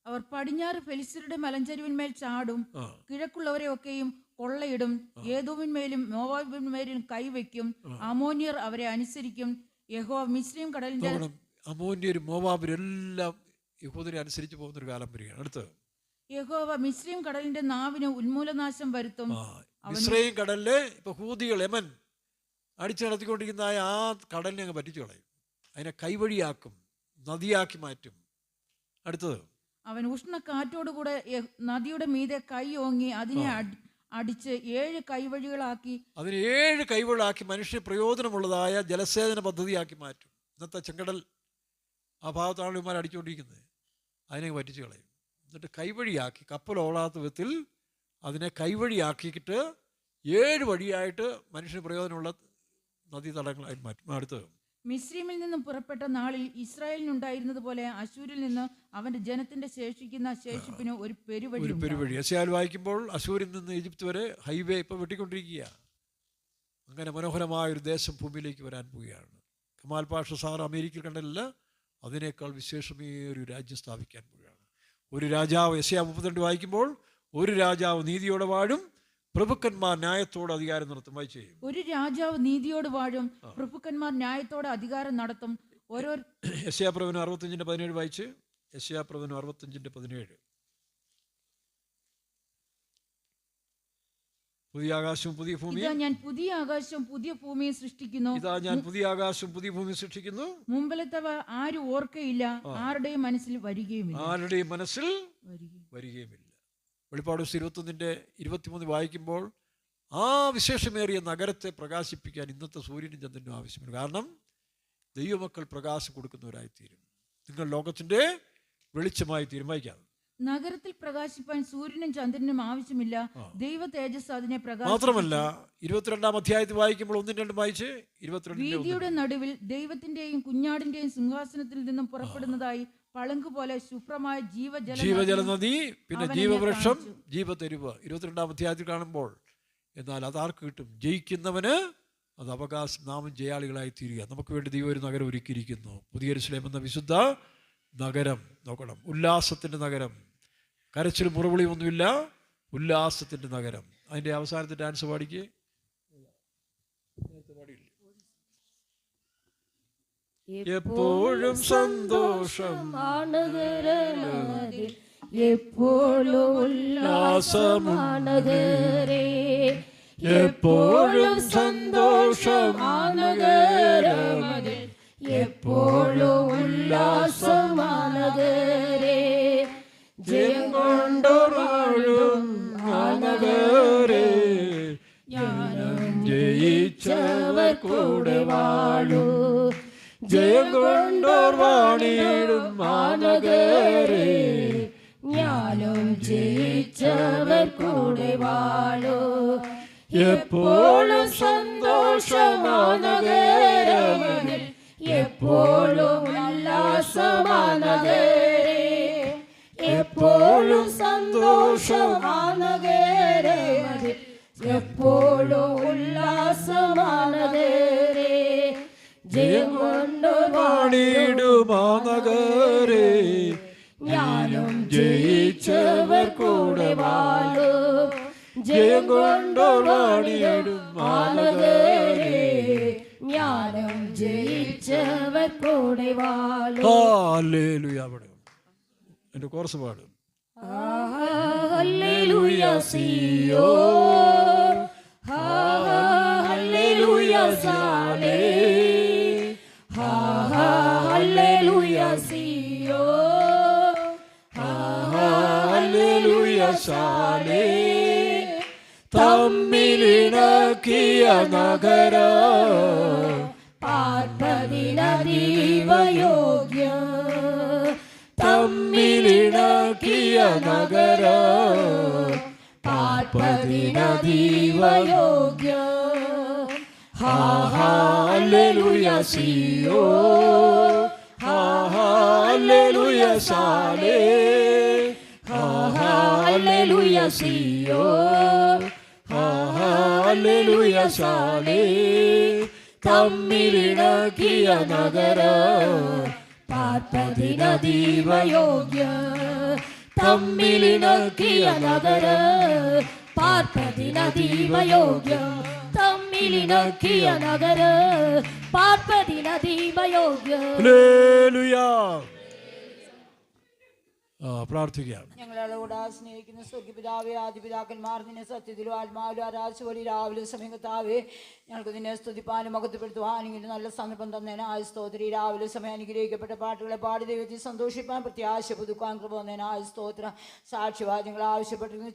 അവർ പടിഞ്ഞാറ് ഫെലിസ്ത്യരുടെ മലഞ്ചരിവിന്മേൽ ചാടും, കിഴക്കുള്ളവരെ ഒക്കെയും കൊള്ളയിടും, ഏദോമിന്മേലും മോവാബിന്മേലും കൈവയ്ക്കും, അമോന്യർ അവരെ അനുസരിക്കും. യഹോവ മിസ്രയീം കടലിന്റെ അമോന്യരും മോവാബിരും എല്ലാം യഹൂദരെ അനുസരിച്ച് പോകുന്നൊരു കാലം വരികയാണ്. അടുത്ത് യഹോവ മിസ്രയീം കടലിന്റെ നാവിന് ഉന്മൂലനാശം വരുത്തും. മിസ്രയീം കടലിലെ ഇപ്പൊ ഹൂദികൾ യമൻ അടിച്ചു നടത്തിക്കൊണ്ടിരിക്കുന്ന ആ കടലിനെ അങ്ങ് പറ്റിച്ചു കളയും, അതിനെ കൈവഴിയാക്കും, നദിയാക്കി മാറ്റും. അടുത്തത് അവൻ ഉഷ്ണക്കാറ്റോടുകൂടെ നദിയുടെ മീതെ കൈ ഓങ്ങി അതിനെ അടിച്ച് 7 കൈവഴികളാക്കി, അതിന് 7 കൈവഴികളാക്കി മനുഷ്യ പ്രയോജനമുള്ളതായ ജലസേചന പദ്ധതിയാക്കി മാറ്റും. ഇന്നത്തെ ചെങ്കടൽ ആ ഭാഗത്താണ് ഇവന്മാർ അടിച്ചുകൊണ്ടിരിക്കുന്നത്. അതിനെ പറ്റിച്ചു കളയും. എന്നിട്ട് കൈവഴിയാക്കി, കപ്പലോടാത്ത വിധത്തിൽ അതിനെ കൈവഴിയാക്കിയിട്ട് 7 വഴിയായിട്ട് മനുഷ്യന് പ്രയോജനമുള്ള നദീതടങ്ങളായി മാറ്റും. അടുത്തത് മിസ്രയീമിൽ നിന്നും പുറപ്പെട്ട നാളിൽ ഇസ്രായേലിനുണ്ടായിരുന്നത് പോലെ അശൂരിൽ നിന്ന് അവന്റെ ജനത്തിന്റെ ശേഷിക്കുന്ന ശേഷിപ്പിന് ഒരു പെരുവഴി. യെശയ്യാൽ വായിക്കുമ്പോൾ അശൂരിൽ നിന്ന് ഈജിപ്ത് വരെ ഹൈവേ ഇപ്പോൾ വെട്ടിക്കൊണ്ടിരിക്കുക. അങ്ങനെ മനോഹരമായൊരു ദേശം ഭൂമിയിലേക്ക് വരാൻ പോവുകയാണ്. കമാൽ പാഷ സാർ അമേരിക്കയിൽ കണ്ടല്ല, അതിനേക്കാൾ വിശേഷമേയൊരു രാജ്യം സ്ഥാപിക്കാൻ പോവുകയാണ്. ഒരു രാജാവ്, യെശയ്യാ 32 വായിക്കുമ്പോൾ, ഒരു രാജാവ് നീതിയോടെ വാഴും, പ്രഭുക്കന്മാർ ന്യായത്തോട് അധികാരം നടത്തും. വായിച്ചേയും. ഒരു രാജാവ് നീതിയോട് വാഴും, പ്രഭുക്കന്മാർ ന്യായത്തോടെ അധികാരം നടത്തും. ഓരോ യെശയ്യാ പ്രവചനം 65:17 വായിച്ച്. യെശയ്യാ പ്രവചനം 65:17. പുതിയ ആകാശവും പുതിയ ഭൂമിയും, ഇതാ ഞാൻ പുതിയ ആകാശവും പുതിയ ഭൂമിയും സൃഷ്ടിക്കുന്നു. ഇതാ ഞാൻ പുതിയ ആകാശവും പുതിയ ഭൂമിയും സൃഷ്ടിക്കുന്നു. മുമ്പിലത്തവ ആരും ഓർക്കയില്ല, ആരുടെയും മനസ്സിൽ വരികയുമില്ല. വെളിപ്പാട് 21:23 വായിക്കുമ്പോൾ ആ വിശേഷമേറിയ നഗരത്തെ പ്രകാശിപ്പിക്കാൻ ഇന്നത്തെ സൂര്യനും ചന്ദ്രനും ആവശ്യമില്ല. കാരണം ദൈവമക്കൾ പ്രകാശം കൊടുക്കുന്നവരായിത്തീരും. നിങ്ങൾ ലോകത്തിന്റെ വെളിച്ചമായി തീരുമാനിക്കാം. നഗരത്തിൽ പ്രകാശിപ്പാൻ സൂര്യനും ചന്ദ്രനും ആവശ്യമില്ല, ദൈവ തേജസ് അതിനെ പ്രകാശിപ്പിക്കും. മാത്രമല്ല 22-ാം അധ്യായത്തിൽ വായിക്കുമ്പോൾ 1-2 വായിച്ച്. 22 വീതിയുടെ നടുവിൽ ദൈവത്തിന്റെയും കുഞ്ഞാടിന്റെയും സിംഹാസനത്തിൽ നിന്നും പുറപ്പെടുന്നതായി പളുങ്ക് പോലെ ശുഭ്രമായ ജീവജല നദി, പിന്നെ ജീവവൃക്ഷം, ജീവതെരുവ്. 22-ാം അധ്യായത്തിൽ കാണുമ്പോൾ, എന്നാൽ അതാർക്ക് കിട്ടും? ജയിക്കുന്നവന് അത് അവകാശം. നാമം ജയാളികളായി തീരുക. നമുക്ക് വേണ്ടി ദൈവം ഒരു നഗരം ഒരുക്കിയിരിക്കുന്നു, പുതിയ യെരൂശലേം എന്ന വിശുദ്ധ നഗരം. നോക്കണം, ഉല്ലാസത്തിൻ്റെ നഗരം. കരച്ചിൽ മുറവിളി ഒന്നുമില്ല, ഉല്ലാസത്തിൻ്റെ നഗരം. അതിൻ്റെ അവസാനത്തെ ഡാൻസ് പാടിക്കേ. എപ്പോഴും സന്തോഷം, എപ്പോഴും ഉല്ലാസമാണ്, എപ്പോഴും സന്തോഷമാണ്, എപ്പോഴും ഉല്ലാസമാണ്. വാഴൂ. ജയം കൊണ്ടോർ വാണിടും മാനഗരേ, ഞാനും ജയിച്ചവർ കൂടെ വാഴൂ. എപ്പോഴും സന്തോഷമാനഗരമതിൽ, എപ്പോഴും ഉല്ലാസമാനഗരേ, എപ്പോഴും സന്തോഷമാനഗരമതിൽ, എപ്പോഴും ഉല്ലാസമാനഗരേ. ജയം കൊണ്ട് വാണിടും മാനഗരേ, ഞാനും ജയിച്ചവർ കൂടെ വാഴൂ. ജയം കൊണ്ടോർ വാണിടും മാനഗരേ, ഞാനും ജയിച്ചവർ കൂടെ വാഴൂ. ഹല്ലേലൂയ. അവിടെ എൻ്റെ കോർസ് പാടും. ഹല്ലേലൂയ സിയോൻ, ഹല്ലേലൂയ സാലേ, ഹല്ലേലൂയ സിയോൻ, ഹല്ലേലൂയ സാലേ. തമ്മിലിണക്കിയ നഗരം പാർപ്പതിനതീവയോഗ്യം. തമ്മിലിണക്കിയ നഗരം പാർപ്പതിനതീവയോഗ്യം. ഹല്ലേലൂയ സിയോൻ, ഹല്ലേലൂയ സാലേ, ഹല്ലേലൂയ സിയോൻ, ഹല്ലേലൂയ സാലേ. തമ്മിലിണക്കിയ നഗരം പാർപ്പതിനതീവയോഗ്യം. തമ്മിലിണക്കിയ നഗരം പാർപ്പതിനതീവയോഗ്യം. തമ്മിലിണക്കിയ നഗരം പാർപ്പതിനതീവയോഗ്യം. ഹല്ലേലൂയ. പ്രാർത്ഥിക്കാം. ഞങ്ങളോട് സ്നേഹിക്കുന്ന സ്വർഗപിതാവേ, ആദിപിതാക്കന്മാർ നിന്നെ സത്യത്തിലും ആത്മാവിലും ആരാധിച്ചു പോലെ രാവിലെ സമയത്താവേ ഞങ്ങൾക്ക് നിന്നെ സ്തുതിപ്പാനും മഹത്വപ്പെടുത്തുവാനും ഇങ്ങനെ നല്ല സന്ദർഭം തന്നേനായ സ്തോത്രം. രാവിലെ സമയം അനുഗ്രഹിക്കപ്പെട്ട പാട്ടുകളെ പാടി ദൈവത്തിൽ സന്തോഷിപ്പാൻ പ്രത്യാശ പുതുക്കാൻ കൃപ വന്നേനായ സ്തോത്രം. സാക്ഷ്യവാദ്യങ്ങൾ ആവശ്യപ്പെട്ടിരുന്നു